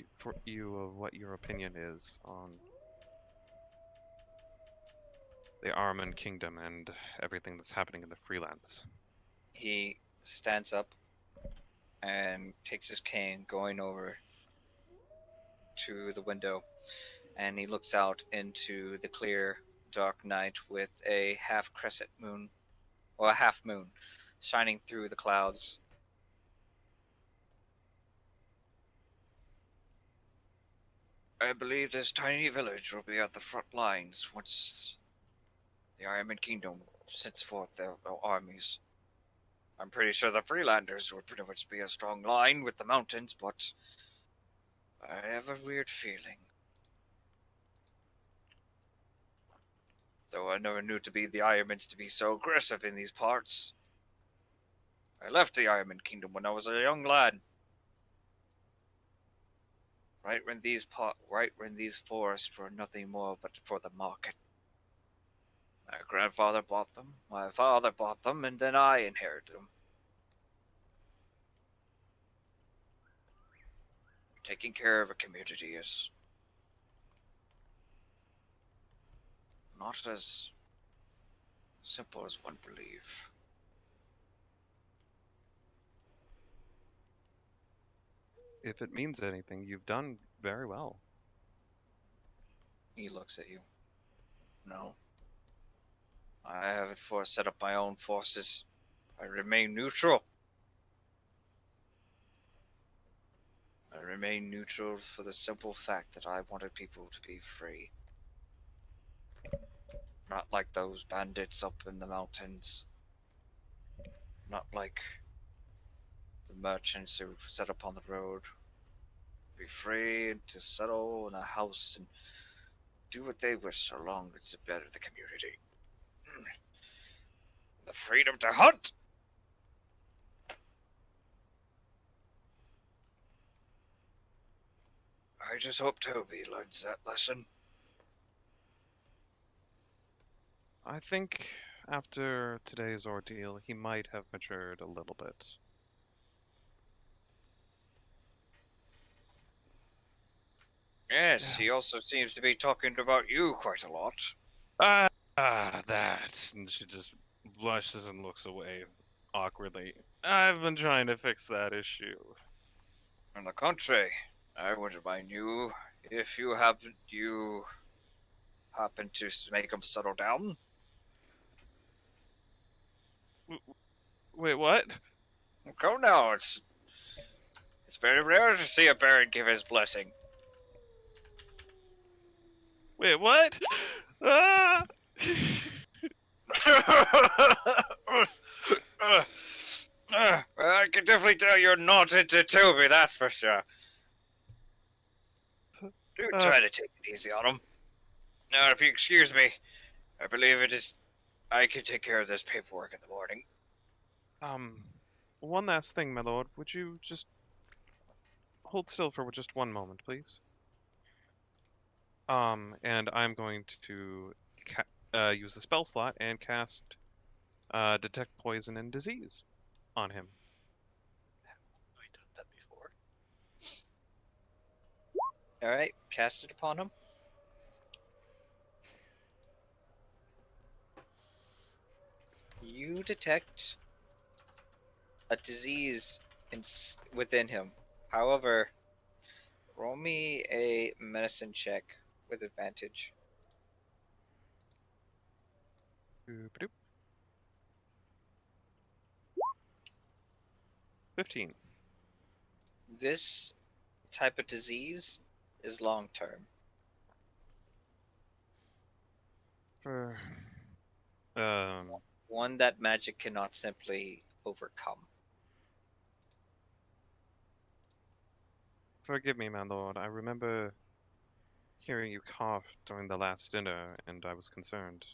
S6: you of what your opinion is on the Armen Kingdom and everything that's happening in the Freelands.
S1: He stands up and takes his cane, going over to the window, and he looks out into the clear, dark night with a half crescent moon, or a half moon, shining through the clouds. I believe this tiny village will be at the front lines once the Ironman Kingdom sends forth their armies. I'm pretty sure the Freelanders would pretty much be a strong line with the mountains, but I have a weird feeling. Though I never knew to be the Ironmans to be so aggressive in these parts. I left the Ironman Kingdom when I was a young lad. Right when these forests were nothing more but for the market. My grandfather bought them, my father bought them, and then I inherited them. Taking care of a community is not as simple as one believe.
S6: If it means anything, you've done very well.
S1: He looks at you. No. I haven't set up my own forces. I remain neutral. I remain neutral for the simple fact that I wanted people to be free. Not like those bandits up in the mountains. Not like the merchants who set up on the road. Be free to settle in a house and do what they wish so long as it's better the community. The freedom to hunt! I just hope Toby learns that lesson.
S6: I think after today's ordeal, he might have matured a little bit.
S1: Yes, he also seems to be talking about you quite a lot.
S6: That. And she just blushes and looks away awkwardly. I've been trying to fix that issue.
S1: On the contrary, I wouldn't mind you if you happen to make him settle down.
S6: Wait, what?
S1: Go now. It's It's very rare to see a Baron give his blessing.
S6: Wait, what? Ah!
S1: I can definitely tell you're not into Toby, that's for sure. Do try to take it easy on him. Now, if you excuse me, I believe it is. I can take care of this paperwork in the morning.
S6: One last thing, my lord. Would you just hold still for just one moment, please? And I'm going to use the spell slot and cast Detect Poison and Disease on him.
S2: I've done that before.
S1: Alright, cast it upon him. You detect a disease within him. However, roll me a medicine check with advantage.
S6: Boop-a-doop. 15.
S1: This type of disease is long term.
S6: For
S1: One that magic cannot simply overcome.
S6: forgive me, my lord. I remember hearing you cough during the last dinner, and I was concerned.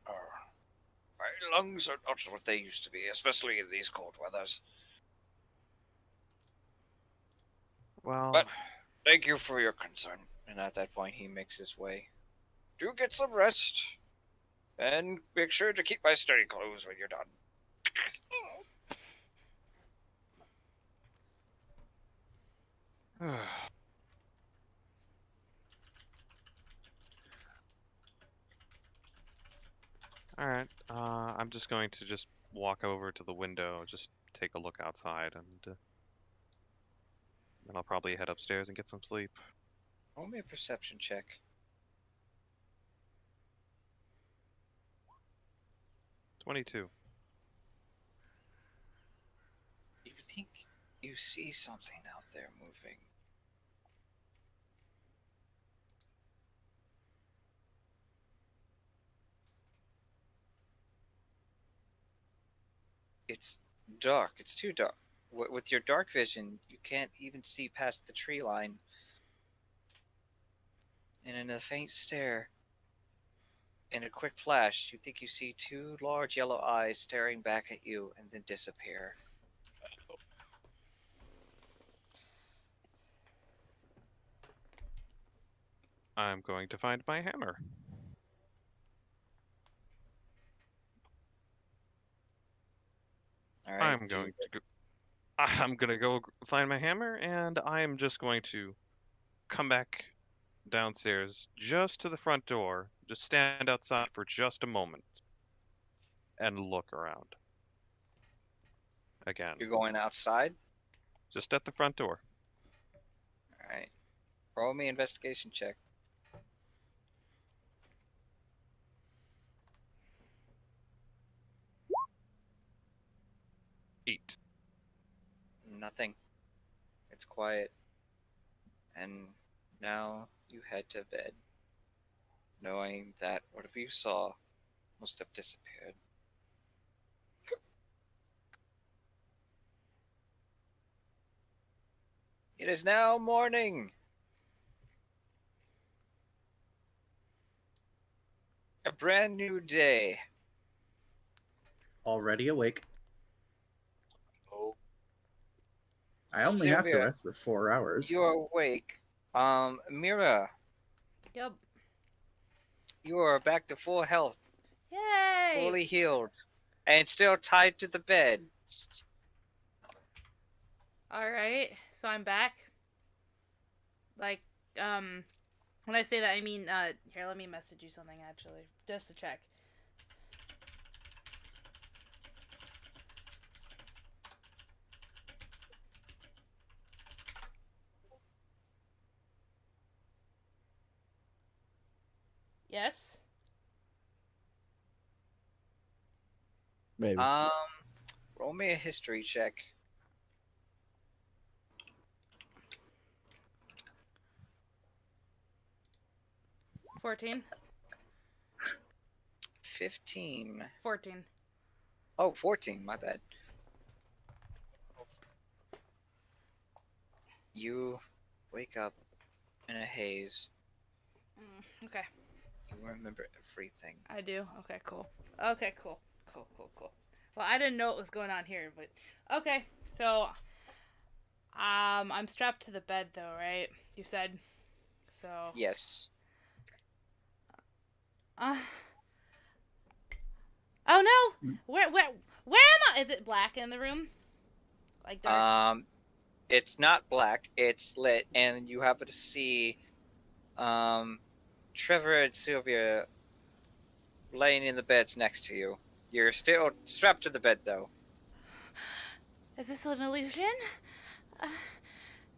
S1: My lungs are not what they used to be, especially in these cold weathers.
S6: Well,
S1: But thank you for your concern. And at that point, he makes his way. Do get some rest. And make sure to keep my study closed when you're done.
S6: all right. I'm just going to just walk over to the window, just take a look outside, and then I'll probably head upstairs and get some sleep.
S1: Roll me a perception check.
S6: 22.
S1: You think you see something out there moving. It's dark. It's too dark. With your dark vision, you can't even see past the tree line. And in a faint stare, in a quick flash, you think you see two large yellow eyes staring back at you and then disappear.
S6: I'm going to find my hammer.
S1: All right.
S6: I'm going to go find my hammer, and I'm just going to come back downstairs just to the front door, just stand outside for just a moment, and look around. Again,
S1: You're going outside.
S6: just at the front door.
S1: All right. Roll me investigation check.
S6: 8.
S1: Nothing. It's quiet. And now you head to bed, knowing that whatever you saw must have disappeared. It is now morning. A brand new day.
S3: Already awake.
S2: Oh,
S3: I only have to
S1: Sylvia,
S3: rest for 4 hours.
S1: you are awake. Mira,
S4: Yep.
S1: you are back to full health,
S4: Yay!
S1: fully healed, and still tied to the bed.
S4: Alright, so I'm back. Like, when I say that, I mean, here, let me message you something, actually, just to check. Yes?
S7: Maybe.
S1: Roll me a history check.
S4: 14.
S1: 15.
S4: 14.
S1: Oh, 14, my bad. You wake up in a haze.
S4: Okay.
S1: You remember everything.
S4: I do? Okay, cool. Okay, cool. Cool. Well, I didn't know what was going on here, but... Okay, so... I'm strapped to the bed, though, right? You said? So...
S1: Yes.
S4: Oh, no! Where am I? Is it black in the room? Like dark?
S1: It's not black. It's lit, and you happen to see, Trevor and Sylvia laying in the beds next to you. You're still strapped to the bed, though.
S4: Is this an illusion?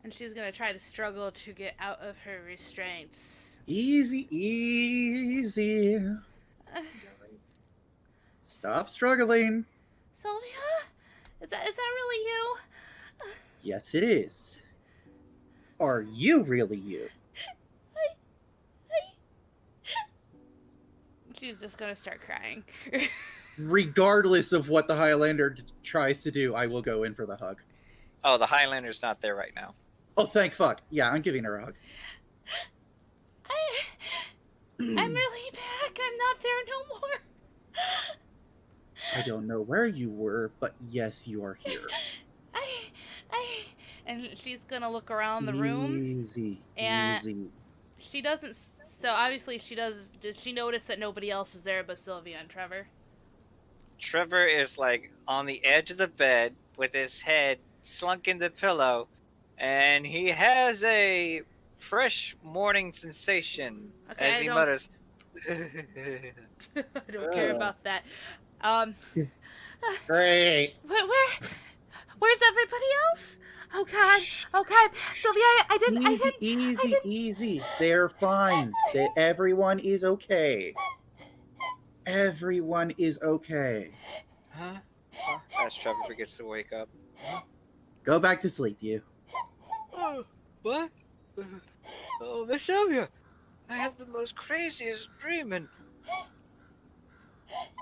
S4: And she's gonna try to struggle to get out of her restraints.
S3: Easy. Stop struggling.
S4: Sylvia? Is that really you?
S3: Yes, it is. Are you really you?
S4: She's just gonna start crying.
S3: Regardless of what the Highlander tries to do, I will go in for the hug.
S1: Oh, the Highlander's not there right now.
S3: Oh, thank fuck. Yeah, I'm giving her a hug.
S4: I'm really back. I'm not there no more.
S3: I don't know where you were, but yes, you are here.
S4: And she's gonna look around the room.
S3: Easy.
S4: She doesn't. So obviously she does. Did she notice that nobody else is there but Sylvia and Trevor?
S1: Trevor is like on the edge of the bed with his head slunk in the pillow, and he has a fresh morning sensation
S4: Okay,
S1: as he mutters.
S4: I don't care about that.
S3: Great.
S4: Where's everybody else? Oh God! Sylvia, I didn't.
S3: Easy. They're fine. Everyone is okay. Everyone is okay.
S1: Huh? As Trevor begins to wake up.
S3: Go back to sleep, you.
S1: Oh, what? Oh, Miss Sylvia, I have the most craziest dream, and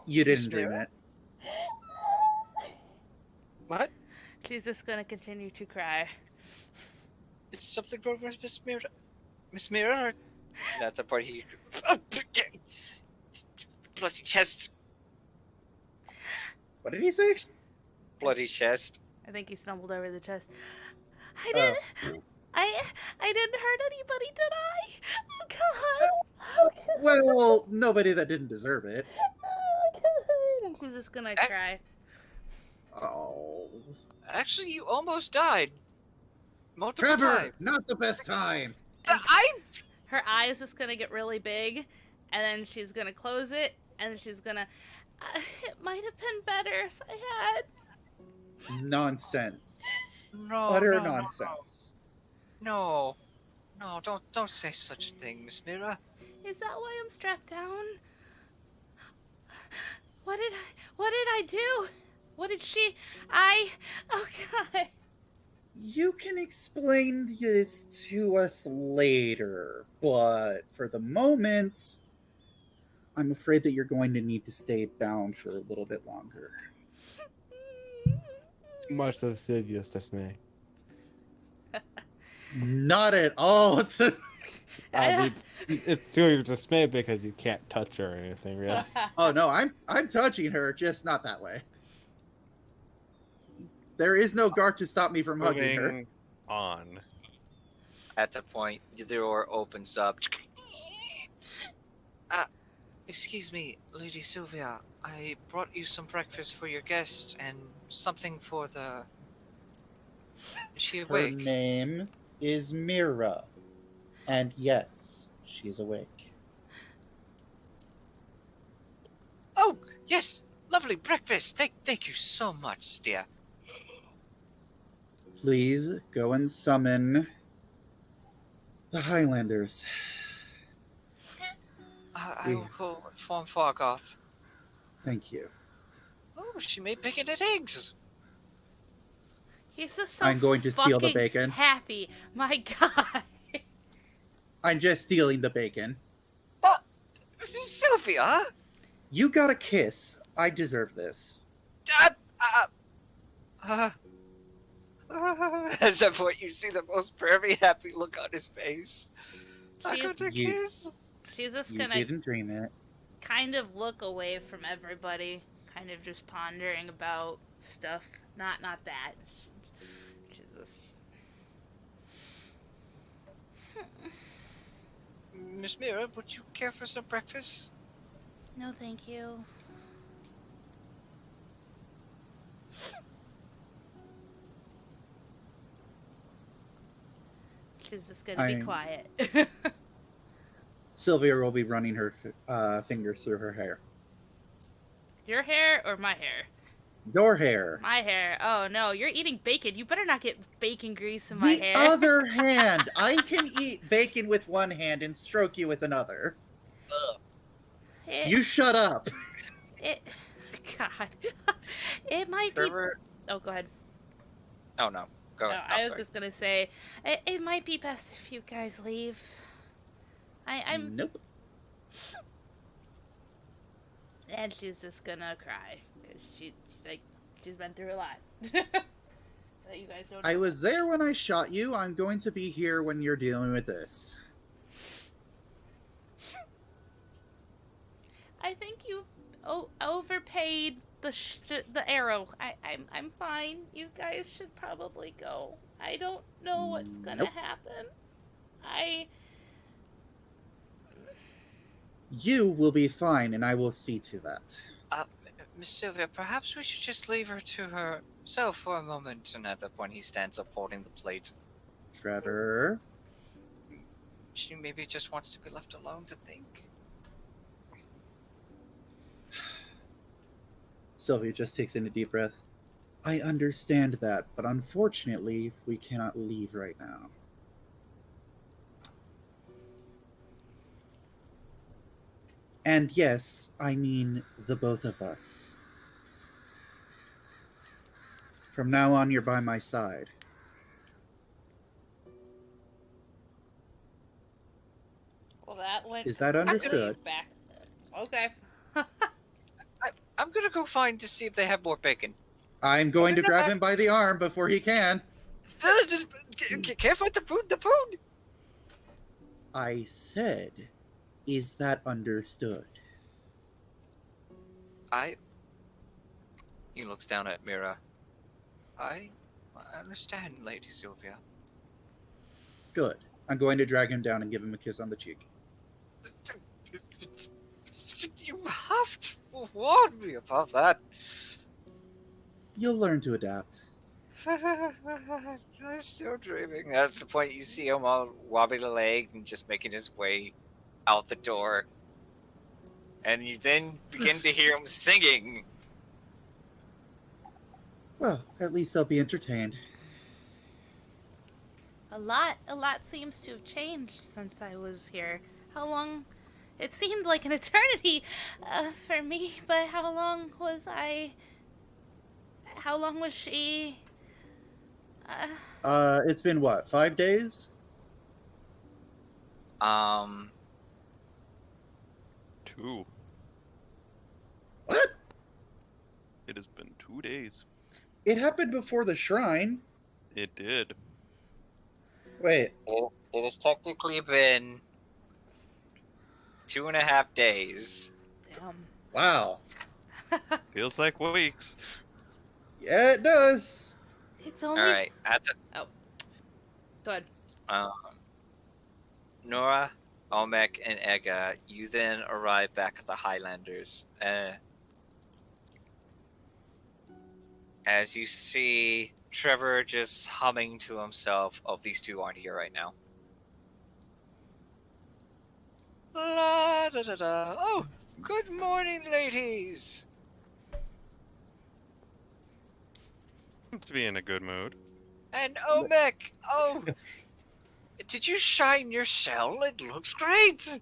S3: You didn't
S1: Miss
S3: dream
S1: Mira?
S3: it.
S1: what?
S4: She's just gonna continue to cry.
S1: Is something wrong with Miss Mira? Miss Mira? Or... That's the part he. Bloody chest.
S3: What did he say?
S1: Bloody chest.
S4: I think he stumbled over the chest. I didn't hurt anybody, did I? Oh God! Oh God!
S3: Well, nobody that didn't deserve it.
S4: Oh God! And she's just gonna cry.
S3: Oh.
S1: Actually, you almost died. Multiple
S3: Trevor,
S1: times.
S3: not the best time.
S4: Her eye is just gonna get really big, and then she's gonna close it, and then she's gonna. It might have been better if I had.
S3: Nonsense.
S1: No.
S3: Utter
S1: no,
S3: nonsense.
S1: No. No, don't say such a thing, Miss Mira.
S4: Is that why I'm strapped down? What did I do? What did she? Oh God.
S3: You can explain this to us later, but for the moment, I'm afraid that you're going to need to stay bound for a little bit longer.
S7: Much of Sylvia's dismay.
S3: Not at all.
S7: I mean, it's to your dismay because you can't touch her or anything, really.
S3: Oh no, I'm touching her, just not that way. There is no guard to stop me from hugging her.
S6: Moving on.
S1: At the point, the door opens up. Excuse me, Lady Sylvia. I brought you some breakfast for your guest and something for the... Is she
S3: Her
S1: awake?
S3: name is Mira. And yes, she's awake.
S1: Oh, yes! Lovely breakfast! Thank you so much, dear.
S3: Please go and summon the Highlanders.
S1: I will go inform Fargoth.
S3: Thank you.
S1: Oh, she made bacon and eggs!
S4: He's just so
S3: I'm going to steal the
S4: fucking
S3: bacon.
S4: happy. My God.
S3: I'm just stealing the bacon.
S1: Oh! Sylvia!
S3: You got a kiss. I deserve this.
S1: At that point, you see the most very happy look on his face. I
S4: She's-
S1: got a
S3: You-
S1: kiss.
S4: She's just
S3: You
S4: gonna
S3: didn't dream it.
S4: kind of look away from everybody, kind of just pondering about stuff. Not that. She's just.
S1: Miss Mira, would you care for some breakfast?
S4: No, thank you. She's just gonna be
S3: I'm-
S4: quiet.
S3: Sylvia will be running her fingers through her hair.
S4: Your hair or my hair?
S3: Your hair.
S4: My hair. Oh no, you're eating bacon. You better not get bacon grease in my
S3: The
S4: hair.
S3: other hand. I can eat bacon with one hand and stroke you with another.
S4: It,
S3: You shut up.
S4: it, God, it might be.
S1: Trevor?
S4: Oh, go ahead.
S1: Oh, no. Go ahead.
S4: I
S1: I'm
S4: was
S1: sorry.
S4: just gonna say, it might be best if you guys leave. I'm,
S3: Nope.
S4: and she's just gonna cry because she's been through a lot. That you guys don't.
S3: I
S4: know.
S3: was there when I shot you. I'm going to be here when you're dealing with this.
S4: I think you overpaid the arrow. I'm fine. You guys should probably go. I don't know what's gonna
S3: Nope.
S4: happen.
S3: You will be fine, and I will see to that.
S1: Miss Sylvia, perhaps we should just leave her to herself for a moment. And at that point, he stands up holding the plate.
S3: Trevor.
S1: She maybe just wants to be left alone to think.
S3: Sylvia just takes in a deep breath. I understand that, but unfortunately, we cannot leave right now. And yes, I mean the both of us. From now on, you're by my side.
S4: Well, that went.
S3: Is that understood?
S4: Back. Okay.
S1: I'm gonna go find to see if they have more bacon.
S3: I'm going to grab him by the arm before he can.
S1: Can't find the food. The food.
S3: I said, is that understood?
S1: He looks down at Mira. I understand, Lady Sylvia.
S3: Good. I'm going to drag him down and give him a kiss on the cheek.
S1: You have to warn me about that.
S3: You'll learn to adapt.
S1: I'm still dreaming. That's the point. You see him all wobbling the leg and just making his way out the door. And you then begin to hear him singing.
S3: Well, at least they'll be entertained.
S4: A lot seems to have changed since I was here. How long? It seemed like an eternity for me, but how long was I? How long was she?
S3: It's been what, 5 days?
S6: 2.
S3: What?
S6: It has been 2 days.
S3: It happened before the shrine.
S6: It did.
S3: Wait,
S1: It has technically been 2.5 days.
S4: Damn.
S3: wow.
S6: Feels like weeks.
S3: Yeah, it does.
S4: It's only.
S1: All right.
S4: Good.
S1: Nora, Olmec, and Ega, you then arrive back at the Highlanders. As you see Trevor just humming to himself. Oh, these two aren't here right now. La da da da. Oh, good morning, ladies.
S6: To be in a good mood.
S1: And Olmec. Oh, did you shine your shell? It looks great.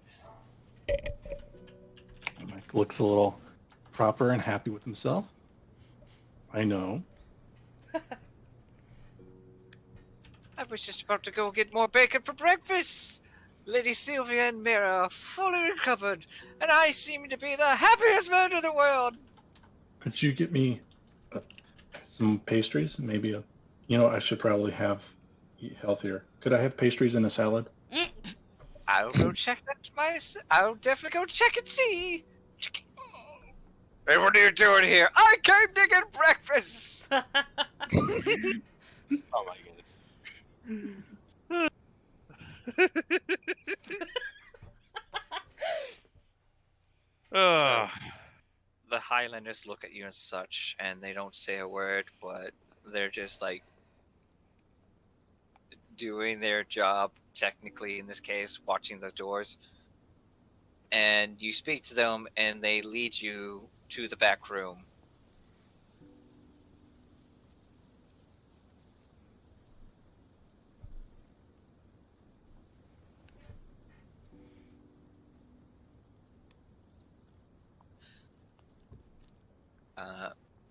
S2: Mike looks a little proper and happy with himself. I know.
S1: I was just about to go get more bacon for breakfast. Lady Sylvia and Mira are fully recovered, and I seem to be the happiest man in the world.
S2: Could you get me some pastries? Maybe I should probably eat healthier. Could I have pastries in a salad?
S4: Mm.
S1: I'll go check that I'll definitely go check and see. Hey, what are you doing here? I came to get breakfast.
S7: Oh my goodness.
S6: Ugh.
S1: The Highlanders look at you and such, and they don't say a word, but they're just like doing their job, technically in this case, watching the doors. And you speak to them, and they lead you to the back room.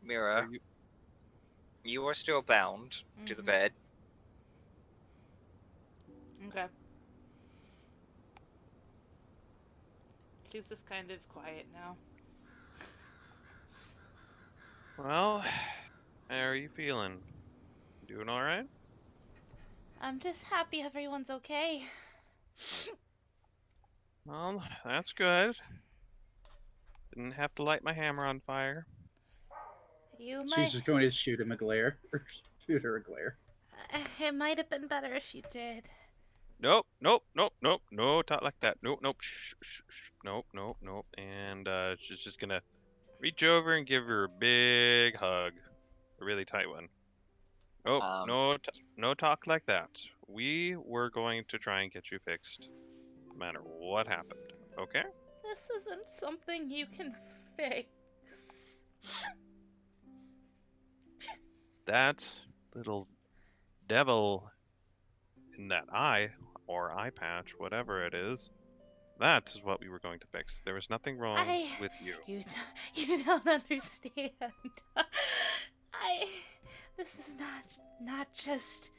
S1: Mira,
S6: Are you-
S1: you are still bound to the
S4: Mhm.
S1: bed.
S4: Okay. She's just kind of quiet now.
S6: Well, how are you feeling? Doing all right?
S4: I'm just happy everyone's okay.
S6: Well, that's good. Didn't have to light my hammer on fire.
S4: You
S3: She's
S4: might.
S3: just going to shoot him a glare. Or shoot her a glare.
S4: It might have been better if you did.
S6: Nope, nope, nope, nope, no, talk like that. Nope, nope, shh, shh, shh, nope, nope, nope. And she's just gonna reach over and give her a big hug, a really tight one. Nope,
S1: Um,
S6: no talk like that. We were going to try and get you fixed, no matter what happened. Okay?
S4: This isn't something you can fix.
S6: That little devil in that eye, or eye patch, whatever it is, that is what we were going to fix. There was nothing wrong with you.
S4: You don't understand. This is not just.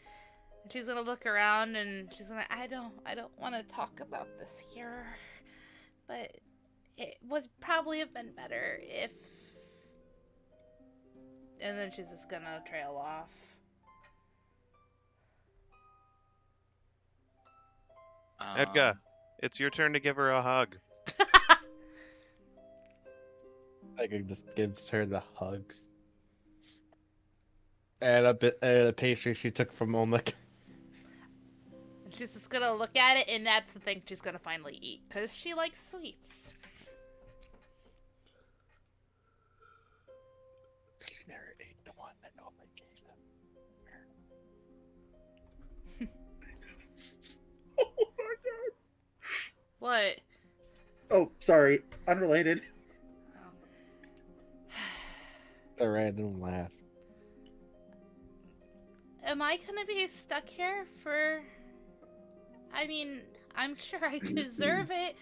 S4: She's gonna look around and she's gonna. I don't want to talk about this here, but it would probably have been better if. And then she's just gonna trail off.
S6: Edgar, it's your turn to give her a hug.
S7: Edgar just gives her the hugs. And a pastry she took from Olmec.
S4: She's just gonna look at it, and that's the thing she's gonna finally eat because she likes sweets.
S7: She never ate the one that Olmec gave them.
S3: Oh my god.
S4: What?
S3: Oh, sorry. Unrelated.
S7: A random laugh.
S4: Am I gonna be stuck here for? I mean, I'm sure I deserve it.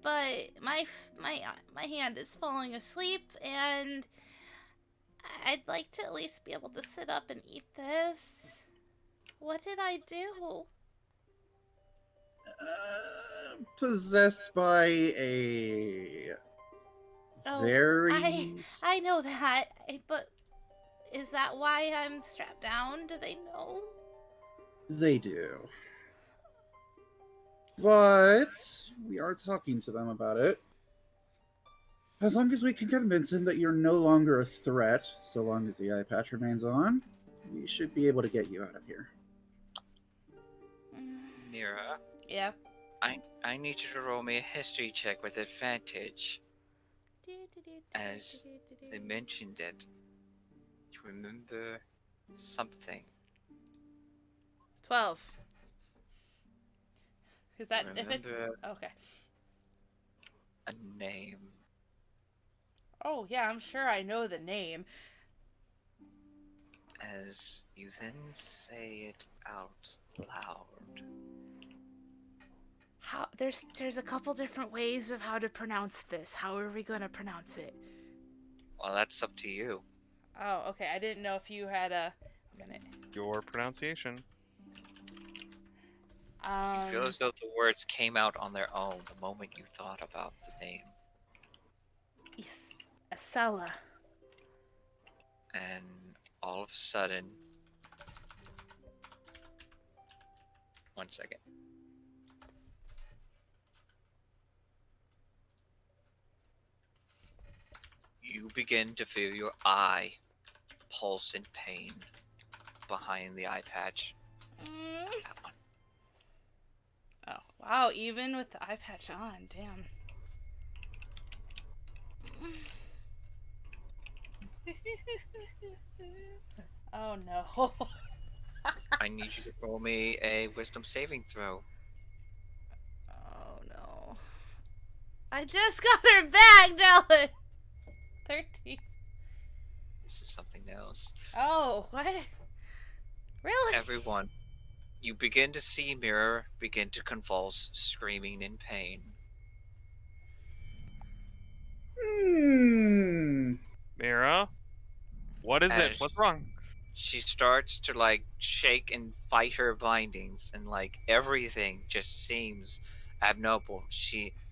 S4: But my hand is falling asleep, and I'd like to at least be able to sit up and eat this. What did I do?
S3: Possessed by a
S4: Oh,
S3: very.
S4: I know that, but is that why I'm strapped down? Do they know?
S3: They do. But we are talking to them about it. As long as we can convince them that you're no longer a threat, so long as the eye patch remains on, we should be able to get you out of here.
S1: Mira,
S4: Yeah.
S1: I need you to roll me a history check with advantage. As they mentioned it, you remember something.
S4: 12. Is that if it's
S1: Remember
S4: okay?
S1: a name.
S4: Oh yeah, I'm sure I know the name.
S1: As you then say it out loud.
S4: How there's a couple different ways of how to pronounce this. How are we gonna pronounce it?
S1: Well, that's up to you.
S4: Oh, okay. I didn't know if you had a minute.
S6: Your pronunciation.
S1: You feel as though the words came out on their own the moment you thought about the name.
S4: Acela.
S1: And all of a sudden, one second. You begin to feel your eye pulse in pain behind the eye patch. That one.
S4: Oh, wow, even with the eye patch on, damn. Oh no.
S1: I need you to roll me a wisdom saving throw.
S4: Oh no. I just got her back, Dylan! 13.
S1: This is something else.
S4: Oh, what? Really?
S1: Everyone, you begin to see Mirror begin to convulse, screaming in pain.
S6: Mira, what is it?
S1: As
S6: What's wrong?
S1: she starts to like shake and fight her bindings, and like everything just seems abnormal.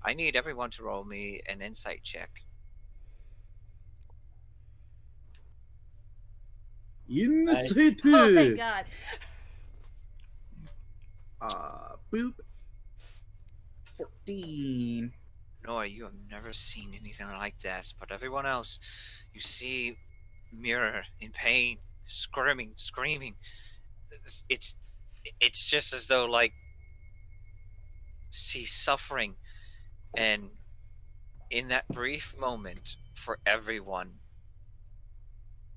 S1: I need everyone to roll me an insight check.
S3: Insight.
S4: Oh, thank God.
S3: Boop. 14.
S1: Nora, you have never seen anything like this, but everyone else, you see Mirror in pain, screaming. It's just as though like she's suffering, and in that brief moment for everyone,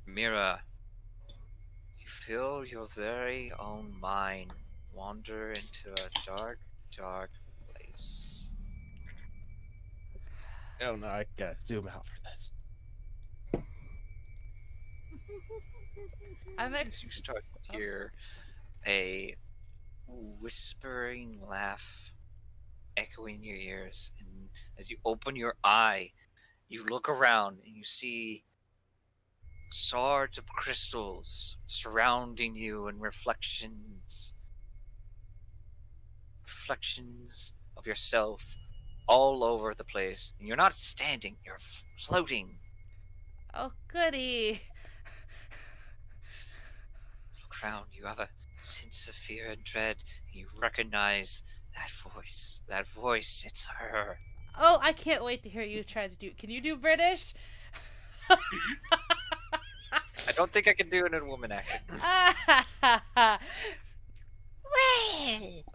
S1: Mira, you feel your very own mind wander into a dark, dark place.
S7: Oh no, I gotta zoom out for this.
S1: As you start to hear a whispering laugh echoing in your ears, and as you open your eye, you look around and you see swords of crystals surrounding you, and reflections of yourself all over the place. And you're not standing, you're floating.
S4: Oh, goody.
S1: Look around, you have a sense of fear and dread, and you recognize that voice. That voice, it's her.
S4: Oh, I can't wait to hear you try to do. Can you do British?
S1: I don't think I can do it in a woman accent.
S4: Well.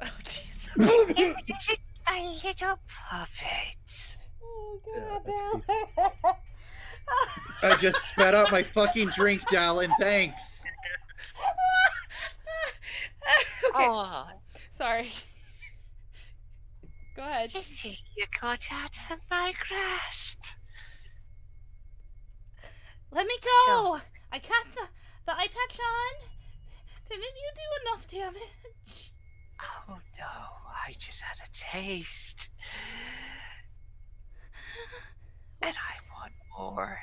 S4: Oh, jeez.
S8: Is it a little puppet?
S4: Oh,
S7: Yeah,
S4: God.
S3: I just spat out my fucking drink, Dallin. Thanks.
S4: Okay,
S8: Oh,
S4: sorry. Go ahead.
S8: I think you got out of my grasp.
S4: Let me go. I got the eye patch on. Didn't you do enough damage?
S8: Oh no, I just had a taste. And I want more.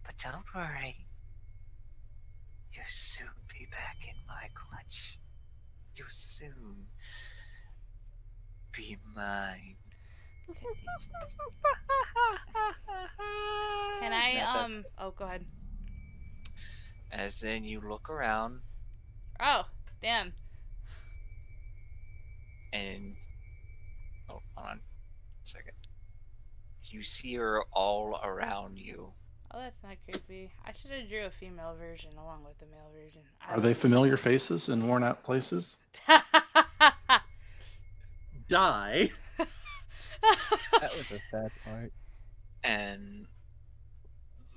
S8: But don't worry. You'll soon be back in my clutch. You'll soon be mine.
S4: Can I
S1: Not
S4: Oh, go ahead.
S1: As then you look around,
S4: Oh, damn.
S1: and hold on a second. You see her all around you.
S4: Oh, that's not creepy. I should have drew a female version along with the male version.
S2: Are they familiar faces in worn out places?
S3: Die.
S7: That was a sad part.
S1: And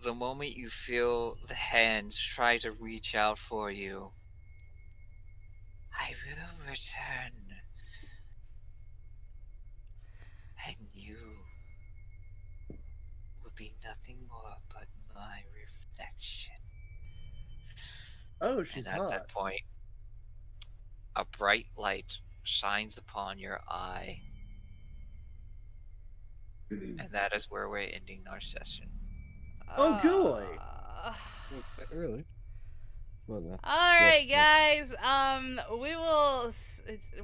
S1: the moment you feel the hands try to reach out for you, I will return. And you will be nothing more but my reflection.
S3: Oh, she's
S1: And at
S3: hot.
S1: that point, a bright light shines upon your eye. And that is where we're ending our session.
S3: Oh, good.
S7: Really? Well, no.
S4: All right,
S7: yeah.
S4: guys.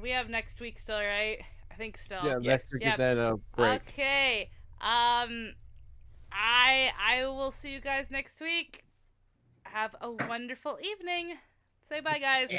S4: We have next week still, right? I think still.
S7: Yeah, let's
S1: Yes.
S7: get that break.
S4: Okay. I will see you guys next week. Have a wonderful evening. Say bye, guys.